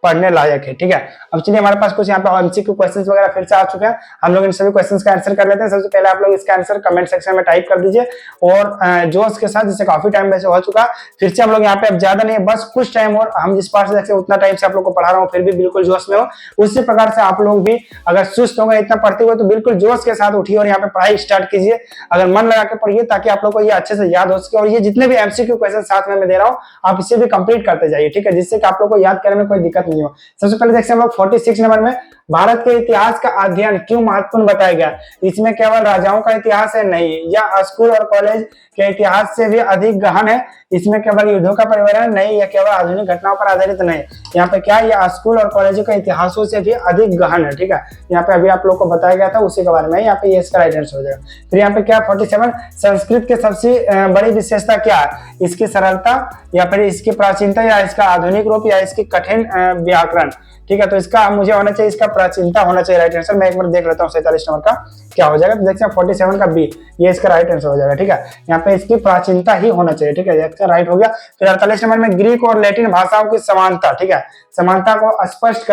पढ़ने लायक है, ठीक है। अब चलिए हमारे पास कुछ यहाँ पे एमसीक्यू क्वेश्चंस वगैरह फिर से आ चुके हैं, हम लोग इन सभी क्वेश्चंस का आंसर कर लेते हैं। सबसे पहले आप लोग इसका आंसर कमेंट सेक्शन में टाइप कर दीजिए और जोश के साथ, जैसे काफी टाइम वैसे हो चुका, फिर से हम लोग यहाँ पे अब ज्यादा नहीं, बस कुछ टाइम और हम जिस पास से उतना टाइम से आप लोग को पढ़ा रहा हूँ, फिर भी बिल्कुल जोश में हो। उसी प्रकार से आप लोग भी अगर सुस्त होंगे, इतना पढ़ते हुए, तो बिल्कुल जोश के साथ उठिए और यहाँ पे पढ़ाई स्टार्ट कीजिए। अगर मन लगा के पढ़िए ताकि आप लोग को ये अच्छे से याद हो सके। और ये जितने भी एमसीक्यू क्वेश्चन साथ में मैं दे रहा हूँ, आप इसे भी कंप्लीट करते जाइए, ठीक है, जिससे कि आप लोग को याद करने में कोई दिक्कत नहीं हो। सबसे पहले देखते हैं हम लोग 46 नंबर में, भारत के इतिहास का अध्ययन क्यों महत्वपूर्ण बताया गया। इसमें केवल राजाओं का इतिहास है नहीं, यह स्कूल और कॉलेज के इतिहास से भी अधिक गहन है। इसमें केवल युद्धों का परिवर्तन नहीं, यह केवल आधुनिक घटनाओं पर आधारित नहीं। यहाँ पे क्या, यह स्कूल और कॉलेजों के इतिहासों से भी अधिक गहन है, ठीक है। यहाँ पे अभी आप लोग को बताया गया था उसी के बारे में, यहाँ पे ये इसका राइट आंसर हो जाएगा। फिर यहाँ पे क्या 47, संस्कृत की सबसे बड़ी विशेषता क्या है, इसकी सरलता या फिर इसकी प्राचीनता या इसका आधुनिक रूप या इसकी कठिन व्याकरण, ठीक है। तो इसका मुझे होना चाहिए, इसका प्राचीनता होना चाहिए राइट आंसर। मैं एक बार देख लेता हूँ 47 नंबर का क्या हो जाएगा। तो देखते हैं 47 का बी, ये इसका राइट आंसर हो जाएगा, ठीक है। यहाँ पे इसकी प्राचीनता ही होना चाहिए, ठीक है, इसका राइट हो गया। फिर 48 नंबर में ग्रीक और लैटिन भाषाओं की समानता, ठीक है, समानता को स्पष्ट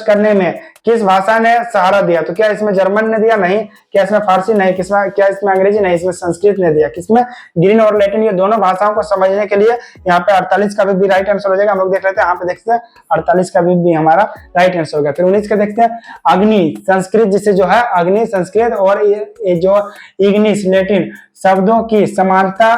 करने में किस भाषा ने सहारा दिया। तो क्या इसमें जर्मन ने दिया, नहीं। क्या इसमें फारसी, नहीं। क्या इसमें अंग्रेजी, नहीं। इसमें संस्कृत ने दिया। किसमें, ग्रीक और लैटिन, ये दोनों भाषाओं को समझने के लिए यहाँ पे 48 का भी राइट आंसर हो जाएगा। हम लोग देख लेते हैं, यहाँ पे देखते हैं 48 का भी हमारा राइट आंसर हो गया। फिर 19 का देखते हैं, अग्नि संस्कृत, जिसे जो है अग्नि संस्कृत और ये जो इग्निस लैटिन शब्दों की समानता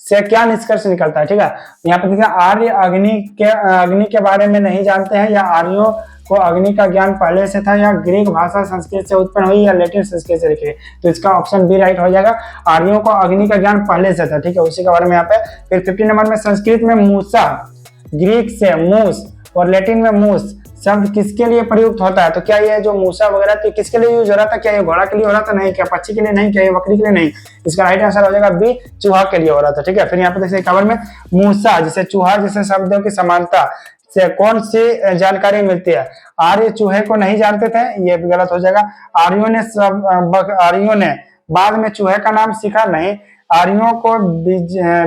से क्या निष्कर्ष निकलता है, ठीक है। यहाँ पे देखिए आर्य अग्नि के बारे में नहीं जानते हैं, या आर्यों को अग्नि का ज्ञान पहले से था, या ग्रीक भाषा संस्कृत से उत्पन्न हुई, या लैटिन संस्कृत से लिखी। तो इसका ऑप्शन बी राइट हो जाएगा, आर्यों को अग्नि का ज्ञान पहले से था, ठीक है, उसी के बारे में यहाँ पे। फिर 50 नंबर में, संस्कृत में मूसा, ग्रीक से मूस और लैटिन में मूस शब्द किसके लिए प्रयुक्त होता है। तो क्या ये जो मूसा वगैरह तो किसके लिए यूज हो रहा था, क्या ये घोड़ा के लिए हो रहा था, नहीं। क्या पक्षी के लिए, नहीं। क्या ये बकरी के लिए, नहीं। इसका राइट आंसर हो जाएगा बी, चूहा के लिए हो रहा था, ठीक है। फिर यहाँ पे देखिए 51 में, मूसा जिसे चूहा जैसे शब्दों की समानता से कौन सी जानकारी मिलती है। आर्य चूहे को नहीं जानते थे, ये भी गलत हो जाएगा। आर्यों ने बाद में चूहे का नाम सीखा, नहीं। आर्यों को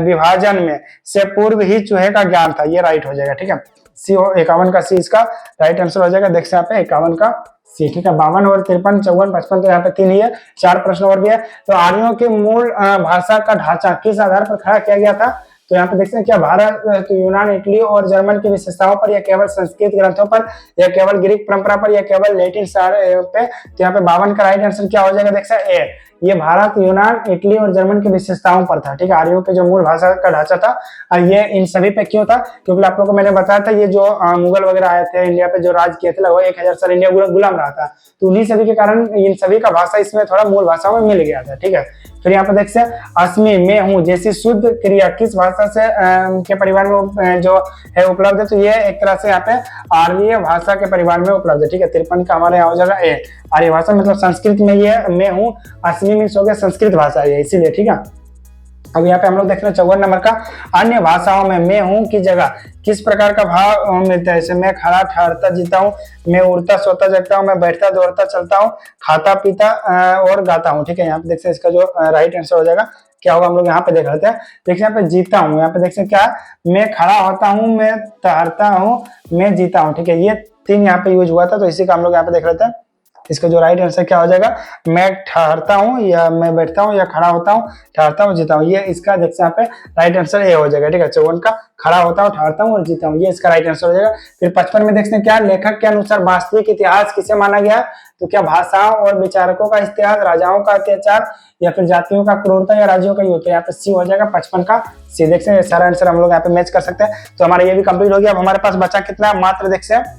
विभाजन में से पूर्व ही चूहे का ज्ञान था, ये राइट हो जाएगा, ठीक है। सी 51 का सी इसका राइट आंसर हो जाएगा। देखते हैं यहाँ पे 51 का सी, ठीक है। 52 और 53, 54, 55 तो यहाँ पे 3 ही है, 4 प्रश्न और भी है। तो आर्यों की मूल भाषा का ढांचा किस आधार पर खड़ा किया गया था। तो यहाँ पे देखते हैं, क्या भारत, तो यूनान, इटली और जर्मन की विशेषताओं पर, या केवल संस्कृत ग्रंथों पर, या केवल ग्रीक परंपरा पर, या केवल लैटिन पे। तो यहाँ पे 52 का राइट आंसर क्या हो जाएगा, देख सकते हैं ए, ये भारत, यूनान, इटली और जर्मन की विशेषताओं पर था, ठीक है। आर्यों के जो मूल भाषा का ढांचा था, और ये इन सभी पे क्यों था, क्योंकि आप लोगों को मैंने बताया था, ये जो मुगल वगैरह आए थे इंडिया पे, जो राज किए थे, लगभग 1000 साल इंडिया गुलाम रहा था। तो उन्हीं सभी के कारण इन सभी का भाषा इसमें थोड़ा मूल भाषा में मिल गया था, ठीक है। फिर यहाँ पे देखते हैं, अस्मि, मैं हूँ जैसी शुद्ध क्रिया किस भाषा से के परिवार में जो है उपलब्ध है। तो ये एक तरह से यहाँ पे आर्य भाषा के परिवार में उपलब्ध है, ठीक है। 53 का हमारे यहाँ हो जाएगा ए, आर्य भाषा, मतलब संस्कृत में ये मैं हूँ, अस्मि मीन्स हो गया संस्कृत भाषा है इसीलिए, ठीक है। अब यहाँ पे हम लोग देख रहे हैं 54 नंबर का, अन्य भाषाओं में मैं हूँ की जगह किस प्रकार का भाव मिलता है। जैसे मैं खड़ा ठहरता जीता हूँ, मैं उड़ता सोता जगता हूँ, मैं बैठता दौड़ता चलता हूँ, खाता पीता और गाता हूँ। ठीक है, यहाँ पे देख सकते हैं इसका जो राइट आंसर हो जाएगा क्या होगा, हम लोग यहाँ पे देख लेते हैं। देखिए यहाँ पे जीता हूँ, यहाँ पे देख सकते क्या, मैं खड़ा होता हूँ, मैं ठहरता हूँ, मैं जीता हूँ। ठीक है, ये 3 यहाँ पे यूज हुआ था, तो इसी का हम लोग यहाँ पे देख लेते हैं। इसका जो राइट आंसर क्या हो जाएगा, मैं ठहरता हूँ या मैं बैठता हूँ या खड़ा होता हूँ, ठहरता हूँ जीता हूँ। ये इसका देख सकते यहाँ पे राइट आंसर ए हो जाएगा। ठीक है, 54 का खड़ा होता हूँ, ठहरता हूँ और जीता हूँ, ये इसका राइट आंसर हो जाएगा। फिर 55 में देखते हैं क्या, लेखक के अनुसार वास्तविक इतिहास किसे माना गया। तो क्या भाषाओं और विचारकों का इतिहास, राजाओं का अत्याचार, या फिर जातियों का क्रूरता, या राज्यों का युद्ध। यहाँ पे सी हो जाएगा 55 का सी। देख सकते हैं सारा आंसर हम लोग यहाँ पे मैच कर सकते हैं। तो हमारा ये भी कंप्लीट हो गया। अब हमारे पास बचा कितना, मात्र देख सकते हैं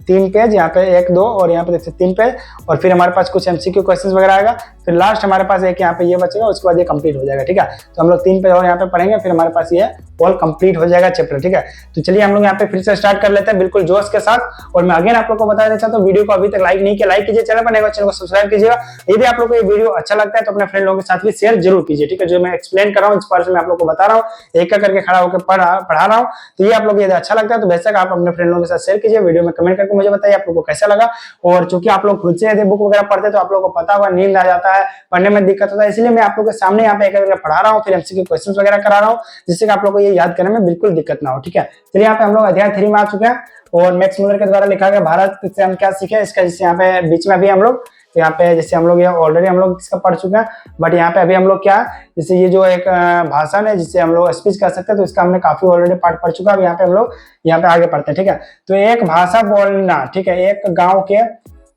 3 पेज, यहाँ पे 1 2 और यहाँ पे देख सकते 3 पेज, और फिर हमारे पास कुछ एमसीक्यू क्वेश्चंस वगैरह आएगा। फिर लास्ट हमारे पास एक यहाँ पे ये बचेगा, उसके बाद ये कंप्लीट हो जाएगा। ठीक है, तो हम लोग 3 पेज और यहाँ पे पढ़ेंगे, फिर हमारे पास ये ऑल कंप्लीट हो जाएगा चैप्टर। ठीक है, तो चलिए हम लोग यहाँ पे फिर से स्टार्ट कर लेते हैं बिल्कुल जोश के साथ। और मैं अगेन आप लोग को बता देता हूं, तो वीडियो को अभी तक लाइक नहीं किया, लाइक कीजिए, चैनल पर नए हो चैनल को सब्सक्राइब कीजिएगा। यदि आप लोग को ये वीडियो अच्छा लगता है तो अपने फ्रेंड लोगों के साथ भी शेयर जरूर कीजिए। ठीक है, जो मैं एक्सप्लेन कर रहा हूँ, इस पर मैं आप लोग को बता रहा हूँ, एक एक करके खड़ा होकर पढ़ा रहा हूँ। तो ये आप लोग यदि अच्छा लगता है तो बेशक आप अपने फ्रेंड लोगों के साथ शेयर कीजिए। वीडियो में कमेंट करके मुझे बताइए आप लोग को कैसा लगा। और चूंकि आप लोग खुद से यदि बुक वगैरह पढ़ते तो आप लोगों को पता होगा नींद आ जाता है, पढ़ने में दिक्कत होता है, इसलिए मैं आप लोग के सामने यहाँ पे एक करके पढ़ा रहा हूँ, फिर एमसीक्यू क्वेश्चंस वगैरह करा रहा हूँ, जिससे आप लोग को ये याद करने में बिल्कुल दिक्कत ना हो। ठीक है, चलिए यहाँ पे हम लोग अध्याय 3 में आ चुके हैं, और मैक्स मुलर के द्वारा लिखा गया भारत से हम क्या सीखे, इसका जिससे यहाँ पे बीच में अभी हम लोग, तो यहाँ पे जैसे हम लोग ये ऑलरेडी हम लोग इसका पढ़ चुके हैं, बट यहाँ पे अभी हम लोग क्या, जैसे ये जो एक भाषण है जिससे हम लोग स्पीच कर सकते हैं, तो इसका हमने काफी ऑलरेडी पार्ट पढ़ चुका है। अब यहाँ पे हम लोग यहाँ पे आगे पढ़ते हैं। ठीक है, तो एक भाषा बोलना, ठीक है, एक गाँव के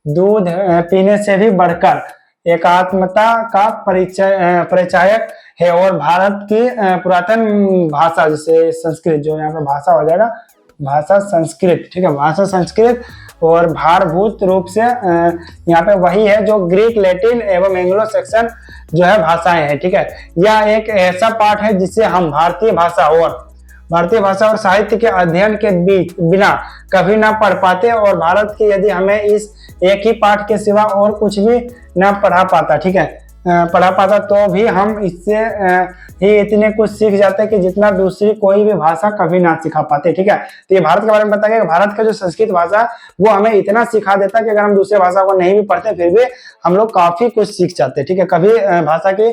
दूध पीने से भी बढ़कर एकात्मता का परिचायक है, और भारत की पुरातन भाषा जैसे संस्कृत, जो यहाँ पे भाषा हो जाएगा भाषा संस्कृत। ठीक है, भाषा संस्कृत और भारभूत रूप से यहाँ पे वही है जो ग्रीक, लैटिन एवं एंग्लो सेक्सन जो है भाषाएं हैं। ठीक है, यह एक ऐसा पाठ है जिसे हम भारतीय भाषा और साहित्य के अध्ययन के बिना कभी ना पढ़ पाते, और भारत के यदि हमें इस एक ही पाठ के सिवा और कुछ भी ना पढ़ा पाता, ठीक है, पढ़ा पाता, तो भी हम इससे ही इतने कुछ सीख जाते कि जितना दूसरी कोई भी भाषा कभी ना सिखा पाते। ठीक है, तो ये भारत के बारे में बता गया कि भारत का जो संस्कृत भाषा वो हमें इतना सिखा देता कि अगर हम दूसरे भाषा को नहीं भी पढ़ते फिर भी हम लोग काफी कुछ सीख जाते। ठीक है, कभी भाषा की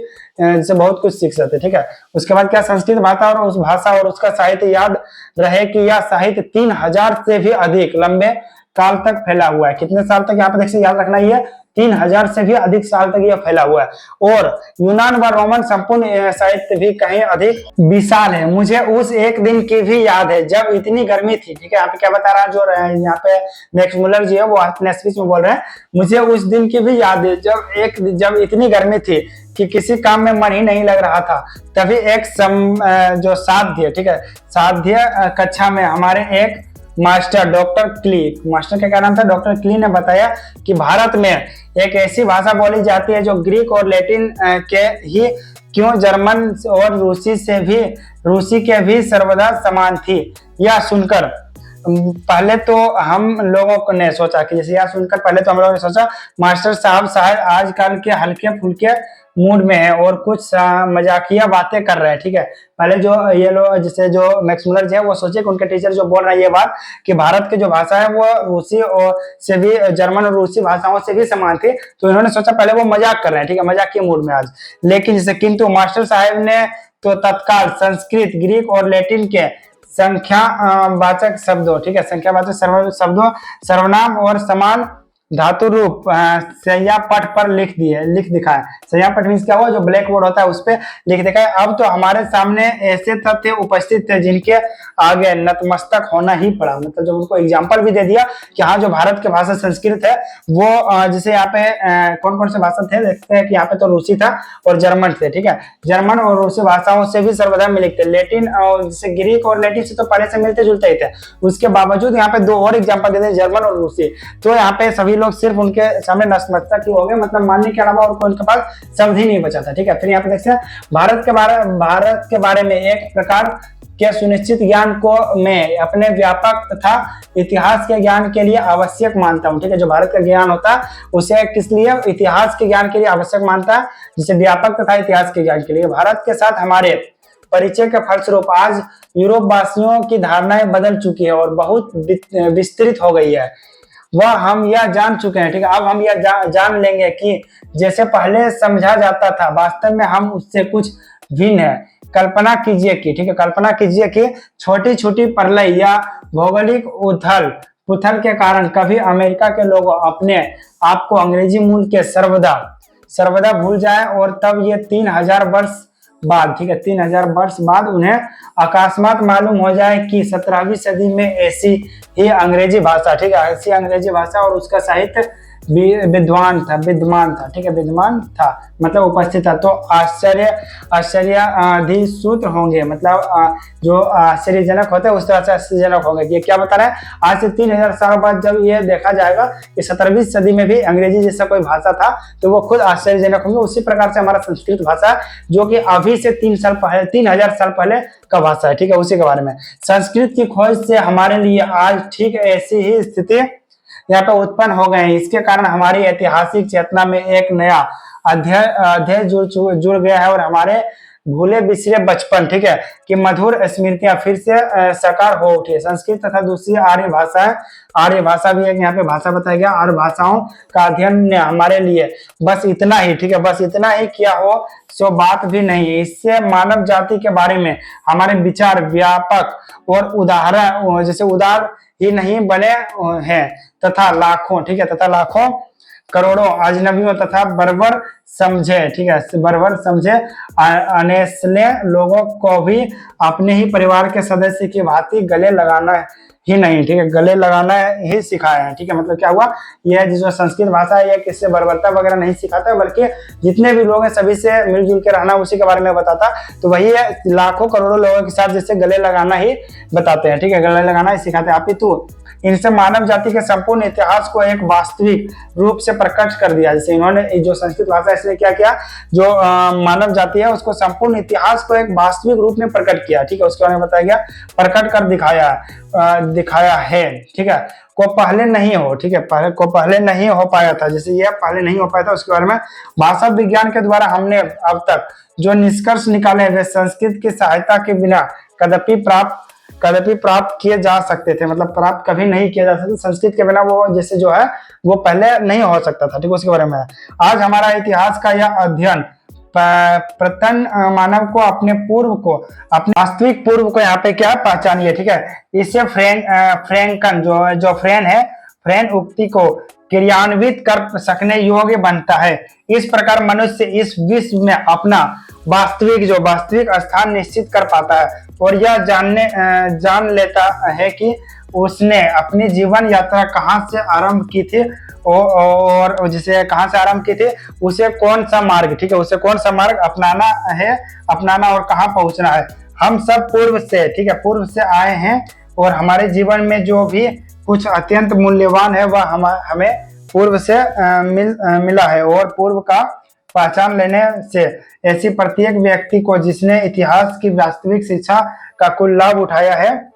से बहुत कुछ सीख जाते। ठीक है, उसके बाद क्या, संस्कृत भाषा और उस भाषा और उसका साहित्य, याद रहे कि यह साहित्य 3000 से भी अधिक लंबे काल तक फैला हुआ है। कितने साल तक, यहाँ पे देखिए याद रखना, ये 3000 से भी अधिक साल तक यह फैला हुआ है, और यूनान व रोमन संपूर्ण साहित्य भी कहीं अधिक विशाल है। मुझे उस एक दिन की भी याद है जब इतनी गर्मी थी। ठीक है, यहाँ पे क्या बता रहा है, जो यहाँ पे मैक्स मुलर जी है वो अपने स्पीच में बोल रहे हैं, मुझे उस दिन की भी याद है जब इतनी गर्मी थी कि किसी काम में मन ही नहीं लग रहा था। तभी एक जो साध्य, ठीक है, साध्य कक्षा में हमारे एक मास्टर डॉक्टर क्ली, मास्टर का क्या नाम था, डॉक्टर क्ली ने बताया कि भारत में एक ऐसी भाषा बोली जाती है जो ग्रीक और लैटिन के ही क्यों, जर्मन और रूसी के भी सर्वदा समान थी। यह सुनकर पहले तो हम लोगों ने सोचा कि जैसे यह सुनकर पहले तो हम लोगों ने सोचा मास्टर साहब शायद आजकल के हल्के फुल्के मूड में है और कुछ मजाकिया बातें कर रहे हैं। ठीक है, पहले जो ये लोग जैसे जो मैक्स मुलर जो है वो सोचे कि उनके टीचर जो बोल रहा है ये बात कि भारत की जो भाषा है वो रूसी और से भी, जर्मन और रूसी भाषाओं से भी समान थी, तो इन्होंने सोचा पहले वो मजाक कर रहे हैं। ठीक है, मजाक के मूड में आज, लेकिन जैसे किंतु मास्टर साहब ने तो तत्काल संस्कृत, ग्रीक और लैटिन के संख्या वाचक शब्दों, ठीक है, संख्या वाचक शब्दों, सर्वनाम और समान धातु रूप सैया पट पर लिख दिखाए। सैया पट मीन्स क्या हुआ, जो ब्लैक बोर्ड होता है उस पर लिख दिखाए। अब तो हमारे सामने ऐसे तथ्य उपस्थित थे जिनके आगे नतमस्तक होना ही पड़ा। मतलब जब उनको एग्जाम्पल भी दे दिया कि हाँ जो भारत की भाषा संस्कृत है वो जैसे यहाँ पे कौन कौन से भाषा थे देखते हैं कि यहाँ पे तो रूसी था और जर्मन थे। ठीक है, जर्मन और रूसी भाषाओं से भी सर्वदा मिलते थे, लेटिन और जैसे ग्रीक और लैटिन से तो पहले से मिलते जुलते ही थे, उसके बावजूद यहाँ पे 2 और एग्जाम्पल देते, जर्मन और रूसी। तो यहाँ पे सभी लोग सिर्फ उनके सामने नतमस्तक ही हो गए, मतलब मानने के अलावा और कोई उनके पास शब्द ही नहीं बचा था। ठीक है, फिर यहाँ पे देखते हैं भारत के बारे में एक प्रकार के सुनिश्चित ज्ञान को मैं अपने व्यापक तथा इतिहास के ज्ञान के लिए आवश्यक मानता हूँ। ठीक है, जो भारत का ज्ञान होता है उसे किस लिए, इतिहास के ज्ञान के लिए आवश्यक मानता है, जिसे व्यापक तथा इतिहास के ज्ञान के लिए। भारत के साथ हमारे परिचय के फलस्वरूप आज यूरोप वासियों की धारणाएं बदल चुकी है और बहुत विस्तृत हो गई है। वह हम यह जान चुके हैं। ठीक है, अब हम यह जान लेंगे कि जैसे पहले समझा जाता था वास्तव में हम उससे कुछ भिन्न है। कल्पना कीजिए कि, ठीक है, कल्पना कीजिए कि छोटी छोटी प्रलय या भौगोलिक उथल पुथल के कारण कभी अमेरिका के लोग अपने आप को अंग्रेजी मूल के सर्वदा भूल जाए और तब ये 3000 वर्ष बाद, ठीक है, 3000 वर्ष बाद उन्हें अकस्मात मालूम हो जाए कि 17वीं सदी में ऐसी ही अंग्रेजी भाषा, ठीक है, ऐसी अंग्रेजी भाषा और उसका साहित्य विद्वान था, ठीक है, विद्वान था मतलब उपस्थित था। तो आश्चर्याधीन होंगे, मतलब जो आश्चर्यजनक होते हैं उस तरह से आश्चर्यजनक होंगे। ये क्या बता रहे हैं, आज से 3000 साल बाद जब ये देखा जाएगा कि 17वीं सदी में भी अंग्रेजी जैसा कोई भाषा था तो वो खुद आश्चर्यजनक होंगे। उसी प्रकार से हमारा संस्कृत भाषा जो कि अभी से 3000 साल पहले का भाषा है, ठीक है, उसी के बारे में। संस्कृत की खोज से हमारे लिए आज ठीक ऐसी ही स्थिति यहाँ पे उत्पन्न हो गए हैं। इसके कारण हमारी ऐतिहासिक चेतना में एक नया अध्याय जुड़ गया है और हमारे भूले बिसरे बचपन, ठीक है, कि मधुर स्मृतियां फिर से साकार हो उठी। संस्कृत तथा दूसरी आर्य भाषा भी एक यहाँ पे भाषा बताया गया। आर्य भाषाओं का अध्ययन ने हमारे लिए बस इतना ही, ठीक है, बस इतना ही किया हो सो बात भी नहीं। इससे मानव जाति के बारे में हमारे विचार व्यापक और उदार ही नहीं बने हैं तथा लाखों, ठीक है, तथा लाखों करोड़ों अजनबियों तथा बर्बर समझे, ठीक है, बर्बर समझे अनेसले लोगों को भी अपने ही परिवार के सदस्य की भांति गले लगाना ही नहीं, ठीक है, गले लगाना ही सिखाया है। ठीक है, मतलब क्या हुआ, यह जो संस्कृत भाषा है ये किससे बर्बरता वगैरह नहीं सिखाता है, बल्कि जितने भी लोग हैं सभी से मिलजुल के रहना उसी के बारे में बताता। तो वही है, लाखों करोड़ों लोगों के साथ जैसे गले लगाना ही बताते हैं, ठीक है, गले लगाना ही सिखाते हैं। अपितु इनसे मानव जाति के संपूर्ण इतिहास को एक वास्तविक रूप से प्रकट कर दिया। जैसे इन्होंने जो संस्कृत भाषा इसलिए क्या किया, जो मानव जाति है उसको संपूर्ण इतिहास को एक वास्तविक रूप में प्रकट किया, ठीक है, उसके बारे में बताया गया, प्रकट कर दिखाया है, ठीक है, को पहले नहीं हो, ठीक है, पहले नहीं हो पाया था, जैसे ये पहले नहीं हो पाया था उसके बारे में। भाषा विज्ञान के द्वारा हमने अब तक जो निष्कर्ष निकाले वे संस्कृत की सहायता के बिना कदापि प्राप्त किए जा सकते थे, मतलब प्राप्त कभी नहीं किया जा सकता संस्कृत के बिना, वो जैसे जो है वो पहले नहीं हो सकता था, ठीक है, उसके बारे में। आज हमारा इतिहास का यह अध्ययन प्रतन मानव को अपने वास्तविक पूर्व को यहाँ पे क्या पहचानिए, ठीक है, इससे फ्रेंकन जो फ्रेन उक्ति को क्रियान्वित कर सकने योग्य बनता है। इस प्रकार मनुष्य इस विश्व में अपना वास्तविक स्थान निश्चित कर पाता है और यह जान लेता है कि उसने अपनी जीवन यात्रा कहाँ से आरंभ की थी और जिसे कहाँ से आरंभ की थी उसे कौन सा मार्ग, ठीक है, उसे कौन सा मार्ग अपनाना और कहाँ पहुंचना है। हम सब पूर्व से, ठीक है, पूर्व से आए हैं और हमारे जीवन में जो भी कुछ अत्यंत मूल्यवान है वह हमें पूर्व से मिला है और पूर्व का पहचान लेने से ऐसी प्रत्येक व्यक्ति को जिसने इतिहास की वास्तविक शिक्षा का कुल लाभ उठाया है,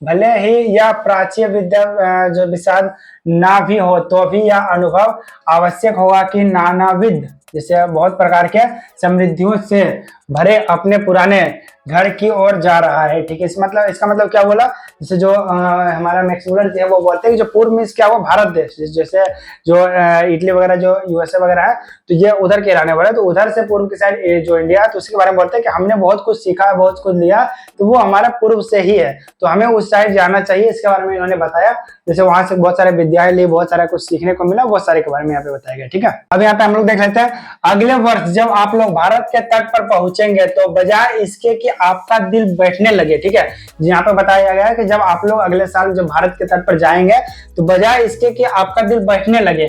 भले ही यह प्राच्य विद्या जो विषाद ना भी हो तो भी यह अनुभव आवश्यक होगा कि नानाविध जैसे बहुत प्रकार के समृद्धियों से भरे अपने पुराने घर की ओर जा रहा है, ठीक है। इसका मतलब क्या बोला, जैसे जो हमारा मैक्स मुलर है वो बोलते हैं कि जो पूर्व में क्या वो भारत देश, जैसे जो इटली वगैरह जो यूएसए वगैरह है तो ये उधर के रहने वाले, तो उधर से पूर्व की साइड जो इंडिया है तो उसके बारे में बोलते हैं कि हमने बहुत कुछ सीखा, बहुत कुछ लिया, तो वो हमारा पूर्व से ही है, तो हमें उस साइड जाना चाहिए। इसके बारे में इन्होंने बताया, जैसे वहां से बहुत सारे विद्याएं ली, बहुत सारा कुछ सीखने को मिला, बहुत सारे के बारे में यहाँ पे बताया गया, ठीक है। अब यहाँ पे हम लोग देख लेते हैं, अगले वर्ष जब आप लोग भारत के तट पर पहुंचेंगे तो बजाय इसके कि आपका दिल बैठने लगे, ठीक है, यहाँ पे बताया गया है कि जब आप लोग अगले साल जब भारत के तट पर जाएंगे तो बजाय इसके कि आपका दिल बैठने लगे,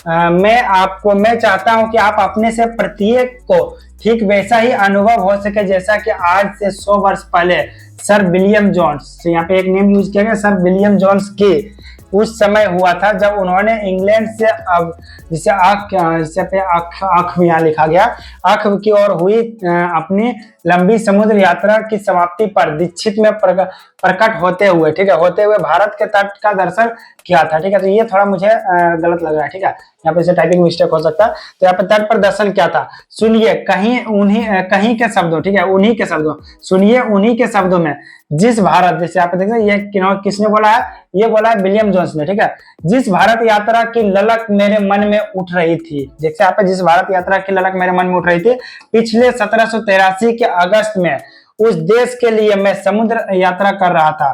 मैं चाहता हूं कि आप अपने से प्रत्येक को ठीक वैसा ही अनुभव हो सके जैसा कि आज से 100 वर्ष पहले सर विलियम जोन्स, यहाँ पे एक नेम यूज किया गया, सर विलियम जोन्स की उस समय हुआ था जब उन्होंने इंग्लैंड से अब जिसे आँख में यहाँ लिखा गया, आँख की ओर हुई अपनी लंबी समुद्र यात्रा की समाप्ति पर दीक्षित में प्रकट होते हुए, ठीक है, होते हुए भारत के तट का दर्शन किया था। ठीक है, तो ये थोड़ा मुझे गलत लग रहा है। ठीक है, यहाँ पे टाइपिंग मिस्टेक हो सकता है। तो यहाँ पे तट पर दर्शन क्या था, सुनिए कहीं के शब्दों, ठीक है, उन्हीं के शब्दों, सुनिए उन्हीं के शब्दों में, जिस भारत, जैसे आप देख ये किसने बोला है, ये बोला है विलियम जोन्स ने। ठीक है, जिस भारत यात्रा की ललक मेरे मन में उठ रही थी, जैसे आप जिस भारत यात्रा की ललक मेरे मन में उठ रही थी, पिछले 1783 के अगस्त में उस देश के लिए मैं समुद्र यात्रा कर रहा था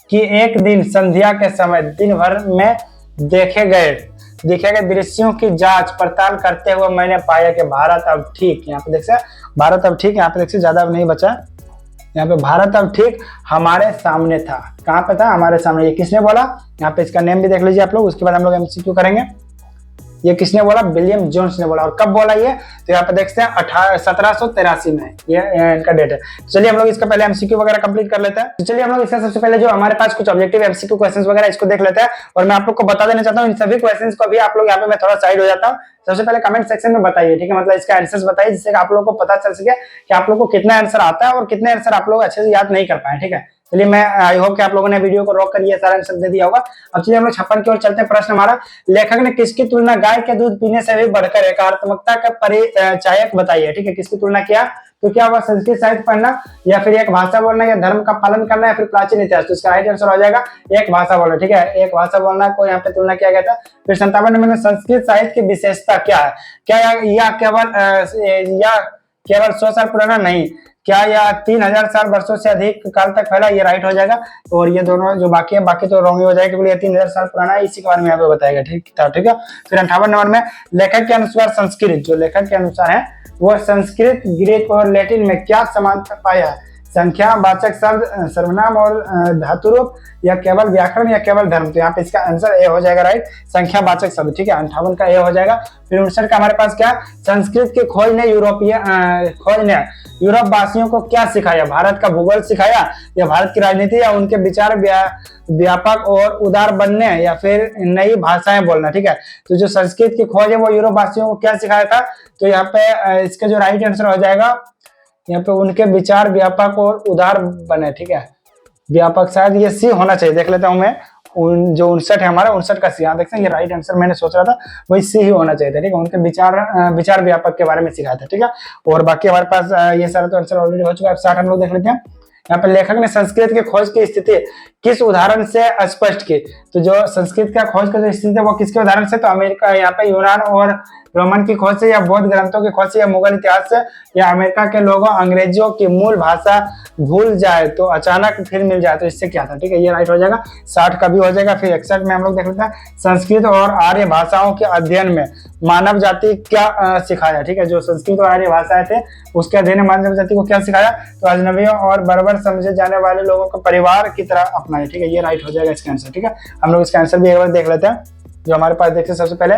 कि एक दिन संध्या के समय दिन भर में देखे गए दृश्यों की जांच पड़ताल करते हुए मैंने पाया कि भारत अब ठीक, यहाँ पे देखिए भारत अब ठीक, यहाँ पे देखिए ज्यादा अब नहीं बचा, यहाँ पे भारत अब ठीक हमारे सामने था। कहाँ पे था, हमारे सामने। ये किसने बोला, यहाँ पे इसका नेम भी देख लीजिए आप लोग, उसके बाद हम लोग एमसीक्यू करेंगे। ये किसने बोला, विलियम जोन्स ने बोला। और कब बोला ये, तो यहाँ पे देखते हैं 1783 में ये इनका डेट है। चलिए हम लोग इसका पहले एमसीक्यू वगैरह कंप्लीट कर लेते हैं। तो चलिए हम लोग इसका सबसे पहले जो हमारे पास कुछ ऑब्जेक्टिव एमसीक्यू क्वेश्चंस वगैरह इसको देख लेते हैं। और मैं आप लोग को बता देना चाहता हूँ इन सभी क्वेश्चंस को भी आप लोग यहाँ पे मैं थोड़ा साइड हो जाता हूँ। सबसे पहले कमेंट सेक्शन में बताइए, ठीक है, मतलब इसका आंसर्स बताइए, जिससे आप लोगों को पता चल सके कि आप लोग को कितना आंसर आता है और कितने आंसर आप लोग अच्छे से याद नहीं कर पाए। ठीक है, चलिए मैं आई होप कि आप लोगों ने वीडियो को रोक कर ये सारा आंसर दे दिया होगा। अब चलिए हम लोग 56 की ओर चलते हैं। प्रश्न हमारा, लेखक ने किसकी तुलना गाय के दूध पीने से भी बढ़कर एकात्मकता का परिचायक बताई है। ठीक है, किसकी तुलना किया, तो क्या वह संस्कृत साहित्य पढ़ना, या फिर एक भाषा बोलना, या धर्म का पालन करना, या फिर प्राचीन इतिहास। तो इसका राइट आंसर हो जाएगा एक भाषा बोलना। ठीक है, एक भाषा बोलना को यहाँ पे तुलना किया गया था। फिर 57 नंबर में संस्कृत साहित्य की विशेषता क्या है, क्या या केवल 100 साल पुराना नहीं, क्या यह 3000 साल वर्षों से अधिक काल तक फैला, ये राइट हो जाएगा। और ये दोनों जो बाकी है, बाकी तो रॉन्ग हो जाएगा क्योंकि ये 3000 साल पुराना है, इसी के बारे में यहाँ पे बताएगा। ठीक है। फिर 58 नंबर में, लेखक के अनुसार संस्कृत, जो लेखक के अनुसार है वो संस्कृत, ग्रीक और लैटिन में क्या समानता पाया है, संख्या, वाचक शब्द, सर्वनाम और धातु रूप, या केवल व्याकरण, या केवल धर्म। तो यहाँ पे इसका आंसर ए हो जाएगा राइट, संख्या, वाचक शब्द। ठीक है, 58 का ए हो जाएगा। फिर 59 का हमारे पास क्या, संस्कृत की खोज ने यूरोप वासियों को क्या सिखाया, भारत का भूगोल सिखाया, या भारत की राजनीति, या उनके विचार व्यापक और उदार बनने, या फिर नई भाषाएं बोलना। ठीक है, तो जो संस्कृत की खोज है वो यूरोप वासियों को क्या सिखाया था, तो यहाँ पे इसका जो राइट आंसर हो जाएगा यहाँ पे उनके विचार व्यापक और उदार बने। ठीक है, व्यापक, शायद ये सी होना चाहिए, देख लेता हूं मैं। जो 59 है हमारा, 59 का सी, यहाँ देखते हैं ये राइट आंसर मैंने सोच रहा था वही सी ही होना चाहिए था। ठीक है, उनके विचार व्यापक के बारे में सिखाया था। ठीक है, और बाकी हमारे पास ये सारा तो आंसर ऑलरेडी हो चुका है। 60 हम लोग देख लेते हैं। यहाँ पे लेखक ने संस्कृत की खोज की स्थिति किस उदाहरण से स्पष्ट की, तो जो संस्कृत का खोज की जो स्थिति है वो किसके उदाहरण से, तो अमेरिका, यहाँ पे यूनान और रोमन की खोज से, या बौद्ध ग्रंथों की खोज से, या मुगल इतिहास से, या अमेरिका के लोगों अंग्रेजों की मूल भाषा भूल जाए तो अचानक फिर मिल जाए, तो इससे क्या था। ठीक है, ये राइट हो जाएगा। 60 का भी हो जाएगा। फिर 61 में हम लोग देख लेते हैं, संस्कृत और आर्य भाषाओं के अध्ययन में मानव जाति क्या सिखाया। ठीक है, जो संस्कृत और आर्य भाषाएं थे उसके अध्ययन में मानव जाति को क्या सिखाया, तो अजनबियों और बर्बर समझे जाने वाले लोगों को परिवार की तरह अपनाए। ठीक है, ये राइट हो जाएगा इसका आंसर। ठीक है, हम लोग इसका आंसर भी एक बार देख लेते हैं। जो हमारे पास देखते हैं सबसे पहले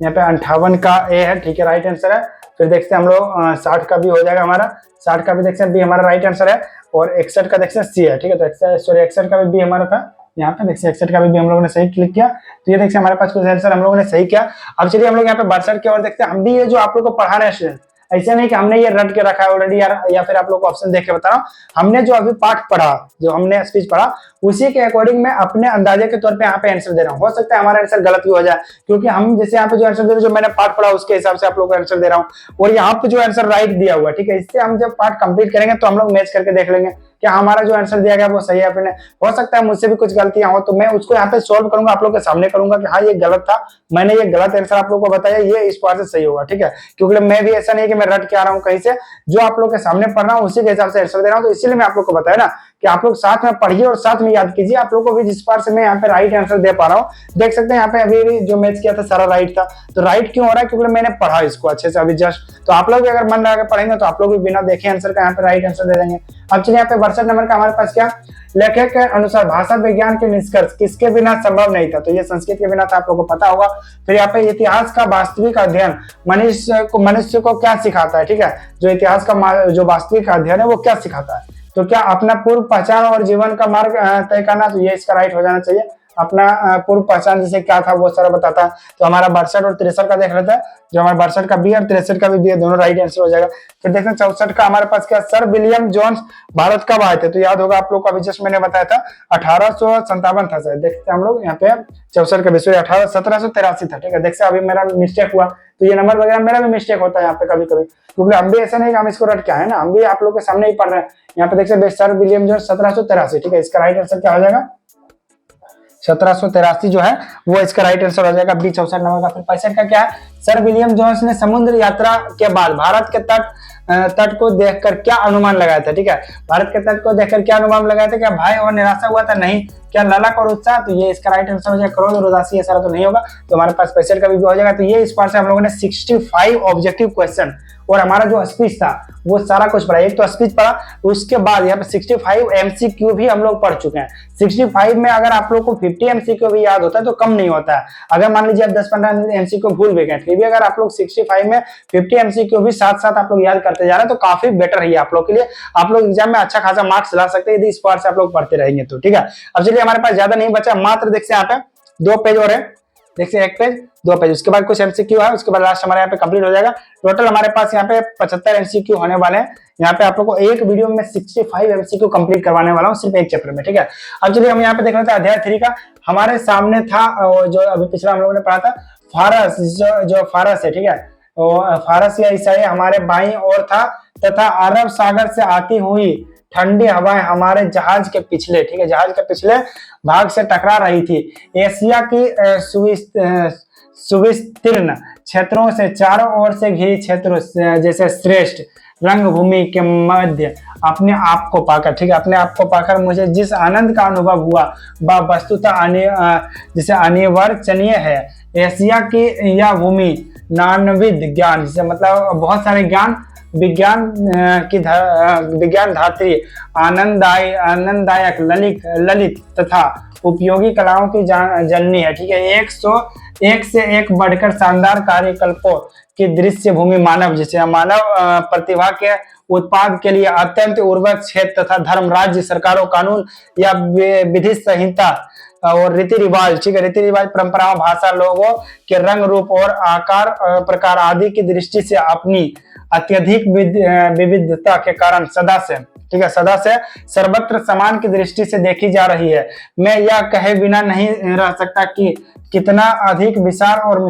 यहाँ पे 58 का ए है। ठीक है, राइट आंसर है। फिर देखते हैं हम लोग 60 का भी हो जाएगा हमारा, 60 का भी देखते हैं बी हमारा राइट आंसर है। और 61 का देखते हैं सी है। ठीक है, तो सॉरी 61 का भी बी हमारा था, यहाँ पे देखिए 61 का भी हम लोगों ने सही क्लिक किया। तो ये देखिए हमारे पास कुछ आंसर हम लोगों ने सही किया। अब चलिए हम लोग यहाँ पे बर्सर की ओर देखते हैं। हम भी ये जो आप लोग को पढ़ा रहे हैं स्टूडेंट, ऐसा नहीं कि हमने ये रट के रखा है ऑलरेडी या फिर आप लोग को ऑप्शन देख के बता रहा हूँ। हमने जो अभी पाठ पढ़ा, जो हमने स्पीच पढ़ा, उसी के अकॉर्डिंग मैं अपने अंदाजे के तौर पे यहाँ पे आंसर दे रहा हूँ। हो सकता है हमारा आंसर गलत भी हो जाए, क्योंकि हम जैसे यहाँ पे जो आंसर दे रहे हैं, जो मैंने पाठ पढ़ा उसके हिसाब से आप लोग को आंसर दे रहा हूँ, और यहाँ पे जो आंसर राइट दिया हुआ है। ठीक है, इससे हम जब पाठ कंप्लीट करेंगे तो हम लोग मैच करके देख लेंगे कि हमारा जो आंसर दिया गया वो सही है फिर नहीं। हो सकता है मुझसे भी कुछ गलतियां हो, तो मैं उसको यहाँ पे सोल्व करूंगा, आप लोग के सामने करूंगा कि हाँ ये गलत था, मैंने ये गलत आंसर आप लोग को बताया, ये इस बार से सही होगा। ठीक है, क्योंकि मैं भी ऐसा नहीं कि मैं रट के आ रहा हूँ कहीं से, जो आप लोग के सामने पढ़ रहा हूँ उसी के हिसाब से आंसर दे रहा हूँ। तो इसीलिए मैं आप लोग को बताया ना कि आप लोग साथ में पढ़िए और साथ में याद कीजिए। आप लोग को भी जिस बार से मैं यहाँ पे राइट आंसर दे पा रहा हूँ, देख सकते हैं यहाँ पे अभी भी जो मैच किया था सारा राइट था। तो राइट क्यों हो रहा है, क्योंकि मैंने पढ़ा इसको अच्छे से अभी जस्ट। तो आप लोग भी अगर मन लगा के पढ़ेंगे तो आप लोग भी बिना देखे आंसर का यहाँ पे राइट आंसर दे देंगे। अब चलिए यहाँ पे 62 नंबर का हमारे पास क्या, लेखक के अनुसार भाषा विज्ञान के निष्कर्ष किसके बिना संभव नहीं था, तो ये संस्कृत के बिना था, आप लोगों को पता होगा। फिर यहाँ पे इतिहास का वास्तविक अध्ययन मनुष्य को क्या सिखाता है। ठीक है, जो इतिहास का जो वास्तविक अध्ययन है वो क्या सिखाता है, तो क्या अपना पूर्व पहचान और जीवन का मार्ग तय करना, तो ये इसका राइट हो जाना चाहिए। अपना पूर्व पहचान जैसे क्या था वो सारा बताता। तो हमारा 62 और 63 का देख लेते हैं। जो हमारा 62 का बी और 63 का भी बी है, दोनों राइट आंसर हो जाएगा। फिर देखते हैं 64 का हमारे पास क्या, सर विलियम जोन्स भारत कब आए थे? तो याद होगा आप लोग को, अभी जस्ट मैंने बताया था 1857 था सर। देखते हैं हम लोग यहाँ पे 64 का विषय 1783 था। ठीक है, देखते अभी मेरा मिस्टेक हुआ, तो ये नंबर वगैरह मेरा भी मिस्टेक होता है यहाँ पे कभी कभी, क्योंकि हम भी ऐसा नहीं कि हम इसको रट के आए ना, हम भी आप लोग के सामने ही पढ़ रहे हैं। यहाँ पे देखते सर विलियम जोन्स 1783। ठीक है, इसका राइट आंसर क्या हो जाएगा? 1783 जो है वो इसका राइट आंसर हो जाएगा बी 64 नंबर का। फिर 65 का क्या है, सर विलियम जोन्स ने समुद्र यात्रा के बाद भारत के तट को देखकर क्या अनुमान लगाया था? ठीक है, भारत के तट को देखकर क्या अनुमान लगाया था? क्या भय और निराशा हुआ था? नहीं। क्या ललक और उत्साह? तो ये इसका राइट आंसर हो जाएगा क्रोध और उदासी, ये सारा तो नहीं होगा। तो हमारे पास 65 का भी हो जाएगा। तो ये इस बार से हम लोगों ने 65 ऑब्जेक्टिव क्वेश्चन और हमारा जो स्पीच था वो सारा कुछ पढ़ा। एक तो स्पीच पढ़ा, उसके बाद यहाँ पे 65 एमसीक्यू भी हम लोग पढ़ चुके हैं। 65 में अगर आप लोग को 50 एमसीक्यू भी याद होता है तो कम नहीं होता है। अगर मान लीजिए आप 10-15 एमसीक्यू भूल भी गए, फिर भी अगर आप लोग 65 में 50 एमसीक्यू भी साथ साथ आप लोग याद करते जा रहे हैं तो काफी बेटर है आप लोग के लिए। आप लोग एग्जाम में अच्छा खासा मार्क्स ला सकते हैं यदि इस बार से आप लोग पढ़ते रहेंगे तो। ठीक है, अब चलिए हमारे पास ज्यादा नहीं बचा, मात्र देखते हैं यहाँ पे 2 पेज और है। देखिए 1 पेज 2 पेज, उसके बाद कुछ एमसीक्यू है, उसके बाद लास्ट हमारे यहाँ पे कंप्लीट हो जाएगा। टोटल हमारे पास यहाँ पे 75 एमसीक्यू होने वाले हैं। यहाँ पे आप लोग को एक वीडियो में 65 एमसीक्यू कंप्लीट करवाने वाला हूँ सिर्फ एक चैप्टर में। ठीक है, अब चलिए हम यहाँ पे देख रहे थे अध्याय 3 का। हमारे सामने था जो अभी पिछला हम लोगों ने पढ़ा था फारस, जो फारस है। ठीक है, फारस या ईसाई हमारे बाईं ओर था तथा अरब सागर से आती हुई ठंडी हवाएं हमारे जहाज के पिछले, ठीक है, जहाज के पिछले भाग से टकरा रही थी। एशिया की सुविस्तीर्ण क्षेत्रों से चारों ओर से घिरी क्षेत्रों जैसे श्रेष्ठ रंगभूमि के मध्य अपने आप को पाकर, ठीक है, अपने आप को पाकर मुझे जिस आनंद का अनुभव हुआ वह वस्तुतः जिसे अनिवार्यनीय है। एशिया की यह भूमि नानविद ज्ञान, जिसे मतलब बहुत सारे ज्ञान, विज्ञान की विज्ञान धात्री, आनंददायक ललित तथा उपयोगी कलाओं की जननी है। ठीक है, 101 से एक बढ़कर शानदार कार्यकल्पों की दृश्य भूमि मानव, जिसे मानव प्रतिभा के उत्पाद के लिए अत्यंत उर्वरक क्षेत्र तथा धर्म, राज्य सरकारों, कानून या विधि संहिता और रीति रिवाज, ठीक है, रीति रिवाज, परंपराओं, भाषा, लोगों के रंग रूप और आकार प्रकार आदि की दृष्टि से अपनी अत्यधिक विविधता के कारण सदा से, ठीक है, सदा से सर्वत्र समान की दृष्टि से देखी जा रही है। मैं यह कहे बिना नहीं रह सकता कि कितना अधिक विशाल और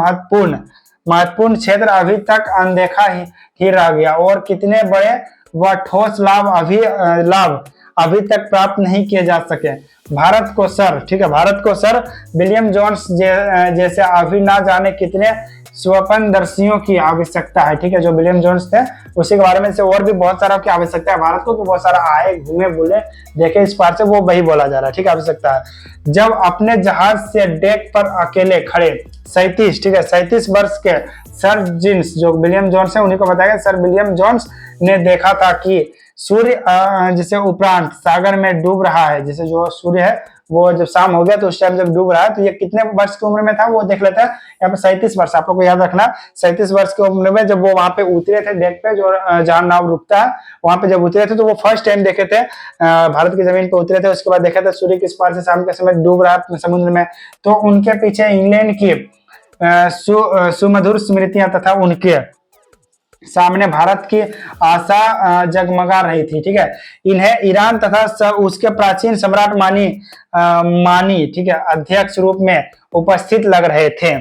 महत्वपूर्ण क्षेत्र अभी तक अनदेखा ही रह गया और कितने बड़े व ठोस लाभ अभी तक प्राप्त नहीं किए जा सके। भारत को सर, ठीक है, भारत को सर विलियम जोन्स जैसे अभी ना जाने कितने स्वप्नदर्शियों की आवश्यकता है। ठीक है, जो विलियम जोन्स थे उसी के बारे में से और भी बहुत सारा की आवश्यकता है भारत को, कि बहुत सारा आए घूमे बोले देखे इस पार से, वो वही बोला जा रहा है। ठीक है, आवश्यकता है। जब अपने जहाज से डेक पर अकेले खड़े 37, ठीक है, 37 वर्ष के सर जिन्स, जो विलियम जोन्स है उन्हीं को बताया, सर विलियम जोन्स ने देखा था कि सूर्य जिसे उपरांत सागर में डूब रहा है, जिसे जो सूर्य है वो जब शाम हो गया तो उस टाइम जब डूब रहा है, तो ये कितने वर्ष की उम्र में था वो देख लेते हैं। यहाँ पे 37 वर्ष, आप लोग को याद रखना, 37 वर्ष की उम्र में जब वो वहां पे उतरे थे डेक पे, जो जहां नाव रुकता है वहां पे जब उतरे थे तो वो फर्स्ट टाइम देखे थे, भारत की जमीन पे उतरे थे। उसके बाद देखा था सूर्य किस पार से शाम के समय डूब रहा है समुद्र में, तो उनके पीछे इंग्लैंड की सुमधुर स्मृतियां तथा उनके सामने भारत की आशा जगमगा रही थी। ठीक है, इन्हें ईरान तथा उसके प्राचीन सम्राट मानी, ठीक है, अध्यक्ष रूप में उपस्थित लग रहे थे।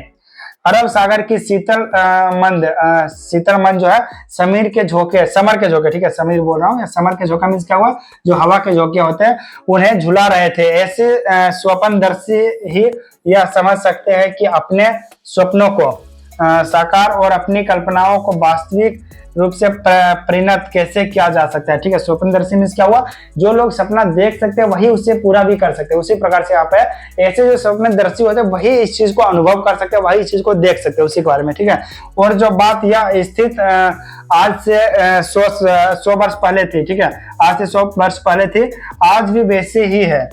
अरब सागर की शीतल मंद जो है समर के झोंके, ठीक है, समीर बोल रहा हूँ, या समर के झोंका मीन्स क्या हुआ, जो हवा के झोंके होते हैं उन्हें झुला रहे थे। ऐसे स्वप्नदर्शी ही यह समझ सकते हैं कि अपने स्वप्नों को साकार और अपनी कल्पनाओं को वास्तविक रूप से परिणत कैसे किया जा सकता है। ठीक है, स्वप्नदर्शी मीन्स क्या हुआ, जो लोग सपना देख सकते हैं वही उसे पूरा भी कर सकते हैं। उसी प्रकार से आप है, ऐसे जो स्वप्नदर्शी होते हैं वही इस चीज को अनुभव कर सकते हैं, वही इस चीज को देख सकते हैं उसी के बारे में। ठीक है, और जो बात यह स्थित आज से 100 वर्ष पहले थी, ठीक है, आज से 100 वर्ष पहले थी, आज भी वैसे ही है,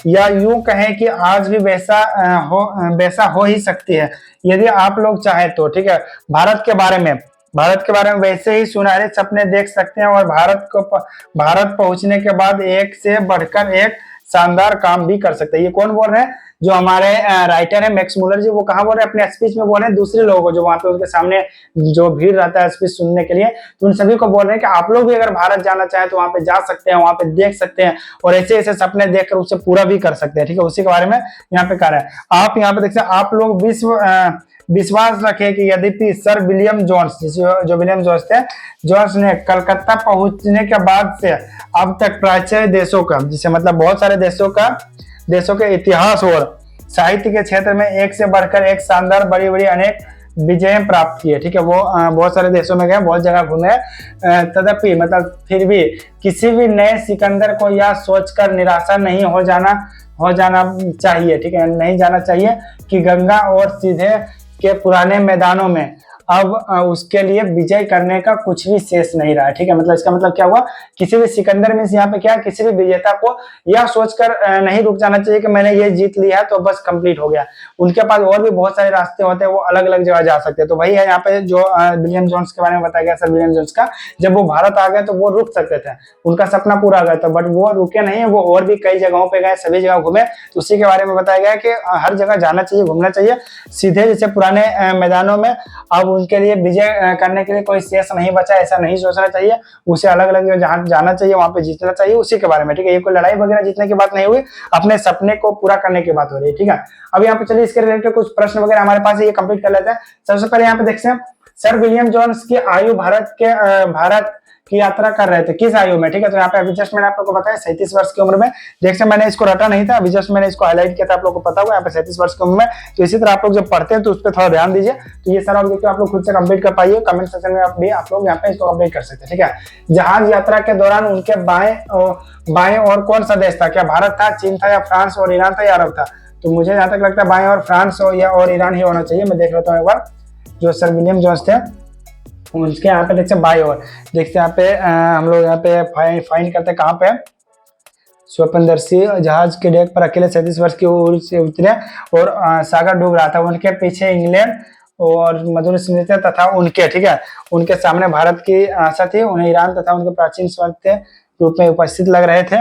या यूं कहें कि आज भी वैसा हो ही सकती है यदि आप लोग चाहे तो। ठीक है, भारत के बारे में वैसे ही सुनहरे सपने देख सकते हैं और भारत पहुंचने के बाद एक से बढ़कर एक शानदार काम भी कर सकते हैं। ये कौन बोल रहे हैं, जो हमारे राइटर है मैक्स मुलर जी, वो कहाँ बोल रहे हैं अपने स्पीच में, बोल रहे हैं दूसरे लोगों को जो वहां पे उनके सामने जो भीड़ रहता है स्पीच सुनने के लिए, तो उन सभी को बोल रहे हैं कि आप लोग भी अगर भारत जाना चाहें तो वहां पे जा सकते हैं, वहां पे देख सकते हैं और ऐसे ऐसे सपने देखकर उसे पूरा भी कर सकते हैं। ठीक है, उसी के बारे में यहाँ पे कह रहा है। आप यहाँ पे देख सकते हैं, आप लोग विश्वास रखें कि यद्यपि सर विलियम जोन्स, जो विलियम जोन्स थे, जोन्स ने कलकत्ता पहुंचने के बाद से अब तक प्राच्य देशों का, जिसे मतलब बहुत सारे देशों के इतिहास और साहित्य के क्षेत्र में एक से बढ़कर एक शानदार बड़ी बड़ी अनेक विजय प्राप्त की है। ठीक है, वो बहुत सारे देशों में गए, बहुत जगह घूमे, तदपि मतलब फिर भी किसी भी नए सिकंदर को यह सोचकर निराशा नहीं हो जाना चाहिए। ठीक है, नहीं जाना चाहिए कि गंगा और सीधे के पुराने मैदानों में अब उसके लिए विजय करने का कुछ भी शेष नहीं रहा है। ठीक है, मतलब इसका मतलब क्या हुआ, किसी भी सिकंदर में यहाँ पे क्या, किसी भी विजेता को यह सोचकर नहीं रुक जाना चाहिए कि मैंने ये जीत लिया है तो बस कंप्लीट हो गया। उनके पास और भी बहुत सारे रास्ते होते हैं, वो अलग अलग जगह जा सकते हैं। तो वही है यहाँ पे जो विलियम जोन्स के बारे में बताया गया, सर विलियम जोन्स का, जब वो भारत आ गए तो वो रुक सकते थे, उनका सपना पूरा हो गया था, बट वो रुके नहीं, वो और भी कई जगहों पे गए, सभी जगह घूमे। तो उसी के बारे में बताया गया कि हर जगह जाना चाहिए, घूमना चाहिए, सीधे जैसे पुराने मैदानों में अब उनके लिए विजय करने के लिए कोई शेष नहीं बचा, ऐसा नहीं सोचना चाहिए, उसे अलग अलग जगह जाना चाहिए, वहां पे जीतना चाहिए, उसी के बारे में। ठीक है, ये कोई लड़ाई वगैरह जीतने की बात नहीं हुई, अपने सपने को पूरा करने की बात हो रही है। ठीक है, अब यहाँ पे चलिए इसके रिलेटेड कुछ प्रश्न वगैरह हमारे पास ये कंप्लीट कर लेते हैं। सबसे पहले यहाँ पे देखते हैं, सर विलियम जोन्स की आयु भारत की यात्रा कर रहे थे किस आयु में। ठीक है, तो यहाँ पे अभी जस्ट मैंने आप लोगों को बताया 37 वर्ष की उम्र में। देखते मैंने इसको रटा नहीं था, अभी जस्ट मैंने इसको हाईलाइट किया था, आप लोगों को पता होगा यहाँ पे 37 वर्ष की उम्र में। तो इसी तरह आप लोग जब पढ़ते हैं तो उस पर थोड़ा ध्यान दीजिए। तो ये सारा ऑब्जेक्टिव आप लोग खुद से कंप्लीट कर पाइए, कमेंट सेक्शन में भी आप लोग यहाँ पे इसको कंप्लीट कर सकते हैं। ठीक है, जहाज यात्रा के दौरान उनके बाएं और कौन सा देश था, क्या भारत था, चीन था, या फ्रांस और ईरान था, या अरब था। तो मुझे जहां तक लगता है बाएं और फ्रांस और ईरान ही होना चाहिए। मैं देख लेता हूँ एक बार, जो सर विलियम जोन्स थे उसके यहाँ पे देखते हैं बाई और देखते हैं यहाँ पे हम लोग यहाँ पे फाइंड करते हैं कहाँ पे, स्वप्नदर्शी जहाज के डेक पर अकेले 37 वर्ष की उम्र से उतरे और सागर डूब रहा था, उनके पीछे इंग्लैंड और मधुर स्मृतियां तथा उनके, ठीक है, उनके सामने भारत की आशा थी, उन्हें ईरान तथा उनके प्राचीन स्वर्ग के रूप में उपस्थित लग रहे थे।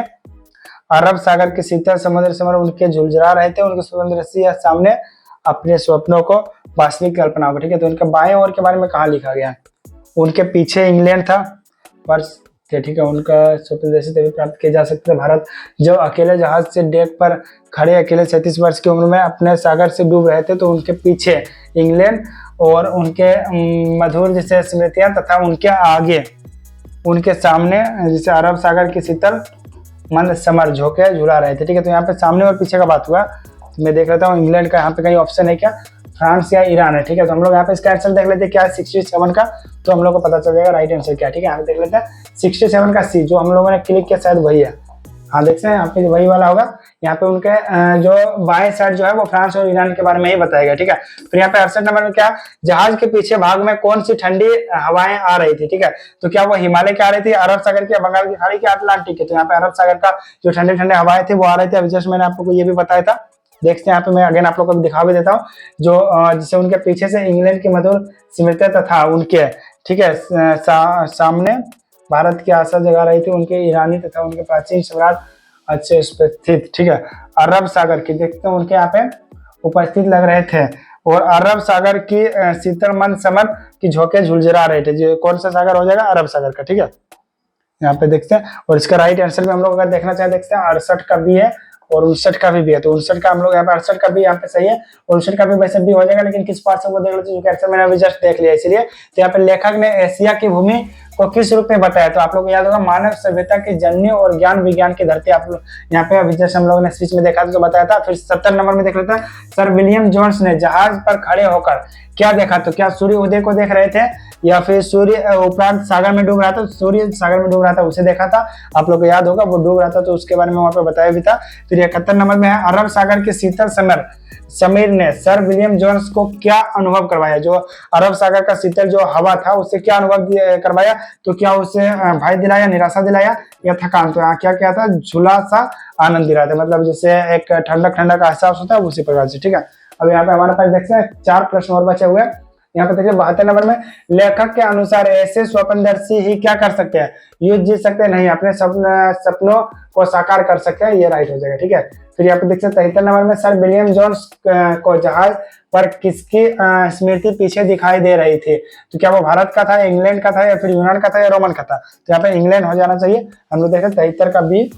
अरब सागर के शीतल समुद्र उनके झुलझुला रहे थे, उनके स्वप्नदर्शी सामने अपने स्वप्नों को वास्तविक कल्पना होगा। ठीक है, तो उनके बाएं ओर के बारे में कहाँ लिखा गया, उनके पीछे इंग्लैंड था वर्ष थे। ठीक है, उनका स्वप्नदर्शी तभी प्राप्त किए जा सकते थे। भारत जो अकेले जहाज से डेक पर खड़े अकेले 37 वर्ष की उम्र में अपने सागर से डूब रहे थे, तो उनके पीछे इंग्लैंड और उनके मधुर जैसे स्मृतियां तथा उनके आगे उनके सामने जैसे अरब सागर की शीतल मंद समर झोंके झुला रहे थे। ठीक है, तो यहाँ पे सामने और पीछे का बात हुआ। तो मैं देख लेता हूँ इंग्लैंड का यहाँ पे कहीं ऑप्शन है क्या, फ्रांस या ईरान है। ठीक है, तो हम लोग यहाँ पे इसका आंसर देख लेते हैं क्या है 67 का, तो हम लोग को पता चल जाएगा राइट आंसर क्या है। ठीक है, यहाँ पे देख लेते हैं 67 का सी, जो हम लोगों ने क्लिक किया शायद वही है। हाँ, देखते हैं यहाँ पे वही वाला होगा। यहाँ पे उनके जो बाएं साइड जो है वो फ्रांस और ईरान के बारे में ही बताएगा। ठीक है, फिर यहाँ पे 68 नंबर में क्या, जहाज के पीछे भाग में कौन सी ठंडी हवाएं आ रही थी। ठीक है, तो क्या वो हिमालय की आ रही थी, अरब सागर की, बंगाल की खाड़ी की, अटलांटिक की। तो यहाँ पे अरब सागर का जो ठंडे ठंडे हवाएं थी वो आ रही थी। अभी जस्ट मैंने आप लोग को ये भी बताया था। देखते हैं यहाँ पे मैं अगेन आप लोग को दिखा भी देता हूँ, जो जिससे उनके पीछे से इंग्लैंड की मधुर स्मृतियां तथा उनके, ठीक है, सामने भारत की आशा जगा रही थी, उनके ईरानी तथा उनके प्राचीन सम्राट अच्छे उपस्थित। ठीक है, अरब सागर की देखते हैं उनके यहाँ पे उपस्थित लग रहे थे, और अरब सागर की शीतल मंद समर की झोंके झुलझुला रहे थे। जो कौन सा सागर हो जाएगा, अरब सागर का। ठीक है, यहाँ पे देखते हैं, और इसका राइट आंसर में हम लोग अगर देखना चाहे देखते हैं 68 का भी है और 59 का भी है। तो 59 का हम लोग यहाँ पे 68 का भी यहाँ पे सही है, 59 का भी वैसे भी हो जाएगा, लेकिन किस पार्ट से वो देख लेते हैं, जो मैंने अभी जस्ट देख लिया इसलिए। तो यहाँ पे लेखक ने एशिया की भूमि को किस रूप में बताया, तो आप लोग याद होगा मानव सभ्यता की जननी और ज्ञान विज्ञान की धरती। आप लोग यहाँ पे अभी जैसे हम लोगों ने स्पीच में देखा था तो बताया था। फिर 70 नंबर में देख लेते हैं, सर विलियम जोन्स ने जहाज पर खड़े होकर क्या देखा, तो क्या सूर्य उदय को देख रहे थे, या फिर सूर्य उपरांत सागर में डूब रहा था, सूर्य सागर में डूब रहा था उसे देखा था। आप लोग को याद होगा वो डूब रहा था, तो उसके बारे में वहां पे बताया भी था। फिर 71 नंबर में है, अरब सागर के शीतल समीर ने सर विलियम जोन्स को क्या अनुभव करवाया, जो अरब सागर का शीतल जो हवा था उससे क्या अनुभव करवाया, तो क्या उसे भय दिलाया, निराशा दिलाया, या थकान। तो क्या क्या था, झूला सा आनंद दिलाया था, मतलब जैसे एक ठंडक ठंडक का एहसास होता है उसी प्रकार से। ठीक है, अब यहाँ पे हमारे पास देखते हैं 4 प्रश्न और बचे हुए। यहाँ पे देखिए 72 नंबर में, लेखक के अनुसार ऐसे स्वप्नदर्शी ही क्या कर सकते हैं, युद्ध जीत सकते हैं नहीं, अपने सपनों को साकार कर सकते हैं, ये राइट हो जाएगा। ठीक है, फिर यहाँ पे देख सकते 73 नंबर में, सर विलियम जोन्स को जहाज पर किसकी स्मृति पीछे दिखाई दे रही थी, तो क्या वो भारत का था, इंग्लैंड का था, या फिर यूनान का था, या रोमन का था, तो यहाँ पे इंग्लैंड हो जाना चाहिए। हम लोग देखें 73 का बी,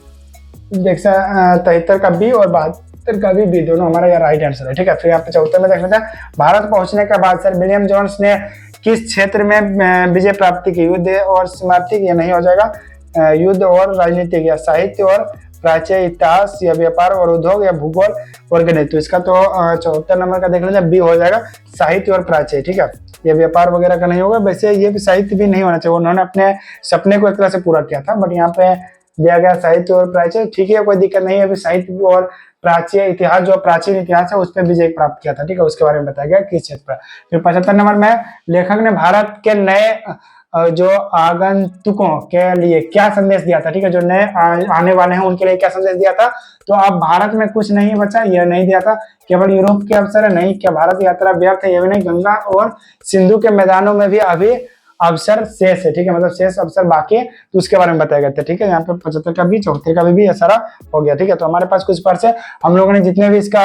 देख 73 का बी और 72 का भी बी, दोनों हमारा यह राइट आंसर है। ठीक है, फिर यहाँ पे 74 में देख लेते हैं, भारत पहुंचने के बाद सर विलियम जोन्स ने किस क्षेत्र में विजय प्राप्ति की, युद्ध और स्मृति, ये नहीं हो जाएगा, युद्ध और राजनीतिक, या साहित्य और प्राच्य इतिहास, या व्यापार और उद्योग, या भूगोल और गणित, तो इसका तो 74 नंबर का देख लेते हैं, बी हो जाएगा, साहित्य और प्राच्य। ठीक है, ये व्यापार वगैरह का नहीं होगा, वैसे ये भी साहित्य भी नहीं होना चाहिए, उन्होंने अपने सपने को एक तरह से पूरा किया था, बट यहाँ पे दिया गया साहित्य और प्राच्य। ठीक है, कोई दिक्कत नहीं है, अभी साहित्य और प्राचीन इतिहास, जो प्राचीन इतिहास है उस पर विजय प्राप्त किया था। ठीक है, उसके बारे में बताया गया किस क्षेत्र पर। फिर 75 नंबर में, लेखक ने भारत के नए जो आगंतुकों के लिए क्या संदेश दिया था। ठीक है, जो नए आने वाले हैं उनके लिए क्या संदेश दिया था, तो अब भारत में कुछ नहीं बचा, यह नहीं दिया था, केवल यूरोप के अवसर है नहीं, क्या भारत यात्रा व्यर्थ है, यह भी नहीं, गंगा और सिंधु के मैदानों में भी अभी अवसर शेष है। ठीक है, मतलब शेष अवसर बाकी है, तो उसके बारे में बताया गया था। ठीक है, यहाँ पे 75 का भी, 74 का भी ये सारा हो गया। ठीक है, तो हमारे पास कुछ पार्ट्स है, हम लोगों ने जितने भी इसका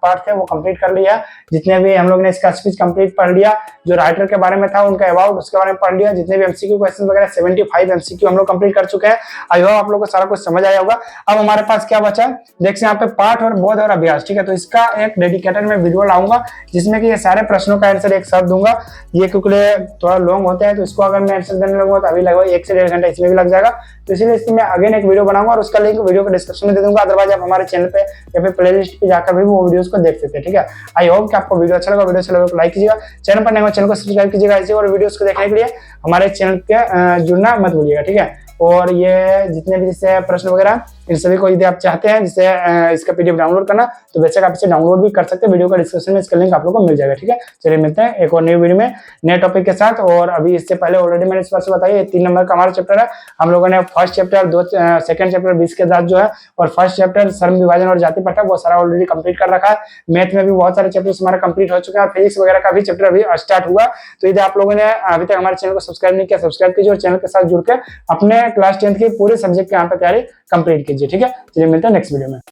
पार्ट थे वो कंप्लीट कर लिया, जितने भी हम लोग ने इसका स्पीच कंप्लीट पढ़ लिया, जो राइटर के बारे में था उनका अबाउट उसके बारे में पढ़ लिया, जितने भी एमसीक्यू क्वेश्चन वगैरह 75 एमसीक्यू हम लोग कंप्लीट कर चुके हैं। आई होप आप लोग को सारा कुछ समझ आया होगा। अब हमारे पास क्या बचा है, देखिए यहाँ पे पाठ और बोध और अभ्यास। ठीक है, तो इसका एक डेडिकेटेड में वीडियो लाऊंगा जिसमें कि ये सारे प्रश्नों का आंसर एक साथ दूंगा, ये क्योंकि थोड़ा लॉन्ग होता है, तो इसको अगर मैं आंसर देने लगूंगा तो अभी लगभग 1 से 1.5 घंटा इसमें भी लग जाएगा, तो इसीलिए इसमें मैं अगेन एक वीडियो बनाऊंगा और उसका लिंक वीडियो के डिस्क्रिप्शन में दे दूंगा, अदरवाइज आप हमारे चैनल पे या फिर प्लेलिस्ट पे जाकर भी वो वीडियोस को देख सकते हैं। ठीक है, आई होप कि आपको वीडियो अच्छा लगा, वीडियो अच्छा लगा तो लाइक कीजिएगा, चैनल पर नए हो चैनल को सब्सक्राइब कीजिएगा, ऐसे और वीडियोस को देखने के लिए हमारे चैनल के जुड़ना मत भूलिएगा। ठीक है, और ये जितने भी जैसे प्रश्न वगैरह इन सभी को यदि आप चाहते हैं जिससे इसका पीडीएफ डाउनलोड करना, तो बेशक आप इसे डाउनलोड भी कर सकते हैं, वीडियो का डिस्क्रिप्शन में इसका लिंक आप लोगों को मिल जाएगा। ठीक है, चलिए मिलते हैं एक और न्यू वीडियो में नए टॉपिक के साथ। और अभी इससे पहले ऑलरेडी मैंने इस बार से बताया 3 नंबर का हमारा चैप्टर है, हम लोगों ने फर्स्ट चैप्टर सेकंड चैप्टर 20 के साथ जो है, और फर्स्ट चैप्टर श्रम विभाजन और जाति प्रथा वो सारा ऑलरेडी कंप्लीट कर रखा है। मैथ में भी बहुत सारे चैप्टर्स हमारा कंप्लीट हो चुके हैं, और फिजिक्स वगैरह का भी चैप्टर अभी स्टार्ट हुआ। तो यदि आप लोगों ने अभी तक हमारे चैनल को सब्सक्राइब नहीं किया, सब्सक्राइब कीजिए और चैनल के साथ जुड़ के अपने क्लास 10th की पूरे सब्जेक्ट के यहाँ पे तैयारी कंप्लीट कीजिए। ठीक है, चलिए मिलते हैं नेक्स्ट वीडियो में।